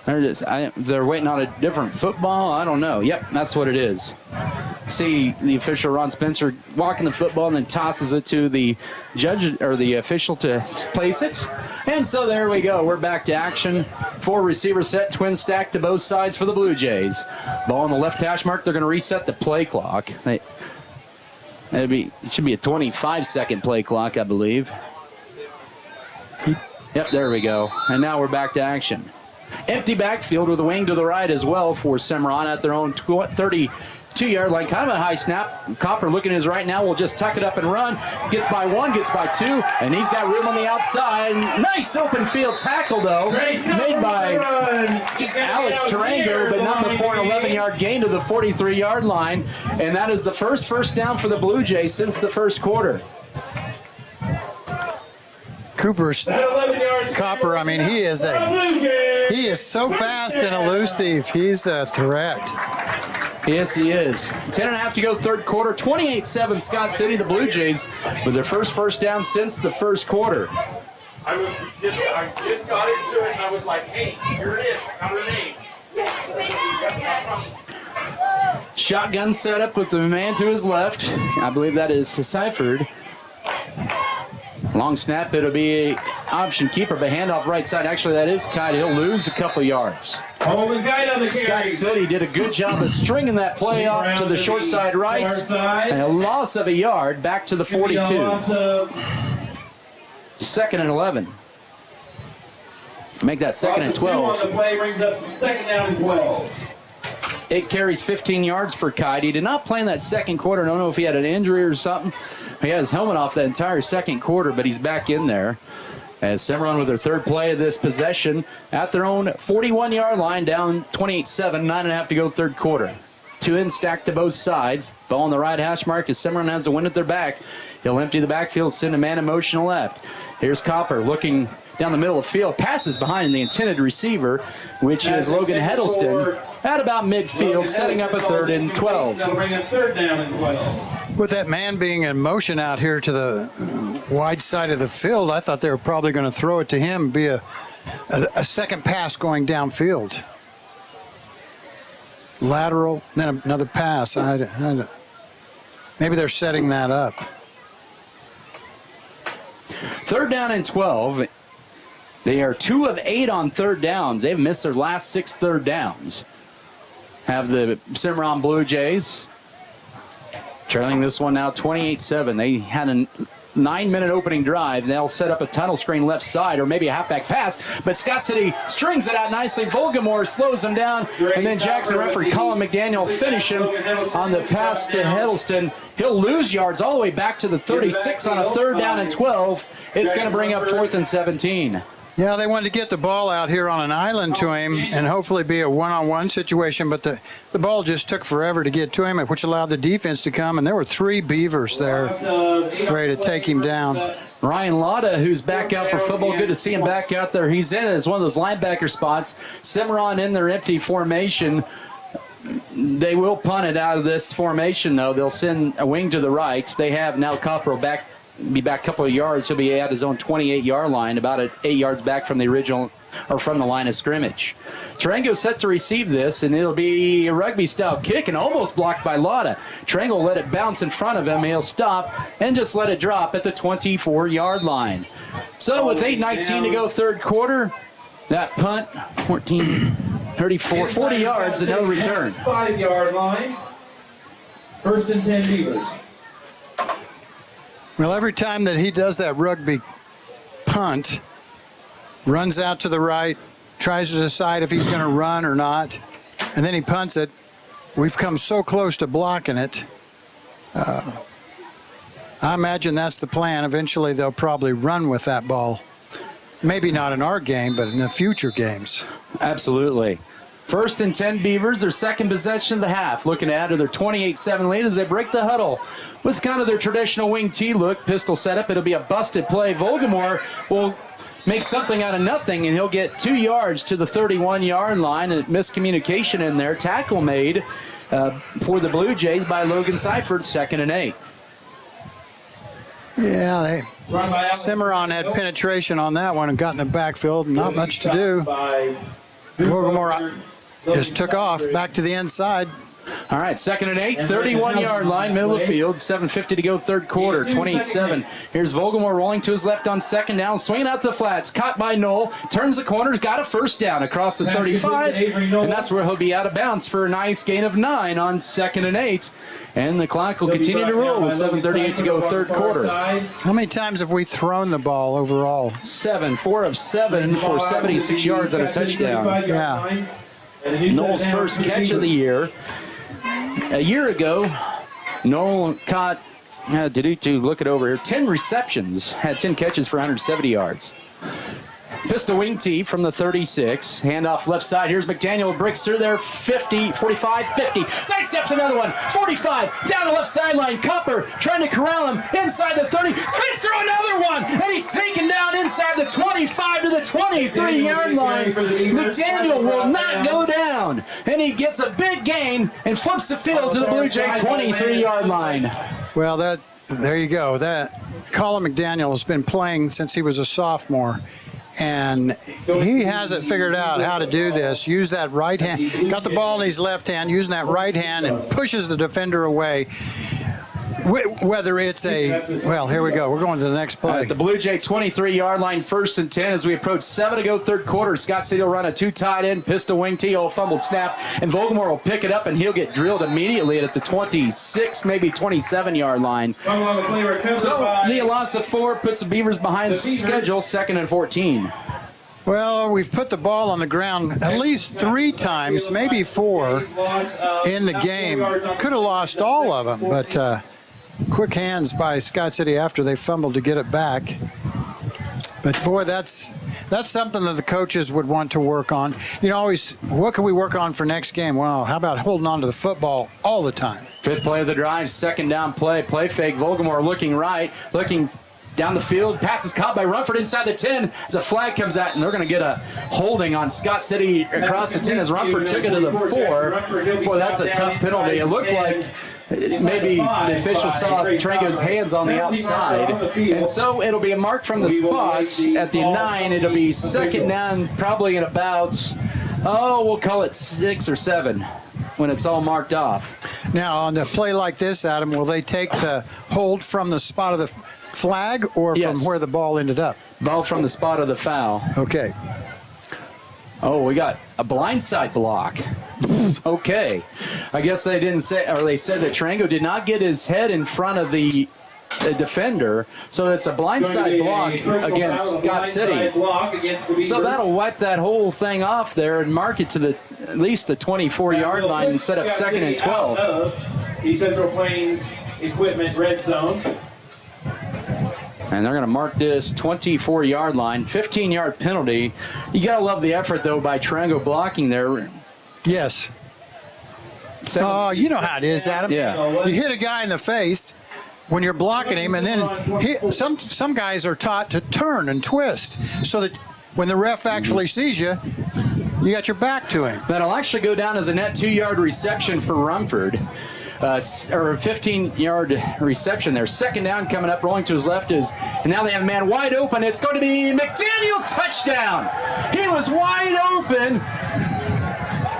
They're waiting on a different football? I don't know. Yep, that's what it is. See the official, Ron Spencer, walking the football and then tosses it to the judge or the official to place it. And so there we go. We're back to action. 4 receiver set, twin stack to both sides for the Blue Jays. Ball on the left hash mark. They're going to reset the play clock. It should be a 25-second play clock, I believe. Yep, there we go. And now we're back to action. Empty backfield with a wing to the right as well for Cimarron at their own 32-yard line. Kind of a high snap. Copper looking at his right now. Will just tuck it up and run. Gets by 1, gets by 2, and he's got room on the outside. Nice open field tackle, though, made by Alex Tarango, but not before an 11-yard gain to the 43-yard line. And that is the first down for the Blue Jays since the first quarter. Copper, I mean, he is so fast and elusive. He's a threat. Yes, he is. 10.5 to go third quarter. 28-7 Scott City. The Blue Jays with their first down since the first quarter. I just got into it and I was like, hey, here it is. I got her name. Shotgun setup with the man to his left. I believe that is Seifert. Long snap, it'll be option keeper, but handoff right side. Actually, that is Kite. He'll lose a couple yards. Holding Kite on the carry. Scott City did a good job of stringing that play off to the short side right. And a loss of a yard back to the 42. 2nd and 11. Make that 2nd and 12. On the play brings up 2nd down and 12. It carries 15 yards for Kite. He did not play in that second quarter. I don't know if he had an injury or something. He had his helmet off that entire second quarter, but he's back in there. As Cimarron with their third play of this possession at their own 41-yard line, down 28-7, 9.5 to go third quarter. 2 in stacked to both sides. Ball on the right hash mark as Cimarron has the wind at their back. He'll empty the backfield, send a man in motion left. Here's Copper looking down the middle of the field. Passes behind the intended receiver, which is Logan Heddleston, at about midfield, setting up a 3rd and 12. They'll bring a 3rd down and 12. With that man being in motion out here to the wide side of the field, I thought they were probably going to throw it to him, be a second pass going downfield. Lateral, then another pass. Maybe they're setting that up. 3rd down and 12. They are 2 of 8 on 3rd downs. They've missed their last 6 3rd downs. Have the Cimarron Blue Jays trailing this one now 28-7. They had a 9-minute opening drive. They'll set up a tunnel screen left side or maybe a halfback pass, but Scott City strings it out nicely. Volgamore slows him down, and then Jackson Redford, Colin McDaniel finish him on the pass to Heddleston. He'll lose yards all the way back to the 36 on a 3rd down and 12. It's going to bring up 4th and 17. Yeah, they wanted to get the ball out here on an island to him and hopefully be a one-on-one situation, but the ball just took forever to get to him, which allowed the defense to come, and there were 3 Beavers there ready to take him down. Ryan Lotta, who's back out for football. Good to see him back out there. He's in as one of those linebacker spots. Cimarron in their empty formation. They will punt it out of this formation, though. They'll send a wing to the right. They have now Copperell be back a couple of yards. He'll be at his own 28-yard line, about 8 yards back from the original, or from the line of scrimmage. Tarango set to receive this, and it'll be a rugby-style kick and almost blocked by Lotta. Tarango let it bounce in front of him. He'll stop and just let it drop at the 24-yard line. So with 8:19 to go third quarter, that punt, 14, 34, 40 yards, and no return. 5-yard line. 1st and 10 Beavers. Well, every time that he does that rugby punt, runs out to the right, tries to decide if he's going to run or not, and then he punts it. We've come so close to blocking it. I imagine that's the plan. Eventually, they'll probably run with that ball. Maybe not in our game, but in the future games. Absolutely. 1st and 10 Beavers, their second possession of the half. Looking to add to their 28-7 lead as they break the huddle with kind of their traditional wing T look. Pistol setup. It'll be a busted play. Volgamore will make something out of nothing, and he'll get 2 yards to the 31-yard line. And miscommunication in there. Tackle made for the Blue Jays by Logan Seifert, 2nd and 8. Yeah, Cimarron had penetration on that one and got in the backfield. Not much to do. Volgamore just took off back to the inside. All right, 2nd and 8, 31-yard line, middle of the field, 7:50 to go third quarter, 28-7. Here's Volgamore rolling to his left on 2nd down, swinging out the flats, caught by Knoll, turns the corners, got a 1st down across the 35, and that's where he'll be out of bounds for a nice gain of 9 on 2nd and 8. And the clock will continue to roll with 7:38 to go third quarter. How many times have we thrown the ball overall? 7, 4 of 7 for 76 yards and a touchdown. Yeah. Knoll's first catch of the year. A year ago, Knoll caught, look it over here, 10 receptions, had 10 catches for 170 yards. Pistol wing tee from the 36. Handoff left side. Here's McDaniel. Breaks through there. 50, 45, 50. Sidesteps another one. 45. Down the left sideline. Copper trying to corral him inside the 30. Spins through another one. And he's taken down inside the 25 to the 23-yard line. McDaniel will not go down. And he gets a big gain and flips the field to the Blue Jay 23-yard line. Well, there you go. Colin McDaniel has been playing since he was a sophomore. And he hasn't figured out how to do this. Use that right hand. Got the ball in his left hand, using that right hand, and pushes the defender away. Whether it's well, here we go. We're going to the next play. At the Blue Jay 23-yard line, 1st and 10 as we approach 7 to go third quarter. Scott City will run a 2 tight end, pistol wing tee, fumbled snap, and Volgamore will pick it up, and he'll get drilled immediately at the 26, maybe 27-yard line. So the loss of 4 puts the Beavers behind schedule, 2nd and 14. Well, we've put the ball on the ground at least 3 times, maybe 4 in the game. Could have lost all of them, but quick hands by Scott City after they fumbled to get it back. But boy, that's something that the coaches would want to work on. You know, always, what can we work on for next game? Well, how about holding on to the football all the time? 5th play of the drive, 2nd down play. Play fake. Volgamore looking right, looking down the field. Pass is caught by Rumford inside the 10 as a flag comes out, and they're going to get a holding on Scott City across the 10 as Rumford took it to the 4. Boy, that's a tough penalty. It looked like maybe the official saw Trango's hands on the outside, and so it'll be a mark from the spot at the 9. It'll be 2nd down, probably at about, we'll call it 6 or 7 when it's all marked off. Now, on a play like this, Adam, will they take the hold from the spot of the flag or from where the ball ended up? Ball from the spot of the foul. Okay. Oh, we got a blindside block. Okay. I guess they didn't say, or they said that Trango did not get his head in front of the defender, so it's a blindside block against Scott City. So that'll wipe that whole thing off there and mark it to at least the 24-yard line instead of 2nd and 12. East Central Plains Equipment red zone. And they're going to mark this 24-yard line, 15-yard penalty. You got to love the effort, though, by Trango blocking there. Yes. Oh, you know how it is, Adam. Yeah. You hit a guy in the face when you're blocking him, and then some guys are taught to turn and twist so that when the ref actually sees you, you got your back to him. That'll actually go down as a net 2-yard reception for Rumford. Or a 15-yard reception there. 2nd down coming up, rolling to his left and now they have a man wide open. It's going to be McDaniel, touchdown. He was wide open.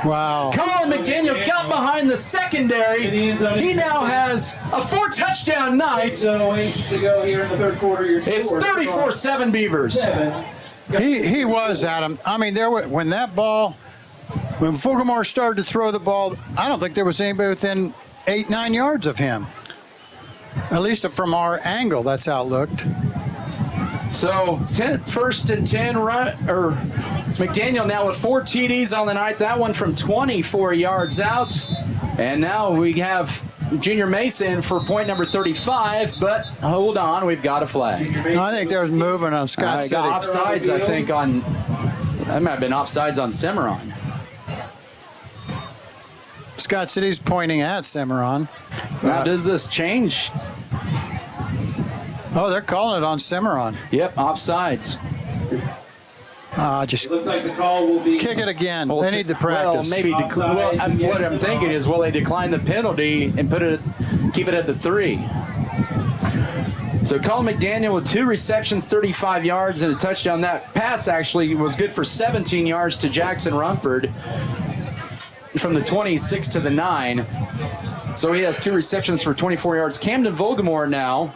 Wow. Colin McDaniel got behind the secondary. He now has a 4-touchdown night. So to go here in the 3rd quarter. It's 34-7 Beavers. He was, Adam. I mean, when that ball, when Volgamore started to throw the ball, I don't think there was anybody within 8-9 yards of him. At least from our angle, that's how it looked. So 1st and 10, McDaniel now with 4 TDs on the night. That one from 24 yards out. And now we have Junior Mason for point number 35, but hold on, we've got a flag. I think there's movement on Scott City. Offsides, I think, that might have been offsides on Cimarron. Scott City's pointing at Cimarron. Now, does this change? Oh, they're calling it on Cimarron. Yep, offsides. Just it looks like the call will be kick it again. They need the practice. Well, maybe what I'm thinking is, will they decline the penalty and keep it at the 3? So Colin McDaniel with 2 receptions, 35 yards, and a touchdown. That pass actually was good for 17 yards to Jackson Rumford from the 26 to the 9. So he has 2 receptions for 24 yards. Camden Volgamore now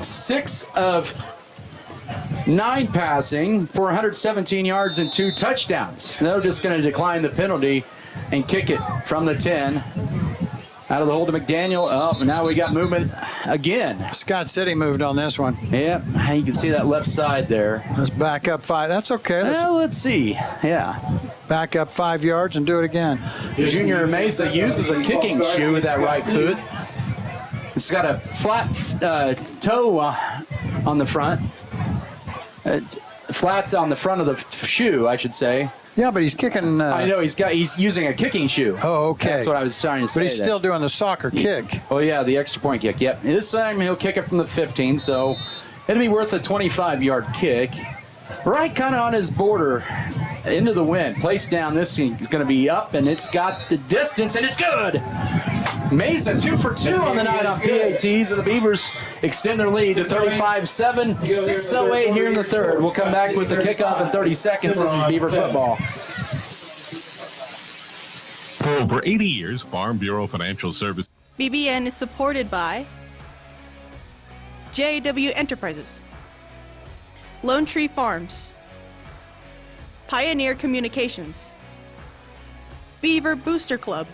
6 of 9 passing for 117 yards and 2 touchdowns. They're just going to decline the penalty and kick it from the 10. Out of the hold of McDaniel. Oh, now we got movement again. Scott City moved on this one. Yep, you can see that left side there. Let's back up 5. That's okay. Let's see. Yeah. Back up 5 yards and do it again. Junior Mesa uses a kicking shoe with that right foot. It's got a flat toe on the front. Flat on the front of the shoe, I should say. Yeah, but he's kicking. I know he's using a kicking shoe. Oh, okay. That's what I was trying to say. But he's still doing the soccer kick. Oh yeah, the extra point kick. Yep. This time he'll kick it from the 15, so it'll be worth a 25-yard kick. Right kind of on his border into the wind. Placed down. This is going to be up, and it's got the distance, and it's good. Mason 2 for 2 on the night on PATs, and the Beavers extend their lead to 35-7. 6:08 here in the 3rd. We'll come back with the kickoff in 30 seconds. This is Beaver football. For over 80 years, Farm Bureau Financial Service. BBN is supported by JW Enterprises, Lone Tree Farms, Pioneer Communications, Beaver Booster Club,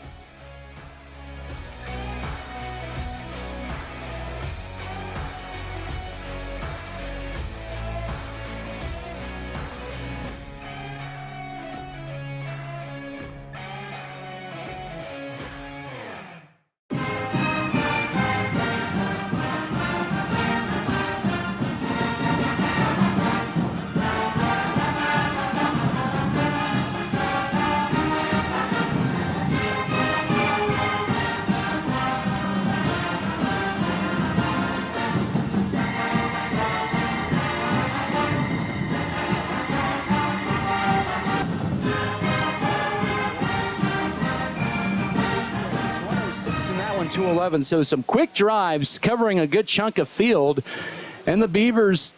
that one 211. So some quick drives covering a good chunk of field. And the Beavers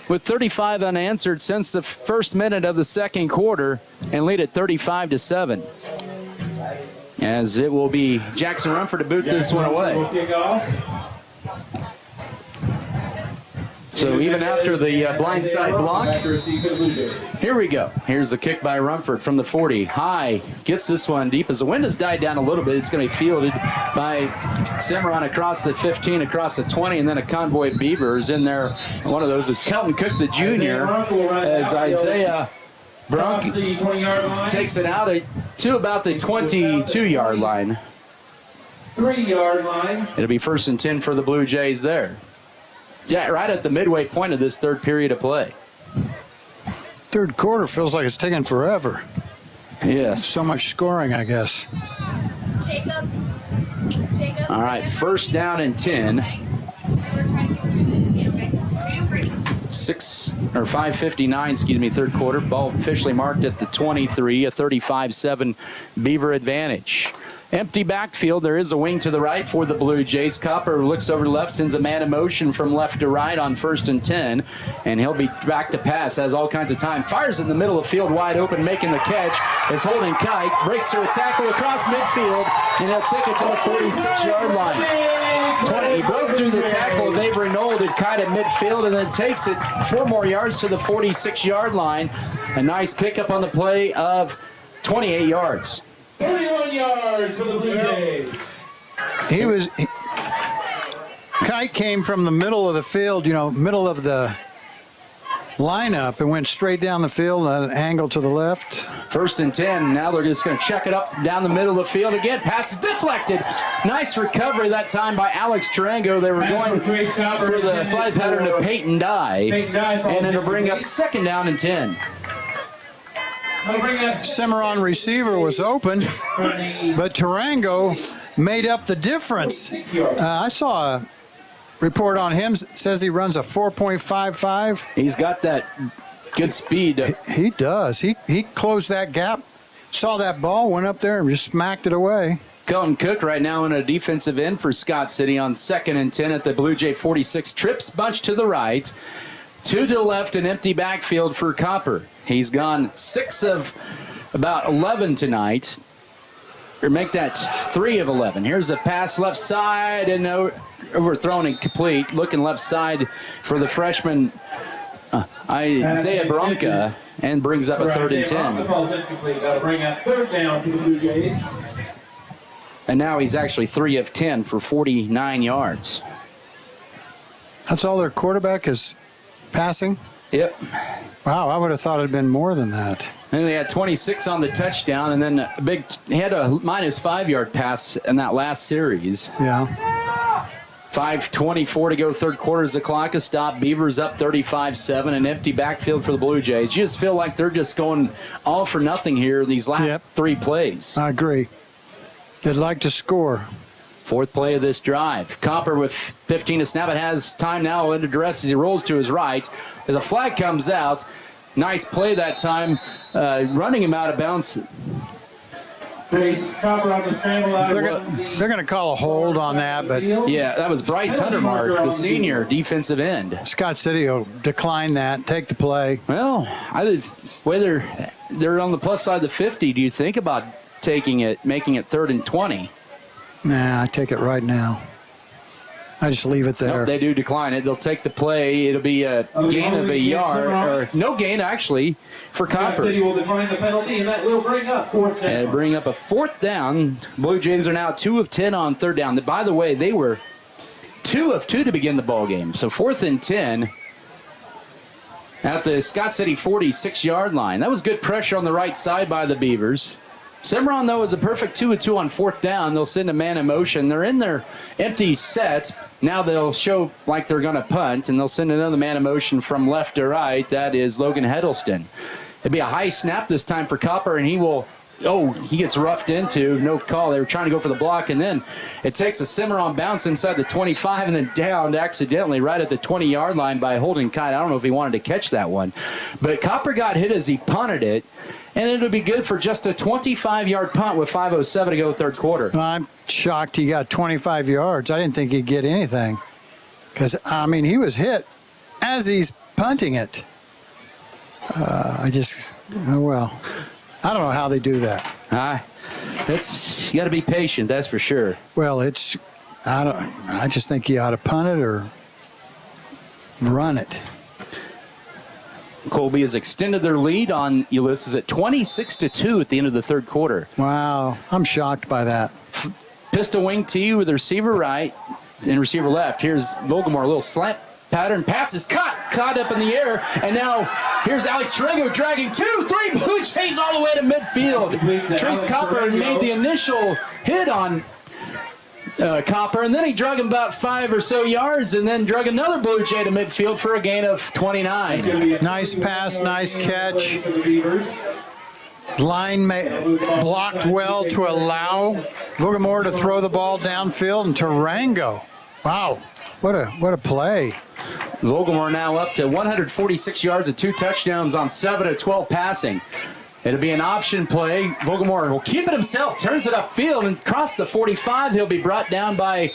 with 35 unanswered since the first minute of the second quarter and lead at 35-7. As it will be Jackson Rumford to boot this one away. So even after the blindside block, here we go. Here's the kick by Rumford from the 40. High, gets this one deep. As the wind has died down a little bit, it's going to be fielded by Cimarron across the 15, across the 20, and then a convoy of Beavers in there. One of those is Kelton Cook, the junior, as Isaiah Brunk takes it out to about the 22-yard line. 3-yard line. It'll be 1st and 10 for the Blue Jays there. Yeah, right at the midway point of this third period of play. Third quarter feels like it's taking forever. Yes. So much scoring, I guess. Jacob. All right, 1st down and 10. 5:59, third quarter. Ball officially marked at the 23, a 35-7 Beaver advantage. Empty backfield. There is a wing to the right for the Blue Jays. Copper looks over left, sends a man in motion from left to right on 1st and 10, and he'll be back to pass. Has all kinds of time. Fires in the middle of the field, wide open, making the catch. Is holding Kite, breaks through a tackle across midfield, and he'll take it to the 46-yard line. He broke through the tackle of Avery Knoll, did Kite at midfield, and then takes it 4 more yards to the 46-yard line. A nice pickup on the play of 28 yards. 31 yards for the Blue Jays. Kite came from the middle of the field, middle of the lineup, and went straight down the field at an angle to the left. 1st and 10. Now they're just going to check it up down the middle of the field again. Pass is deflected. Nice recovery that time by Alex Tarango. They were going for the fly pattern to Peyton Dye. And it'll bring up 2nd down and 10. Cimarron receiver was open, but Tarango made up the difference. I saw a report on him that says he runs a 4.55. He's got that good speed. He does. He closed that gap, saw that ball, went up there and just smacked it away. Kelton Cook right now in a defensive end for Scott City on 2nd and 10 at the Blue Jay 46. Trips bunch to the right. 2 to the left, an empty backfield for Copper. He's gone 6 of about 11 tonight. Or make that 3 of 11. Here's a pass left side and overthrown and complete. Looking left side for the freshman Isaiah Bronca, and brings up a 3rd and 10. The ball's incomplete. That'll bring up 3rd down to the Blue Jays. And now he's actually 3 of 10 for 49 yards. That's all their quarterback is passing? Yep. Wow, I would have thought it had been more than that. And they had 26 on the touchdown, and then he had a -5-yard pass in that last series. Yeah. 5:24 to go, third quarter as the clock is stopped. Beavers up 35-7, an empty backfield for the Blue Jays. You just feel like they're just going all for nothing here these last 3 plays. I agree. They'd like to score. 4th play of this drive. Copper with 15 to snap. It has time now under duress as he rolls to his right. As a flag comes out, nice play that time, running him out of bounds. Copper on the scramble out. They're going to call a hold on that, but yeah, that was Bryce Huntermark, the senior defensive end. Scott City will decline that, take the play. Well, whether they're on the plus side of the 50, do you think about taking it, making it 3rd and 20? Nah, I take it right now. I just leave it there. Nope, they do decline it. They'll take the play. It'll be a gain of a yard, or no gain actually for Copper. City will decline the penalty, and that will bring up 4th down. And bring up a 4th down. Blue Jays are now 2 of 10 on 3rd down. By the way, they were 2 of 2 to begin the ball game. So 4th and 10 at the Scott City 46-yard line. That was good pressure on the right side by the Beavers. Cimarron, though, is a perfect 2 of 2 on 4th down. They'll send a man in motion. They're in their empty set. Now they'll show like they're going to punt, and they'll send another man in motion from left to right. That is Logan Heddleston. It'll be a high snap this time for Copper, and he gets roughed into. No call. They were trying to go for the block, and then it takes a Cimarron bounce inside the 25 and then downed accidentally right at the 20-yard line by Holden Kite. I don't know if he wanted to catch that one. But Copper got hit as he punted it. and it'll be good for just a 25-yard punt with 5:07 to go third quarter. I'm shocked he got 25 yards. I didn't think he'd get anything because, I mean, he was hit as he's punting it. I don't know how they do that. You got to be patient, that's for sure. Well, I just think you ought to punt it or run it. Colby has extended their lead on Ulysses at 26-2 at the end of the third quarter. Wow, I'm shocked by that. Pistol wing T with the receiver right and receiver left. Here's Vogelmore, a little slant pattern. Pass is caught up in the air, and now here's Alex Tarango dragging 2-3 Blue Jays all the way to midfield. Trace Copper made the initial hit on Copper, and then he drug him about 5 or so yards and then drug another Blue Jay to midfield for a gain of 29. Nice pass, nice catch. Line blocked well to allow Vogelmore to throw the ball downfield, and Tarango. Wow, what a play. Vogelmore now up to 146 yards and 2 touchdowns on 7 of 12 passing. It'll be an option play. Vogelmore will keep it himself, turns it upfield, and across the 45, he'll be brought down by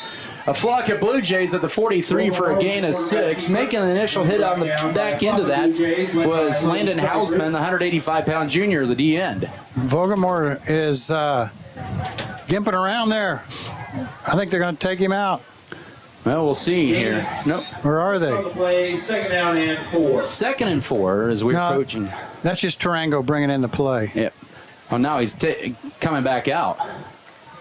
a flock of Blue Jays at the 43 for a gain of 6. Making the initial hit on the back end of that was Landon Hausman, the 185-pound junior, the D end. Vogelmore is gimping around there. I think they're going to take him out. Well, we'll see here. Nope. Where are they? Play, 2nd down and 4. 2nd and 4 as we're approaching. That's just Tarango bringing in the play. Yep. Well, now he's coming back out.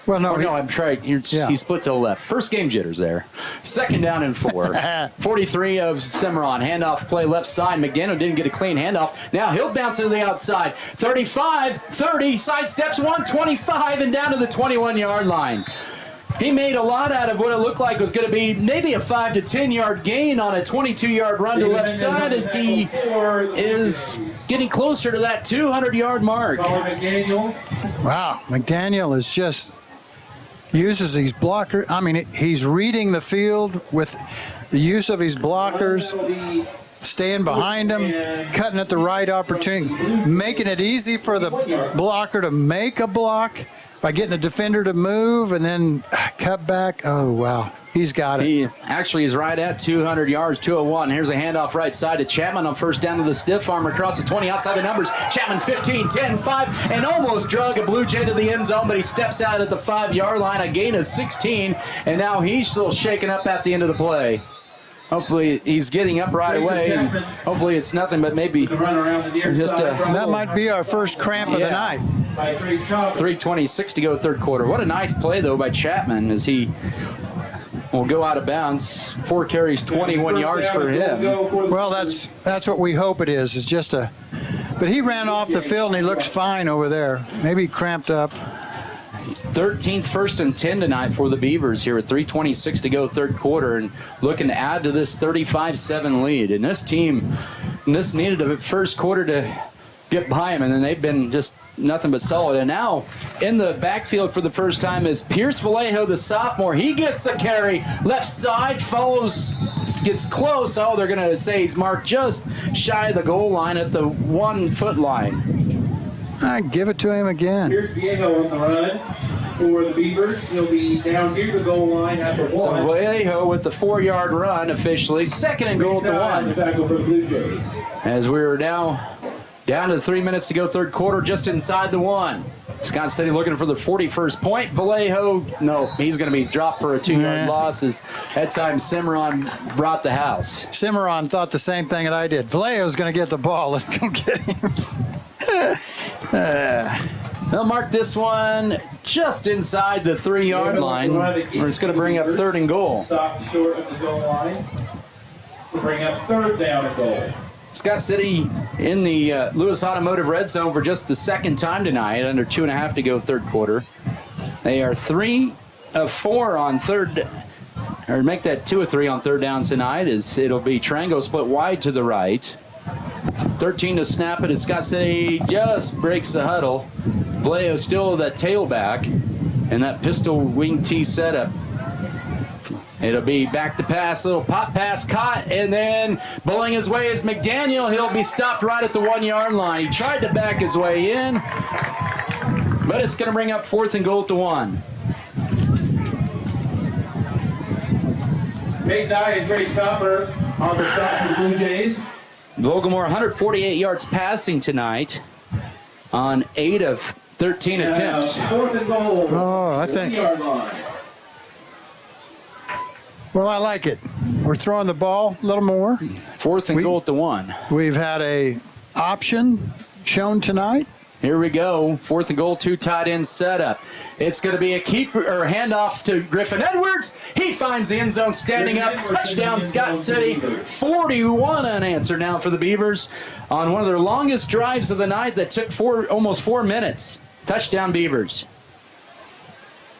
Well, no, I'm trying. He split to the left. First game jitters there. 2nd down and 4. 43 of Cimarron. Handoff play left side. McDaniel didn't get a clean handoff. Now he'll bounce to the outside. 35, 30, sidesteps 125 and down to the 21-yard line. He made a lot out of what it looked like was going to be maybe a 5 to 10-yard gain on a 22-yard run to left side as he is getting closer to that 200-yard mark. Wow, McDaniel is just uses these blockers. I mean, he's reading the field with the use of his blockers, staying behind him, cutting at the right opportunity, making it easy for the blocker to make a block by getting the defender to move and then cut back. Oh, wow. He's got it. He actually is right at 200 yards, 201. Here's a handoff right side to Chapman on first down to the stiff arm across the 20 outside the numbers. Chapman 15, 10, 5, and almost drug a Blue Jay to the end zone, but he steps out at the 5-yard line, a gain of 16, and now he's still shaking up at the end of the play. Hopefully he's getting up right away. And hopefully it's nothing but maybe just that might be our first cramp of the night. 3:26 to go third quarter. What a nice play though by Chapman as he will go out of bounds. 4 carries, 21 yards for him. Well, that's what we hope it is. It's just but he ran off the field and he looks fine over there. Maybe he cramped up. 13th, 1st and 10 tonight for the Beavers here at 3:26 to go third quarter and looking to add to this 35-7 lead. And this team, this needed a first quarter to get by them, and then they've been just nothing but solid. And now in the backfield for the first time is Pierce Vallejo, the sophomore. He gets the carry, left side, follows, gets close. Oh, they're going to say he's marked just shy of the goal line at the 1-foot line. I give it to him again. Here's Vallejo on the run for the Beavers. He'll be down near the goal line at the 1. So Vallejo with the 4-yard run officially. 2nd and goal at the 1. As we're now down to 3 minutes to go third quarter, just inside the 1. Scott City looking for the 41st point. Vallejo, no, he's going to be dropped for a 2-yard loss as that time Cimarron brought the house. Cimarron thought the same thing that I did. Vallejo's going to get the ball. Let's go get him. They'll mark this one just inside the 3-yard line, where it's going to bring up 3rd and goal. Stop short of the goal line to bring up 3rd down and goal. Scott City in the Lewis Automotive red zone for just the 2nd time tonight, under 2.5 to go third quarter. They are 3 of 4 on third, or make that 2 of 3 on third down tonight, as it'll be Tarango split wide to the right. 13 to snap it as Scott City just breaks the huddle. Vallejo still that tailback, and that pistol wing T setup It'll be back to pass, little pop pass caught, and then bowling his way is McDaniel. He'll be stopped right at the 1-yard line. He tried to back his way in, but it's going to bring up 4th and goal at the 1. Nate Dye and Trace Copper on the stop for the Blue Jays. Vogelmoor 148 yards passing tonight on 8 of 13 attempts. 4th and goal. Oh, I think. Well, I like it. We're throwing the ball a little more. 4th and goal at the 1. We've had a option shown tonight. Here we go. 4th and goal, 2 tight end setup. It's going to be a keeper or handoff to Griffin Edwards. He finds the end zone standing up. Touchdown, Scott City. 41 unanswered now for the Beavers on one of their longest drives of the night that took almost 4 minutes. Touchdown, Beavers.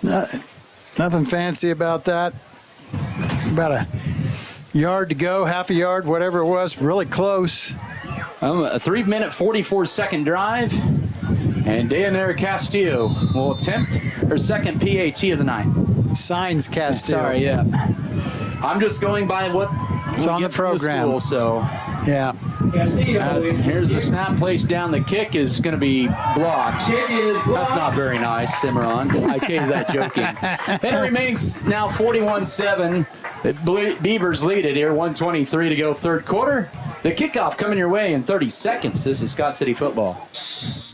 Nothing fancy about that. About a yard to go, half a yard, whatever it was, really close. A 3-minute, 44-second drive. And Dayanara Castillo will attempt her second PAT of the night. Signs Castillo. Sorry, yeah. I'm just going by what's on the program. School, so yeah. Here's the snap placed down. The kick is going to be blocked. That's not very nice, Cimarron. I gave that joking. And it remains now 41-7. The Beavers lead it here. 1:23 to go, third quarter. The kickoff coming your way in 30 seconds. This is Scott City football.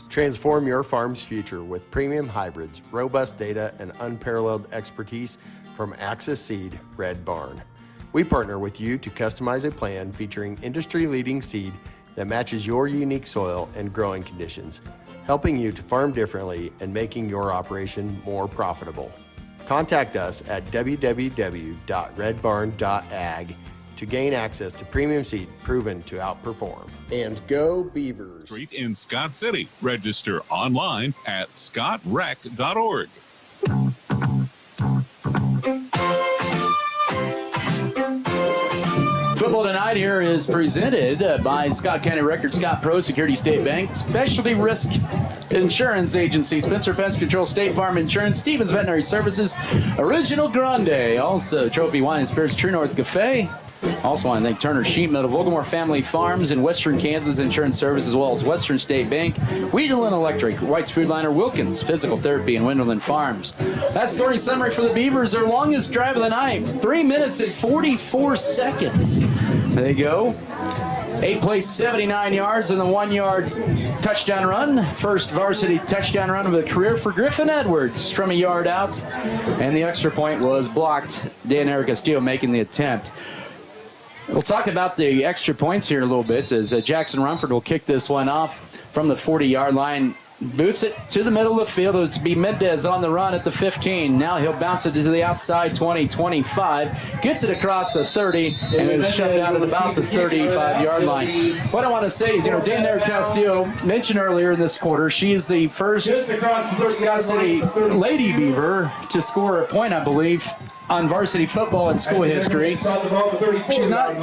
Transform your farm's future with premium hybrids, robust data, and unparalleled expertise from Axis Seed, Red Barn. We partner with you to customize a plan featuring industry-leading seed that matches your unique soil and growing conditions, helping you to farm differently and making your operation more profitable. Contact us at www.redbarn.ag to gain access to premium seed proven to outperform. And go Beavers! Street in Scott City. Register online at scottrec.org. Football tonight here is presented by Scott County Record, Scott Pro, Security State Bank, Specialty Risk Insurance Agency, Spencer Pest Control, State Farm Insurance, Stevens Veterinary Services, Original Grande, also Trophy Wine and Spirits, True North Cafe. Also want to thank Turner Sheep Metal, Vogelmoor Family Farms, and Western Kansas Insurance Service, as well as Western State Bank, Wheatland Electric, White's Food Liner, Wilkins Physical Therapy, and Windleland Farms. That story summary for the Beavers, their longest drive of the night, 3 minutes and 44 seconds. There you go. 8 plays, 79 yards, and the 1-yard touchdown run. First varsity touchdown run of the career for Griffin Edwards from a yard out. And the extra point was blocked. Dayanara Castillo making the attempt. We'll talk about the extra points here a little bit as Jackson Rumford will kick this one off from the 40-yard line. Boots it to the middle of the field. It'll be Mendez on the run at the 15. Now he'll bounce it to the outside 20, 25. Gets it across the 30, and it's shoved out at about the 35-yard line. What I want to say is, Dayanara Castillo mentioned earlier in this quarter, she is the first Scott City Lady Beaver to score a point, I believe, on varsity football in school history. She's not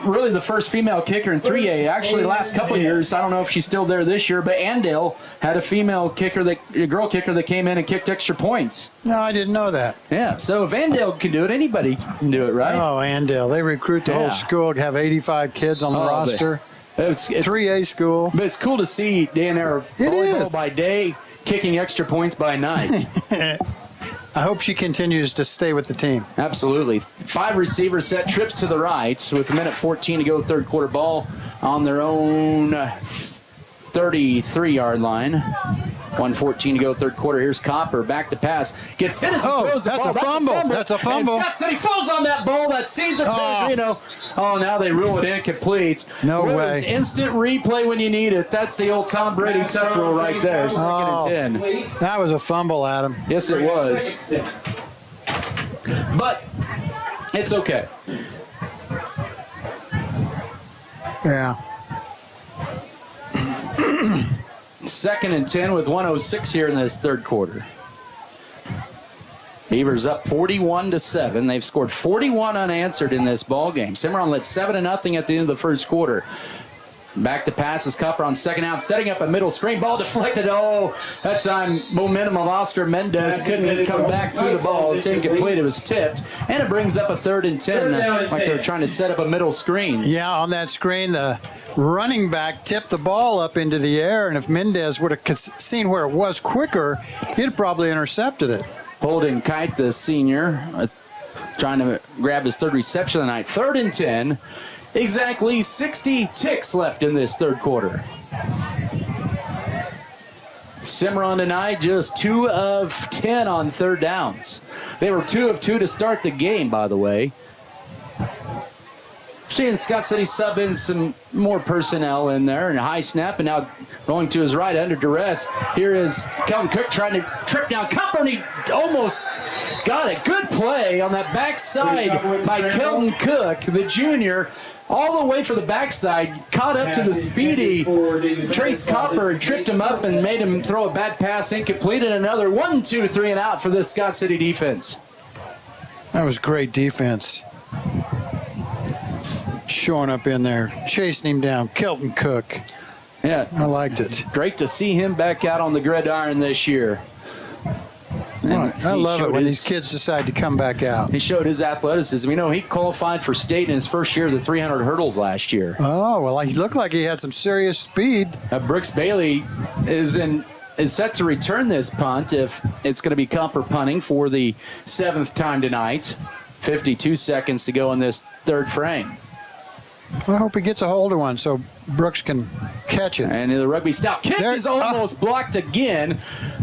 really the first female kicker in 3A. Actually, the last couple of years, I don't know if she's still there this year, but Andale had a female kicker, a girl kicker that came in and kicked extra points. No, I didn't know that. Yeah, so if Andale can do it, anybody can do it, right? Oh, Andale. They recruit the whole school, have 85 kids on the roster. It's 3A school. But it's cool to see Dayanara volleyball by day, kicking extra points by night. I hope she continues to stay with the team. Absolutely. 5 receivers set, trips to the right with 1:14 to go, third quarter, ball on their own 33-yard line. 1:14 to go, third quarter. Here's Copper, back to pass. Gets hit as he throws the ball. That's a fumble. That's a fumble. And Scott City falls on that ball. That seems now they rule it incomplete. No way. Instant replay when you need it. That's the old Tom Brady tuck rule right there. Second and 10. That was a fumble, Adam. Yes, it was. But it's okay. Yeah. Second and 10 with 1:06 here in this third quarter. Beavers up 41-7. They've scored 41 unanswered in this ball game. Cimarron led 7-0 at the end of the first quarter. Back to passes. Copper on second out, setting up a middle screen. Ball deflected. Oh, that time momentum of Oscar Mendez couldn't come back to the ball. It's incomplete. It was tipped. And it brings up a 3rd and 10, like they're trying to set up a middle screen. Yeah, on that screen, the running back tipped the ball up into the air, and if Mendez would have seen where it was quicker, he'd probably intercepted it. Holden Kite, the senior, trying to grab his 3rd reception of the night. 3rd and 10. Exactly 60 ticks left in this 3rd quarter. Cimarron tonight just 2 of 10 on 3rd downs. They were 2 of 2 to start the game, by the way. Seeing Scott City sub in some more personnel in there, and a high snap, and now rolling to his right under duress. Here is Kelton Cook trying to trip down Copper, and he almost got it. Good play on that backside by Kelton Cook, the junior, all the way for the backside, caught up to the speedy Trace Copper and tripped him up and made him throw a bad pass, incomplete, and another 1, 2, 3 and out for this Scott City defense. That was great defense. Showing up in there, chasing him down. Kelton Cook. Yeah, I liked it. Great to see him back out on the gridiron this year. I love it when these kids decide to come back out. He showed his athleticism. You know, he qualified for state in his first year of the 300 hurdles last year. Oh, well, he looked like he had some serious speed. Brooks Bailey is set to return this punt if it's going to be Copper punting for the 7th time tonight. 52 seconds to go in this 3rd frame. I hope he gets a hold of one so Brooks can catch it. And the rugby style kick is almost blocked again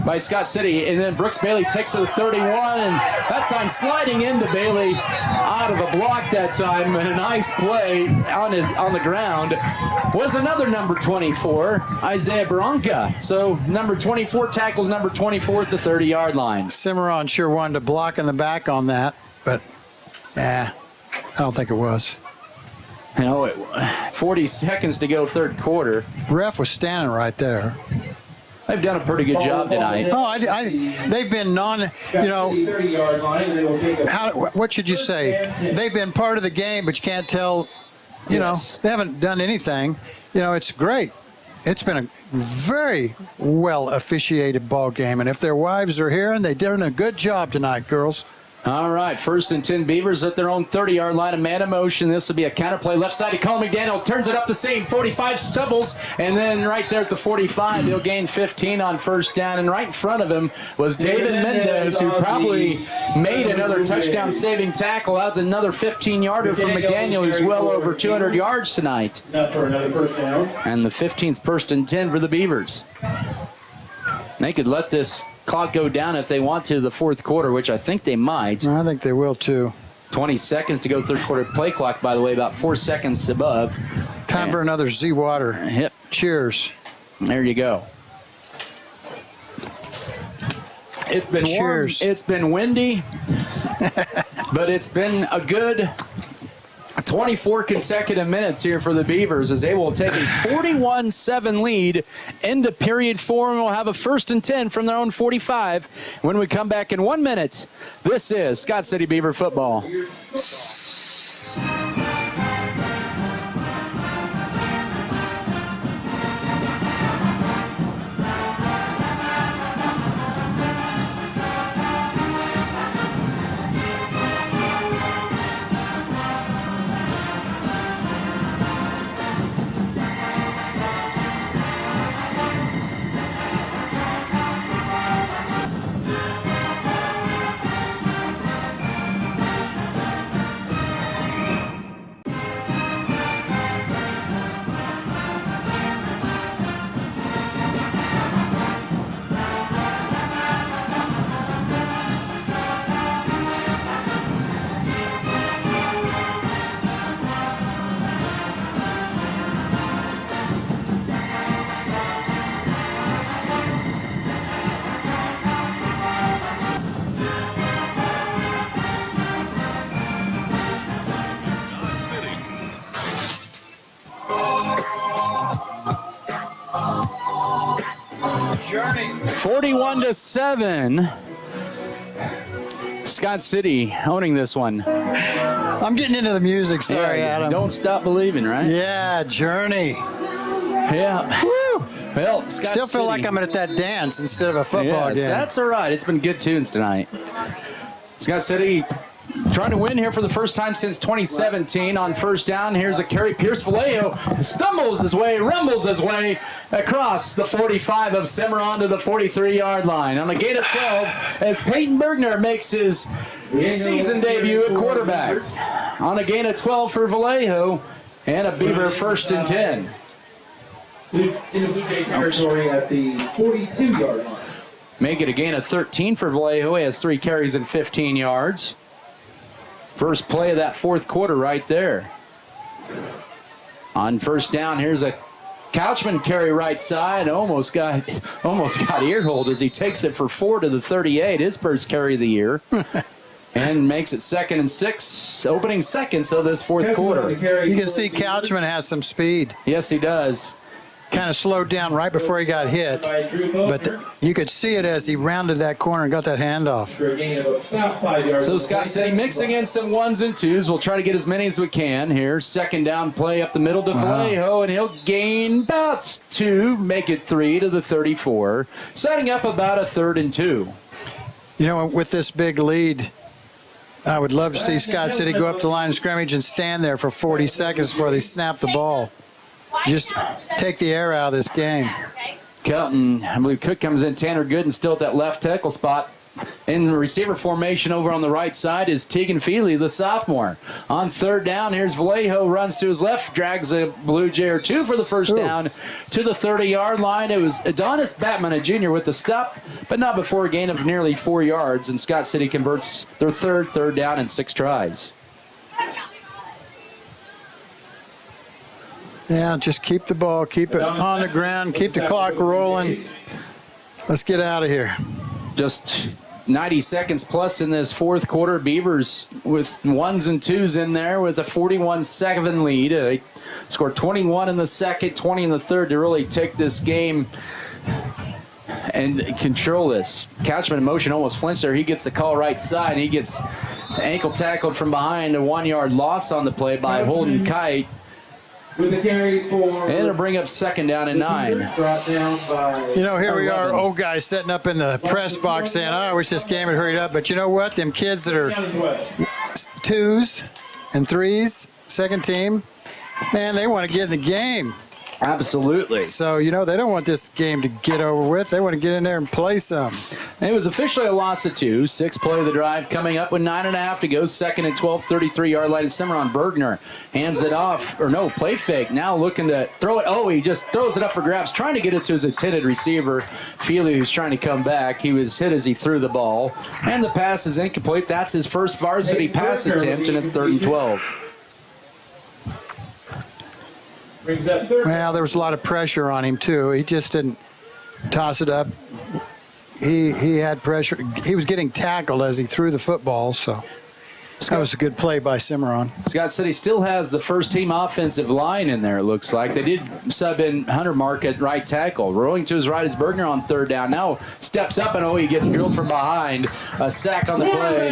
by Scott City. And then Brooks Bailey takes to the 31, and that time sliding into Bailey out of the block that time. And a nice play on the ground was another number 24, Isaiah Baranca. So number 24 tackles number 24 at the 30-yard line. Cimarron sure wanted to block in the back on that, but I don't think it was. You know, 40 seconds to go 3rd quarter. Ref was standing right there. They've done a pretty good job tonight. Oh, they've been what should you say? They've been part of the game, but you can't tell, they haven't done anything. It's great. It's been a very well officiated ball game, and if their wives are here, and they're doing a good job tonight, girls. All right, 1st and 10 Beavers at their own 30-yard line. A man in motion. This will be a counterplay. Left side to Colin McDaniel. Turns it up the same. 45 stumbles. And then right there at the 45, he'll gain 15 on 1st down. And right in front of him was David Mendez, who probably made another touchdown-saving tackle. That's another 15-yarder from McDaniel, who's well over 200 yards tonight. Not for another 1st down. And the 15th 1st and 10 for the Beavers. They could let this clock go down if they want to the 4th quarter, which I think they might. I think they will too. 20 seconds to go 3rd quarter play clock, by the way, about 4 seconds above. Time for another Z Water. Yep. Cheers. There you go. It's been warm. It's been windy, but it's been a good 24 consecutive minutes here for the Beavers as they will take a 41-7 lead into period 4, and we'll have a 1st and 10 from their own 45 when we come back in 1 minute. This is Scott City Beaver football. Journey. 41-7. Scott City owning this one. I'm getting into the music. Sorry, Adam. Don't stop believing, right? Yeah, Journey. Yeah. Woo! Well, Scott Still feel City. like I'm at that dance instead of a football game. That's all right. It's been good tunes tonight. Scott City trying to win here for the first time since 2017 on first down. Here's a carry. Pierce Vallejo stumbles his way, rumbles his way across the 45 of Cimarron to the 43-yard line. On the gain of 12 as Peyton Bergner makes his season debut at quarterback. On a gain of 12 for Vallejo and a Beaver 1st and 10. In the Blue Jay territory at the 42-yard line. Make it a gain of 13 for Vallejo. He has 3 carries and 15 yards. First play of that 4th quarter right there. On first down, here's a Couchman carry right side. Almost got ear-hold as he takes it for 4 to the 38. His first carry of the year. And makes it 2nd and 6, opening seconds of this 4th quarter. You can see Couchman has some speed. Yes, he does. Kind of slowed down right before he got hit, but you could see it as he rounded that corner and got that handoff. So Scott City mixing in some 1s and 2s. We'll try to get as many as we can here. 2nd down play up the middle to Vallejo, and he'll gain about 2, make it 3 to the 34, setting up about a 3rd and 2. You know, with this big lead, I would love to see Scott City go up the line of scrimmage and stand there for 40 seconds before they snap the ball. Just take the air out of this game. Kelton, I believe Cook comes in. Tanner Gooden still at that left tackle spot. In receiver formation over on the right side is Tegan Feely, the sophomore. On 3rd down, here's Vallejo, runs to his left, drags a Blue Jay or 2 for the first down to the 30-yard line. It was Adonis Batman, a junior, with the stop, but not before a gain of nearly 4 yards, and Scott City converts their third down in 6 tries. Yeah, just keep the ball, keep it on the ground, keep the clock rolling. Let's get out of here. Just 90 seconds plus in this 4th quarter. Beavers with 1s and 2s in there with a 41-7 lead. They scored 21 in the 2nd, 20 in the 3rd to really take this game and control this. Couchman in motion, almost flinched there. He gets the call right side, and he gets ankle tackled from behind. A 1-yard loss on the play by Holden Kite. With the carry for... And it'll bring up 2nd down and 9. Brought down by you know, here we are, old guys setting up in the press box saying, oh, I wish this game had hurried up. But you know what? Them kids that are 2s and 3s, 2nd team, man, they want to get in the game. Absolutely. So, you know, they don't want this game to get over with. They want to get in there and play some. It was officially a loss of 2. 6th play of the drive coming up with 9.5 to go. 2nd and 12, 33-yard line. Cimarron Bergner hands it off. Or no, play fake. Now looking to throw it. Oh, he just throws it up for grabs. Trying to get it to his intended receiver. Feely, who's trying to come back. He was hit as he threw the ball. And the pass is incomplete. That's his first varsity pass attempt, and it's 3rd and 12. Well, there was a lot of pressure on him, too. He just didn't toss it up. He had pressure. He was getting tackled as he threw the football, so that was a good play by Cimarron. Scott City still has the first-team offensive line in there, it looks like. They did sub in Hunter Mark at right tackle. Rolling to his right is Bergner on 3rd down. Now steps up, and he gets drilled from behind. A sack on the play.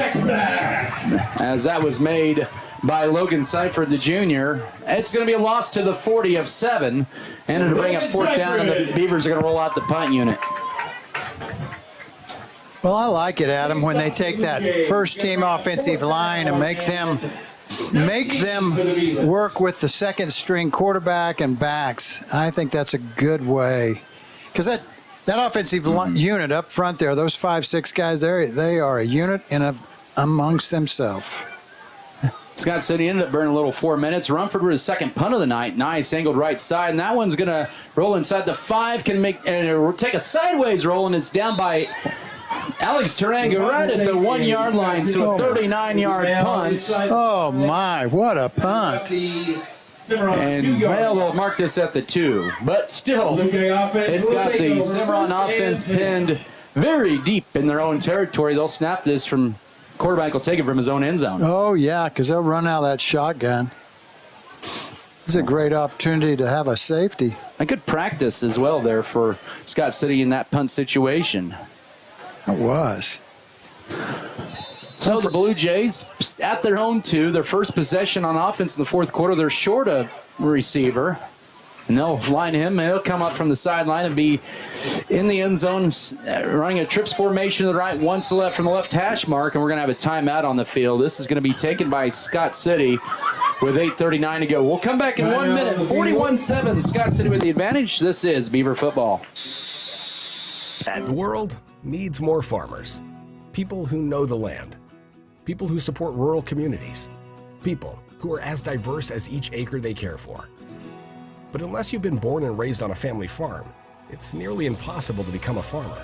As that was made by Logan Seifert, the junior. It's going to be a loss to the 40 of 7. And it'll bring up 4th down, and the Beavers are going to roll out the punt unit. Well, I like it, Adam, when they take that first-team offensive line and make them work with the second-string quarterback and backs. I think that's a good way. Because that offensive unit up front there, those 5-6 guys there, they are a unit amongst themselves. Scott City ended up burning a little 4 minutes. Rumford with his 2nd punt of the night. Nice angled right side. And that one's going to roll inside the 5. Can make and take a sideways roll, and it's down by Alex Taranga right at the 1-yard line. So a 39-yard punt. Oh, my. What a punt. And, well, they'll mark this at the 2. But still, it's got the Cimarron offense pinned very deep in their own territory. They'll snap this from... Quarterback will take it from his own end zone. Oh, yeah, because they'll run out of that shotgun. It's a great opportunity to have a safety. A good practice as well there for Scott City in that punt situation. It was. So the Blue Jays at their own 2, their first possession on offense in the 4th quarter. They're short a receiver. And they'll line him, and he'll come up from the sideline and be in the end zone, running a trips formation to the right, one to the left from the left hash mark, and we're going to have a timeout on the field. This is going to be taken by Scott City with 8:39 to go. We'll come back in 1 minute. 41-7, Scott City with the advantage. This is Beaver football. The world needs more farmers, people who know the land, people who support rural communities, people who are as diverse as each acre they care for. But unless you've been born and raised on a family farm, it's nearly impossible to become a farmer.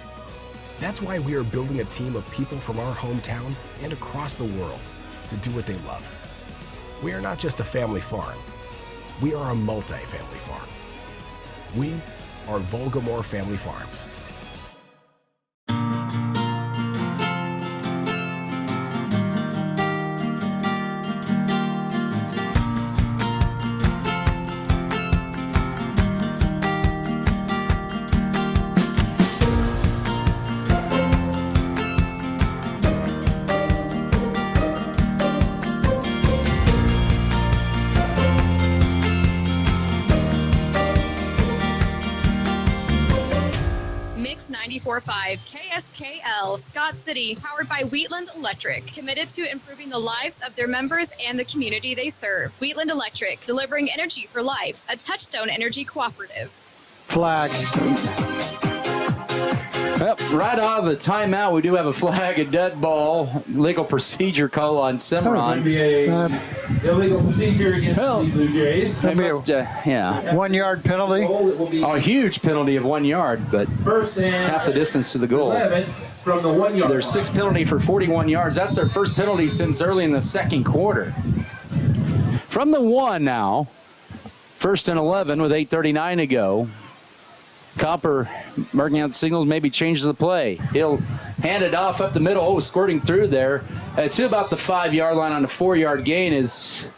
That's why we are building a team of people from our hometown and across the world to do what they love. We are not just a family farm. We are a multi-family farm. We are Volgamore Family Farms. Mix 94.5 KSKL, Scott City, powered by Wheatland Electric, committed to improving the lives of their members and the community they serve. Wheatland Electric, delivering energy for life, a Touchstone Energy cooperative. Flag. Well, right out of the timeout, we do have a flag, a dead ball, legal procedure call on Cimarron. Illegal procedure against the Blue Jays. They must, yeah. 1 yard penalty. A huge penalty of 1 yard, but it's half the distance to the goal. From the 1 yard. There's 6 penalty for 41 yards. That's their first penalty since early in the second quarter. From the 1 now, 1st and 11 with 8:39 to go. Copper marking out the signals, maybe changes the play. He'll hand it off up the middle. Oh, squirting through there to about the 5 yard line on a 4 yard gain is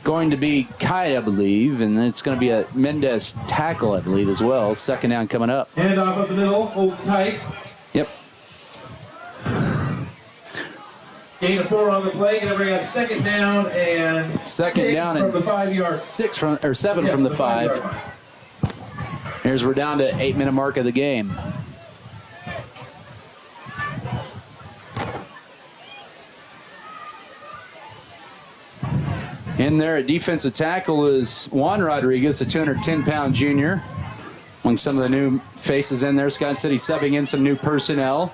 going to be Kite, I believe, and it's going to be a Mendez tackle, I believe, as well. Second down coming up. Hand off up the middle, old Kite. Yep. Gain of 4 on the play, going to bring up second down and second down from and the 5 yard. 7 from the 5. Here's we're down to 8 minute mark of the game. In there at defensive tackle is Juan Rodriguez, a 210-pound junior. Among some of the new faces in there, Scott City subbing in some new personnel.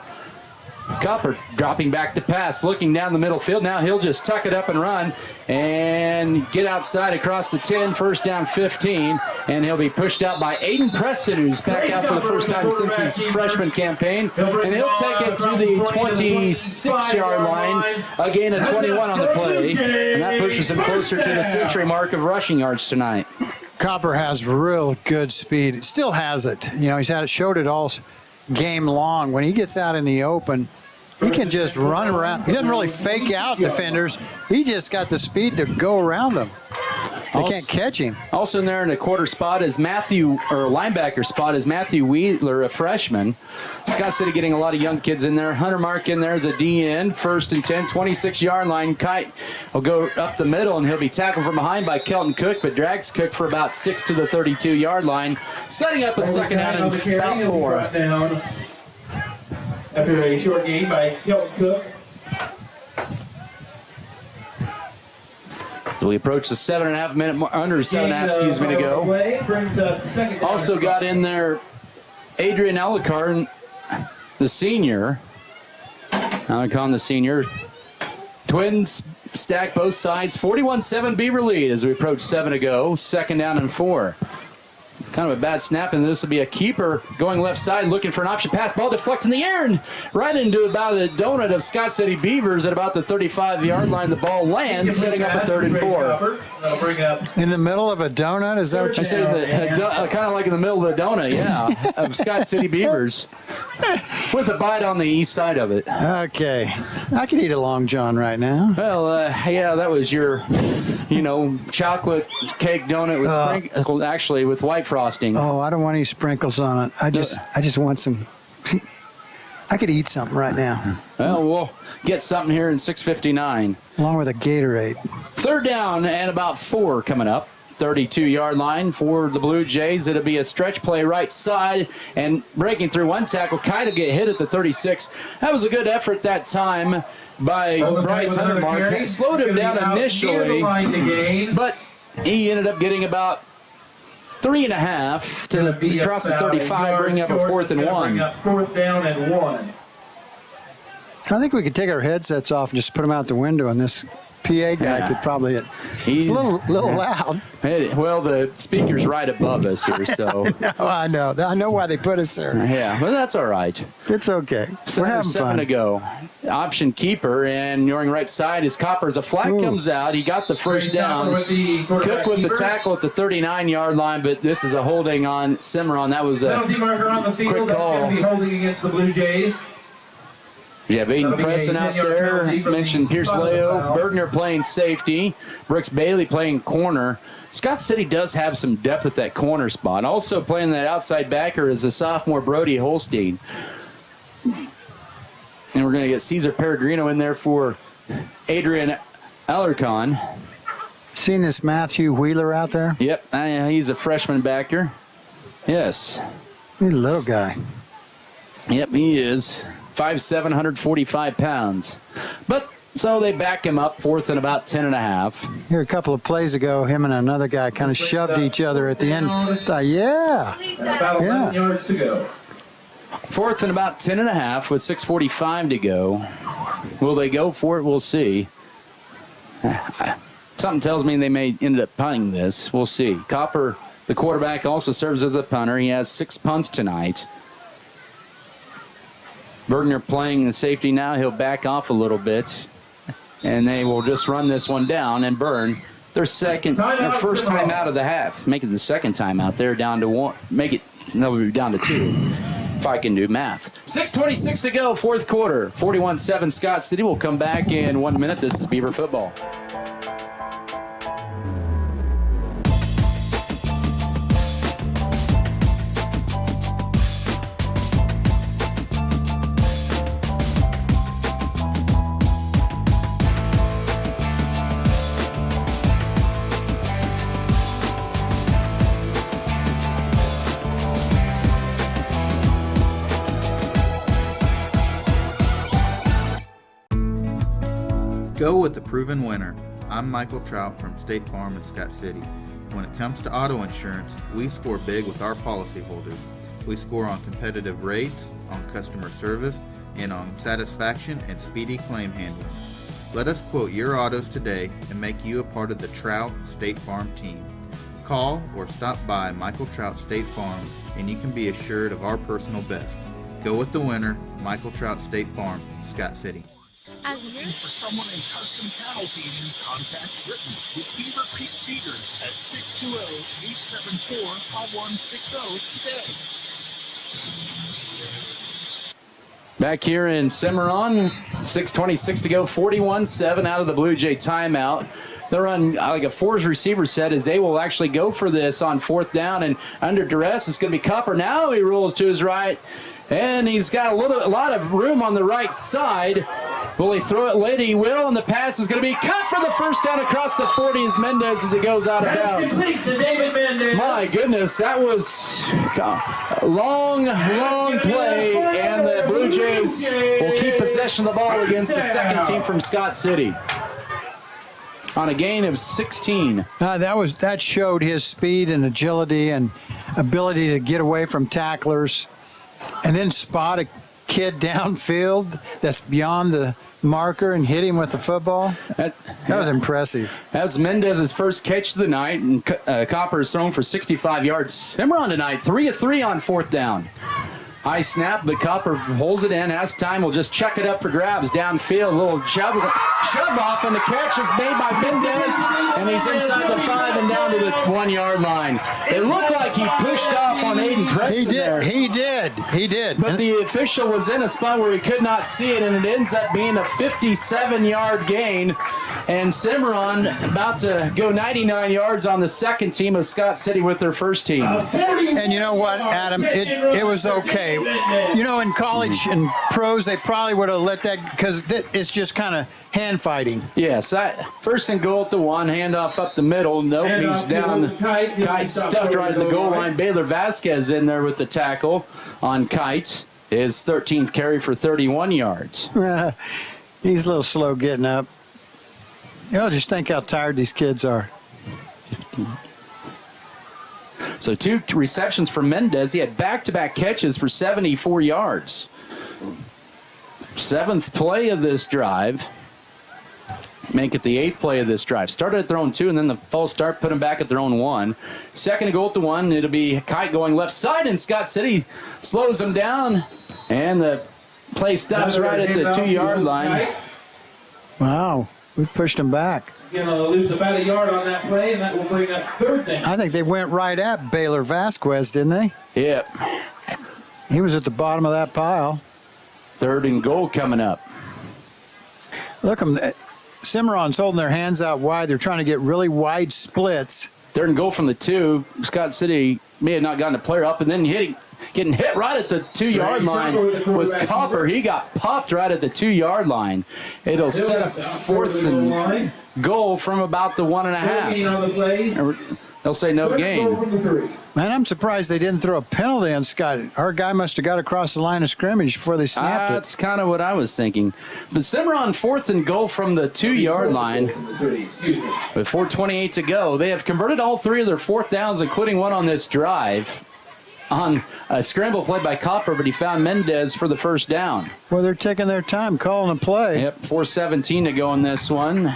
Copper dropping back to pass, looking down the middle field. Now he'll just tuck it up and run and get outside across the 10, first down 15, and he'll be pushed out by Aiden Preston, who's back out for the first time since his freshman campaign, and he'll take it to the 26-yard line, a gain of 21 on the play, and that pushes him closer to the century mark of rushing yards tonight. Copper has real good speed. Still has it. You know, he's had it, showed it all game long. When he gets out in the open, he can just run around. He doesn't really fake out defenders. He just got the speed to go around them. They can't catch him. Also in there in the quarter spot is linebacker spot is Matthew Wheeler, a freshman. Scott City getting a lot of young kids in there. Hunter Mark in there as a DN, 1st and 10, 26-yard line. Kite will go up the middle, and he'll be tackled from behind by Kelton Cook, but drags Cook for about 6 to the 32-yard line, setting up a second down and about 4. After a short gain by Kelton Cook. So we approach the 7.5 minute, under 7.5, to go. Also got in there Adrian Alucard, the senior. Alucard, the senior. Twins stack both sides. 41-7 Beaver lead as we approach 7 to go. Second down and 4. Kind of a bad snap, and this will be a keeper going left side, looking for an option pass. Ball deflects in the air and right into about the donut of Scott City Beavers at about the 35-yard line. The ball lands, setting up a 3rd and 4. In the middle of a donut? Is that what you said? Kind of like in the middle of the donut, yeah, of Scott City Beavers, with a bite on the east side of it. Okay. I could eat a Long John right now. Well, yeah, that was your, chocolate cake donut with sprinkles, actually with white frosting. Oh, I don't want any sprinkles on it. I just want some. I could eat something right now. Well, we'll get something here in 6:59. Along with a Gatorade. 3rd down and about 4 coming up. 32-yard line for the Blue Jays. It'll be a stretch play right side, and breaking through one tackle, kind of get hit at the 36. That was a good effort that time by Bryce Huntermark. Slowed him down initially, but he ended up getting about 3.5 to cross the 35, bring up a 4th and 1. 4th down and 1. I think we could take our headsets off and just put them out the window, and this PA guy could probably. It's a little loud. Hey, well, the speaker's right above us here, so. I know why they put us there. Yeah, but that's all right. It's okay. We're having 7 fun. to go. Option keeper, and going right side is Coppers. A flag comes out. He got the first down. Cook with the tackle at the 39-yard line, but this is a holding on Cimarron. That was a penalty marker on the field. quick That's call. going to be holding against the Blue Jays. You have Aiden Presson out there. Mentioned Pierce Leo. Bergner playing safety. Brooks Bailey playing corner. Scott City does have some depth at that corner spot. Also playing that outside backer is the sophomore Brody Holstein. And we're going to get Cesar Peregrino in there for Adrian Alarcon. Seen this Matthew Wheeler out there? Yep, he's a freshman backer. Yes. He's a little guy. Yep, he is. 5'7", 145 pounds. But so they back him up, 4th and about 10.5. Here a couple of plays ago, him and another guy kind of shoved each other at the end. Yeah. About 11 yards to go. 4th and about 10.5 with 6:45 to go. Will they go for it? We'll see. Something tells me they may end up punting this. We'll see. Copper, the quarterback, also serves as a punter. He has 6 punts tonight. Bergner playing the safety now. He'll back off a little bit. And they will just run this one down and burn their first time out of the half. Make it the second time out there, down to 1. They'll be down to 2. If I can do math. 6:26 to go, 4th quarter. 41-7 Scott City. Will come back in 1 minute. This is Beaver football. Go with the proven winner. I'm Michael Trout from State Farm in Scott City. When it comes to auto insurance, we score big with our policyholders. We score on competitive rates, on customer service, and on satisfaction and speedy claim handling. Let us quote your autos today and make you a part of the Trout State Farm team. Call or stop by Michael Trout State Farm and you can be assured of our personal best. Go with the winner, Michael Trout State Farm, Scott City. Looking for someone in custom cattle feeding? Contact Britain with Beaver Creek Feeders at 620-874-5160 today. Back here in Cimarron, 6:26 to go, 41-7 out of the Blue Jay timeout. They'll run like a 4 receiver set as they will actually go for this on 4th down, and under duress it's going to be Copper. Now he rolls to his right, and he's got a lot of room on the right side. Will he throw it late? He will, and the pass is going to be cut for the first down across the 40 as Mendez as it goes out of bounds. Complete to David Mendez. My goodness, that was a long play, and the Blue Jays will keep possession of the ball against the second team from Scott City on a gain of 16. That showed his speed and agility and ability to get away from tacklers and then spot a kid downfield that's beyond the marker and hit him with the football. That was impressive. That was Mendez's first catch of the night, and Copper is thrown for 65 yards. Cimarron tonight, 3 of 3 on 4th down. High snap, but Copper holds it in. Has time, will just chuck it up for grabs downfield. A little shove off, and the catch is made by Mendez, and he's inside the 5 and down to the 1 yard line. It looked like he pushed off on Aiden Preston there. He did. But the official was in a spot where he could not see it, and it ends up being a 57-yard gain. And Cimarron about to go 99 yards on the second team of Scott City with their first team. And you know what, Adam? It was okay. You know, in college and pros, they probably would have let that because it's just kind of hand fighting. Yes, first and goal at the 1, handoff up the middle. Nope, he's down. Kite stuffed right at the goal line. Baylor Vasquez in there with the tackle on Kite. His 13th carry for 31 yards. He's a little slow getting up. You know, just think how tired these kids are. So 2 receptions for Mendez. He had back-to-back catches for 74 yards. 7th play of this drive. Make it the 8th play of this drive. Started at their own 2, and then the false start put them back at their own 1. Second goal at the 1. It'll be Kite going left side, and Scott City slows him down. And the play stops right at the 2-yard line. Wow, we pushed him back. Going to lose about a yard on that play, and that will bring us 3rd down. I think they went right at Baylor Vasquez, didn't they? Yep. He was at the bottom of that pile. 3rd and goal coming up. Look, Cimarron's holding their hands out wide. They're trying to get really wide splits. 3rd and goal from the 2. Scott City may have not gotten a player up, and then getting hit right at the 2-yard line was Copper. He got popped right at the 2-yard line. It'll set up 4th and goal from about the 1.5. They'll say no gain. Man, I'm surprised they didn't throw a penalty on Scott. Our guy must have got across the line of scrimmage before they snapped it. That's kind of what I was thinking. But Cimarron 4th and goal from the 2-yard line with 4:28 to go. They have converted all 3 of their 4th downs, including one on this drive, on a scramble play by Copper, but he found Mendez for the first down. Well, they're taking their time calling a play. Yep, 4:17 to go in this one.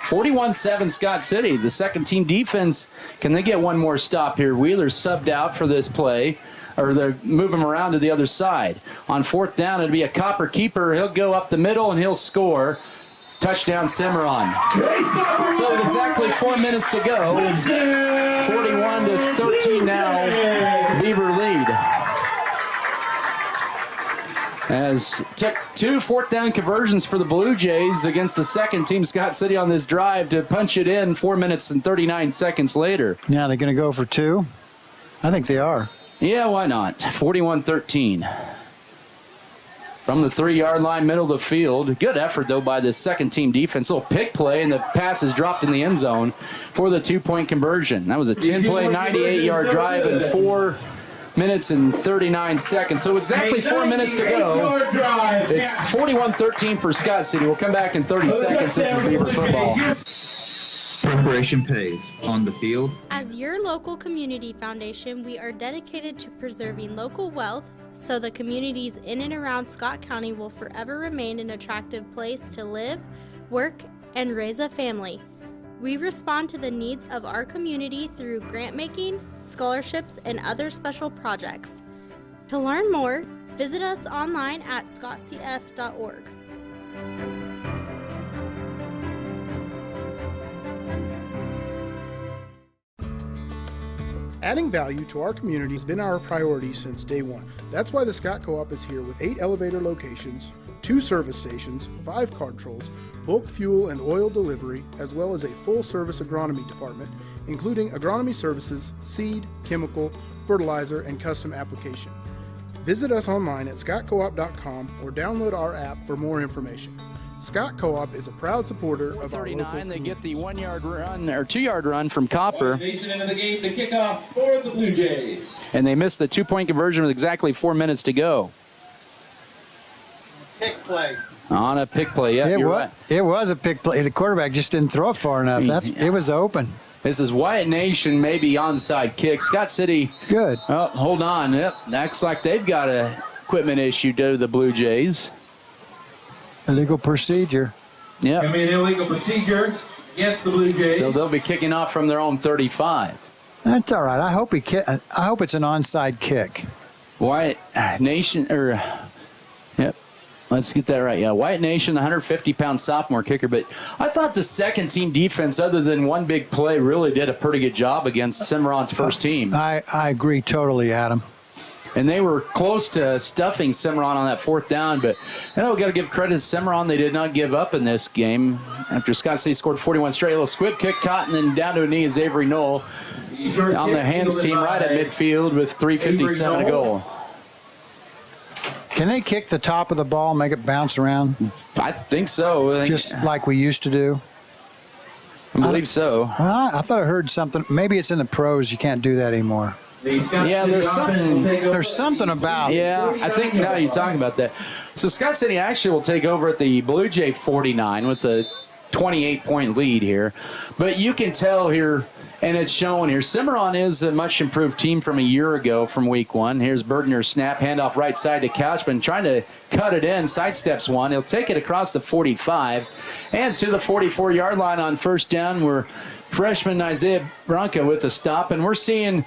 41-7 Scott City. The second-team defense, can they get one more stop here? Wheeler's subbed out for this play, or they move him around to the other side. On 4th down, it'll be a Copper keeper. He'll go up the middle, and he'll score. Touchdown Cimarron. So with exactly 4 minutes to go, 41-13 now, Beaver lead. As took 2 4th down conversions for the Blue Jays against the second team, Scott City, on this drive to punch it in 4 minutes and 39 seconds later. Now they're going to go for 2? I think they are. Yeah, why not? 41-13. From the 3-yard line, middle of the field. Good effort, though, by this second-team defense. Little pick play, and the pass is dropped in the end zone for the 2-point conversion. That was a 10-play, 98-yard drive in 4 minutes and 39 seconds. So exactly 4 minutes to go. It's 41-13 for Scott City. We'll come back in 30 seconds. This is Beaver football. Preparation pays. On the field. As your local community foundation, we are dedicated to preserving local wealth so the communities in and around Scott County will forever remain an attractive place to live, work, and raise a family. We respond to the needs of our community through grant making, scholarships, and other special projects. To learn more, visit us online at scottcf.org. Adding value to our community has been our priority since day one. That's why the Scott Co-op is here with 8 elevator locations, 2 service stations, 5 controls, bulk fuel and oil delivery, as well as a full-service agronomy department, including agronomy services, seed, chemical, fertilizer, and custom application. Visit us online at scottcoop.com or download our app for more information. Scott Co-op is a proud supporter of our local community. They get the 1-yard run or 2-yard run from Copper. Nation into the game to kick off for the Blue Jays. And they missed the 2-point conversion with exactly 4 minutes to go. Pick play. On a pick play, yeah, you're right. It was a pick play. The quarterback just didn't throw it far enough. It was open. This is Wyatt Nation, maybe onside kick. Scott City. Good. Oh, hold on. Yep, looks like they've got an equipment issue to the Blue Jays. Illegal procedure. Yeah. I mean, illegal procedure against the Blue Jays. So they'll be kicking off from their own 35. That's all right. I hope it's an onside kick. Wyatt Nation, yep. Let's get that right. Yeah, Wyatt Nation, the 150-pound sophomore kicker. But I thought the second-team defense, other than one big play, really did a pretty good job against Cimarron's first team. I agree totally, Adam. And they were close to stuffing Cimarron on that 4th down. But we've got to give credit to Cimarron. They did not give up in this game. After Scott City scored 41 straight, a little squib kick caught, and then down to a knee is Avery Knoll on the hands team right at midfield with 3:57 to go. Can they kick the top of the ball, make it bounce around? I think so. Just like we used to do? I believe so. Well, I thought I heard something. Maybe it's in the pros. You can't do that anymore. Yeah, there's something about. Yeah, I think now you're talking about that. So Scott City actually will take over at the Blue Jay 49 with a 28-point lead here. But you can tell here, and it's showing here, Cimarron is a much improved team from a year ago from week 1. Here's Bergner's snap, handoff right side to Couchman, trying to cut it in, sidesteps one. He'll take it across the 45 and to the 44-yard line on first down. We're freshman Isaiah Bronca with a stop, and we're seeing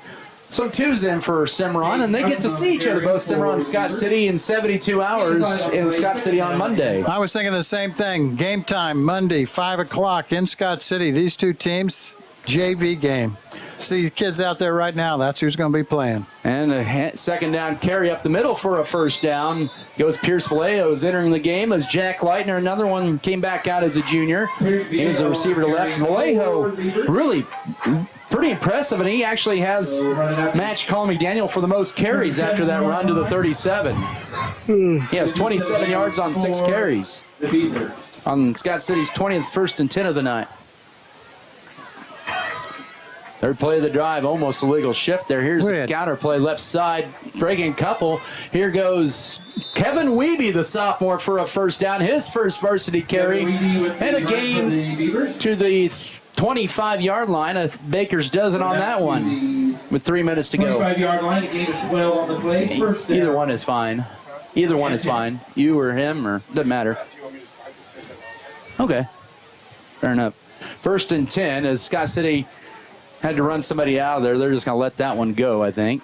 some twos in for Cimarron, and they get to see each other, both Cimarron and Scott City, in 72 hours in Scott City on Monday. I was thinking the same thing. Game time, Monday, 5 o'clock in Scott City. These two teams, JV game. See these kids out there right now. That's who's going to be playing. And a second down carry up the middle for a first down. Goes Pierce Vallejo is entering the game as Jack Leitner, another one, came back out as a junior. He was a receiver to left. Vallejo really pretty impressive, and he actually has matched Colin McDaniel for the most carries after that run to the 37. He has 27 yards on 6 carries on Scott City's 20th, 1st and 10 of the night. Third play of the drive, almost a legal shift there. Here's a counter play left side, breaking couple. Here goes Kevin Wiebe, the sophomore, for a first down, his first varsity carry, and a gain to the 25-yard line. A Baker's dozen on that one with 3 minutes to go. 25-yard line, a gain of 12 on the play. First down. Either one is fine. Either one is fine. You or him, or doesn't matter. Okay, fair enough. 1st and 10 as Scott City had to run somebody out of there. They're just going to let that one go, I think.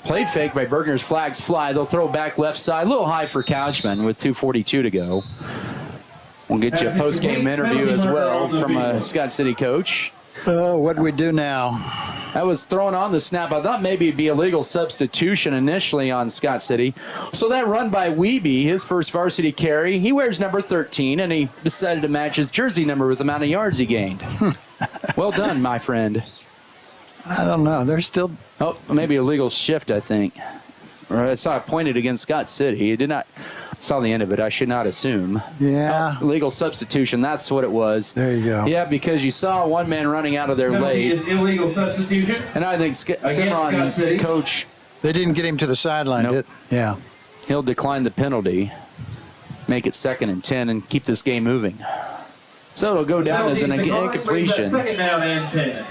Play fake by Bergner's, flags fly. They'll throw back left side. A little high for Couchman with 2:42 to go. We'll get you a post-game interview as well from a Scott City coach. Oh, what do we do now? That was thrown on the snap. I thought maybe it'd be a legal substitution initially on Scott City. So that run by Wiebe, his first varsity carry, he wears number 13, and he decided to match his jersey number with the amount of yards he gained. Well done, my friend. I don't know. They're still... Oh, maybe a legal shift, I think. Or I saw it pointed against Scott City. It did not... Saw the end of it. I should not assume. Yeah. Oh, legal substitution. That's what it was. There you go. Yeah, because you saw one man running out of there late. Is illegal substitution. And I think Cimarron coach... They didn't get him to the sideline, nope. Yeah. He'll decline the penalty, make it 2nd and 10, and keep this game moving. So it'll go down as an incompletion. 2nd down and 10.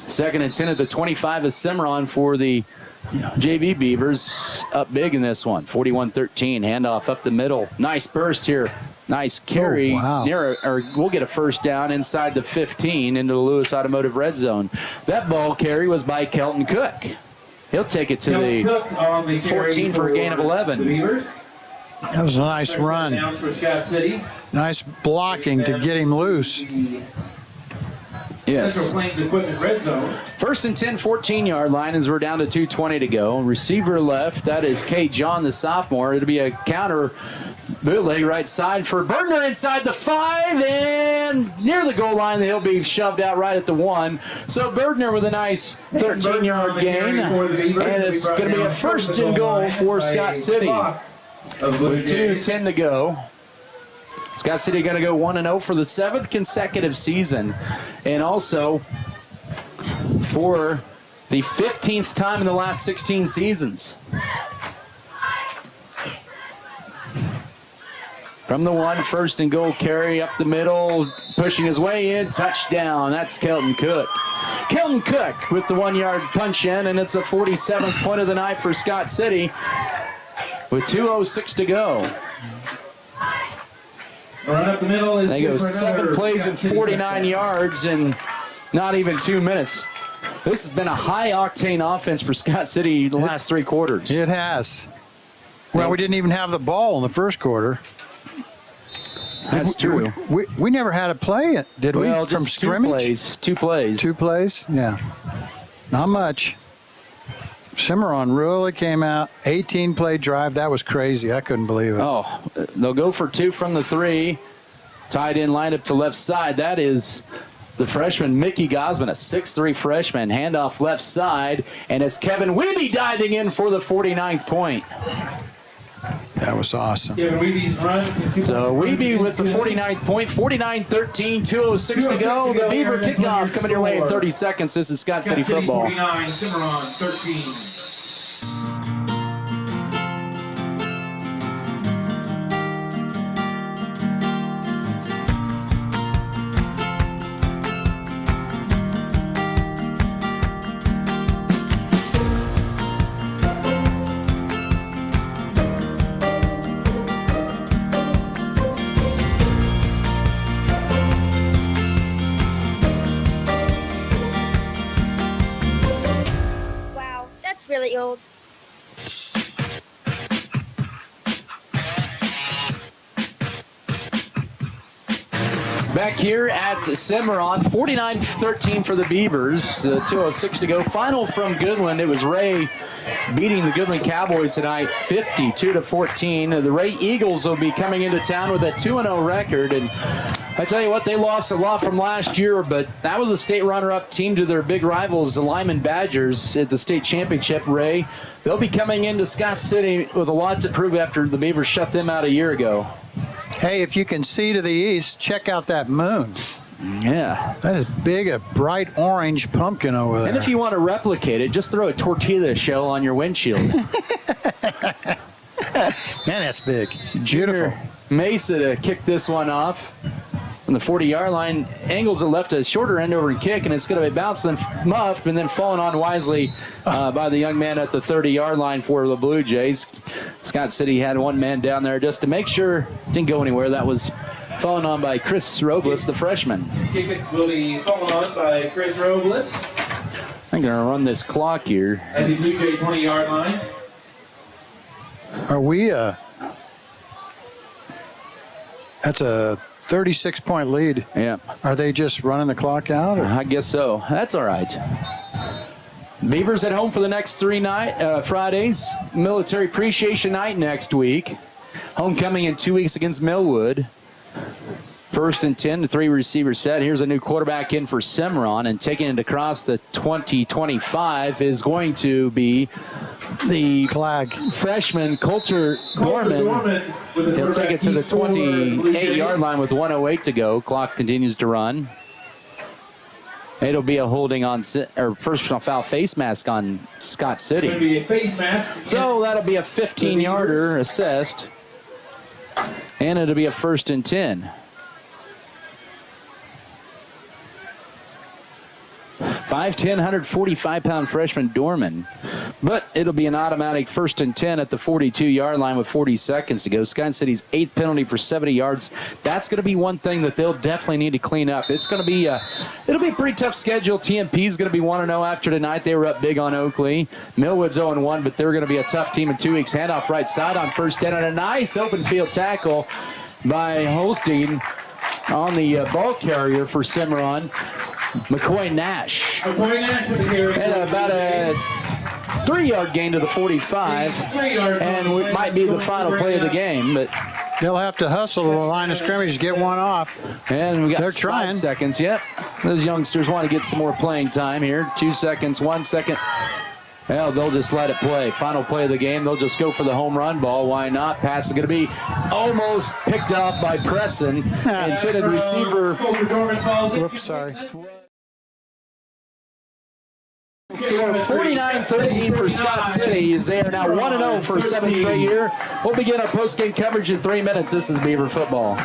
2nd and 10 at the 25 of Cimarron for the JV Beavers. Up big in this one. 41-13. Handoff up the middle. Nice burst here. Nice carry. Oh, wow. We'll get a first down inside the 15 into the Lewis Automotive red zone. That ball carry was by Kelton Cook. He'll take it to the 14 for a gain of 11. That was a nice run. Nice blocking to get him loose. Yes. Central Plains Equipment red zone. 1st and 10, 14-yard line as we're down to 2:20 to go. Receiver left, that is Kate John, the sophomore. It'll be a counter bootleg right side for Bergner inside the 5, and near the goal line, he'll be shoved out right at the 1. So Bergner with a nice 13-yard gain, and it's going to be a 1st and goal for Scott City. With 2:10 to go. Scott City going to go 1-0 for the 7th consecutive season, and also for the 15th time in the last 16 seasons. From the 1, 1st and goal carry up the middle, pushing his way in, touchdown. That's Kelton Cook. Kelton Cook with the 1-yard punch in, and it's a 47th point of the night for Scott City with 2:06 to go. Run up the middle is they go 7 plays and 49 yards in not even 2 minutes. This has been a high-octane offense for Scott City the last 3 quarters. It has. Well, we didn't even have the ball in the first quarter. That's true. We never had a play, did we? Well, from just scrimmage? 2 plays. 2 plays? Yeah. Not much. Cimarron really came out. 18-play drive. That was crazy. I couldn't believe it. Oh, they'll go for 2 from the 3. Tight end lineup to left side. That is the freshman Mickey Gosman, a 6'3 freshman, handoff left side, and it's Kevin Wiebe diving in for the 49th point. That was awesome. So Wiebe with the 49th point, 49-13, 2:06 to go. The Beaver kickoff coming your way in 30 seconds. This is Scott City football. 49, Cimarron 13. Really old. Back here at Cimarron, 49-13 for the Beavers. 2:06 to go. Final from Goodland. It was Ray beating the Goodland Cowboys tonight, 52-14. The Ray Eagles will be coming into town with a 2-0 record. And I tell you what, they lost a lot from last year, but that was a state runner-up team to their big rivals, the Lyman Badgers, at the state championship. Ray, they'll be coming into Scott City with a lot to prove after the Beavers shut them out a year ago. Hey, if you can see to the east, check out that moon. Yeah. That is big, a bright orange pumpkin over there. And if you want to replicate it, just throw a tortilla shell on your windshield. Man, that's big. Beautiful. Mesa to kick this one off. On the 40-yard line, Angles left a shorter end over and kick, and it's going to be bounced and muffed and then fallen on wisely by the young man at the 30-yard line for the Blue Jays. Scott City had one man down there just to make sure it didn't go anywhere. That was fallen on by Chris Robles, the freshman. Kick it will be fallen on by Chris Robles. I'm going to run this clock here. At the Blue Jay 20-yard line. Are we that's a 36-point lead. Yeah. Are they just running the clock out? Or? I guess so. That's all right. Beavers at home for the next three Fridays. Military Appreciation Night next week. Homecoming in 2 weeks against Millwood. 1st and 10, the 3-receiver set. Here's a new quarterback in for Cimarron, and taking it across the 20-25 is going to be the freshman Coulter Gorman. He'll take it to the 28-yard line with 1:08 to go. Clock continues to run. It'll be a holding on, or personal foul face mask on Scott City. It'll be a face mask. So that'll be a 15-yarder assessed, and it'll be a 1st and 10. 5'10", 145-pound freshman Dorman. But it'll be an automatic 1st and 10 at the 42-yard line with 40 seconds to go. Scott City's 8th penalty for 70 yards. That's going to be one thing that they'll definitely need to clean up. It's going to be it'll be a pretty tough schedule. TMP's going to be 1-0 after tonight. They were up big on Oakley. Millwood's 0-1, but they're going to be a tough team in 2 weeks. Handoff right side on 1st 10 and a nice open field tackle by Holstein on the ball carrier for Cimarron. McCoy Nash. And about a 3-yard gain to the 45, and it might be the final play of the game. But they'll have to hustle to the line of scrimmage to get one off. And we got They're 5 trying. seconds. Yep, those youngsters want to get some more playing time here. 2 seconds, 1 second. Well, they'll just let it play. Final play of the game. They'll just go for the home run ball. Why not? Pass is going to be almost picked off by Preston. Intended receiver. Whoops, sorry. Score 49-13 for Scott City as they are now 1-0 for a 7th straight year. We'll begin our post-game coverage in 3 minutes. This is Beaver football.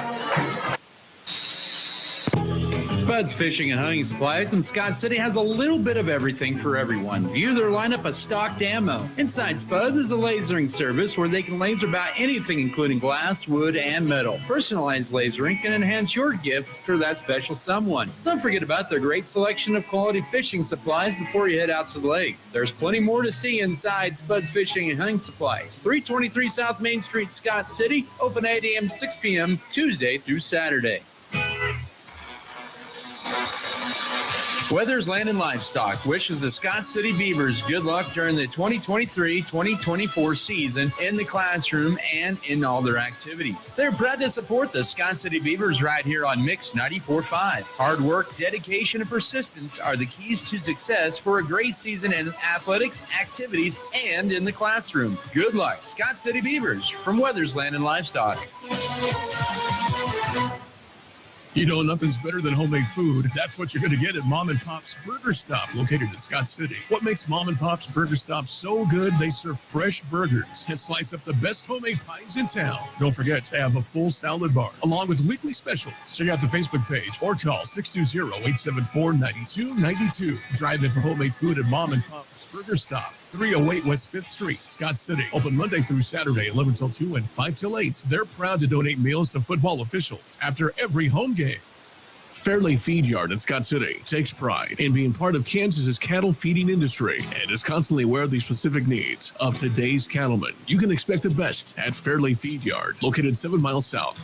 Bud's Fishing and Hunting Supplies in Scott City has a little bit of everything for everyone. View their lineup of stocked ammo. Inside Spuds is a lasering service where they can laser about anything including glass, wood, and metal. Personalized lasering can enhance your gift for that special someone. Don't forget about their great selection of quality fishing supplies before you head out to the lake. There's plenty more to see inside Spuds Fishing and Hunting Supplies. 323 South Main Street, Scott City. Open 8 a.m. 6 p.m. Tuesday through Saturday. Weathers Land and Livestock wishes the Scott City Beavers good luck during the 2023-2024 season in the classroom and in all their activities. They're proud to support the Scott City Beavers right here on Mix 94.5. Hard work, dedication, and persistence are the keys to success for a great season in athletics, activities, and in the classroom. Good luck, Scott City Beavers from Weathers Land and Livestock. You know, nothing's better than homemade food. That's what you're going to get at Mom and Pop's Burger Stop, located in Scott City. What makes Mom and Pop's Burger Stop so good? They serve fresh burgers and slice up the best homemade pies in town. Don't forget to have a full salad bar, along with weekly specials. Check out the Facebook page or call 620-874-9292. Drive in for homemade food at Mom and Pop's Burger Stop. 308 West 5th Street, Scott City. Open Monday through Saturday, 11 till 2 and 5 till 8. They're proud to donate meals to football officials after every home game. Fairley Feed Yard in Scott City takes pride in being part of Kansas's cattle feeding industry and is constantly aware of the specific needs of today's cattlemen. You can expect the best at Fairley Feed Yard, located 7 miles south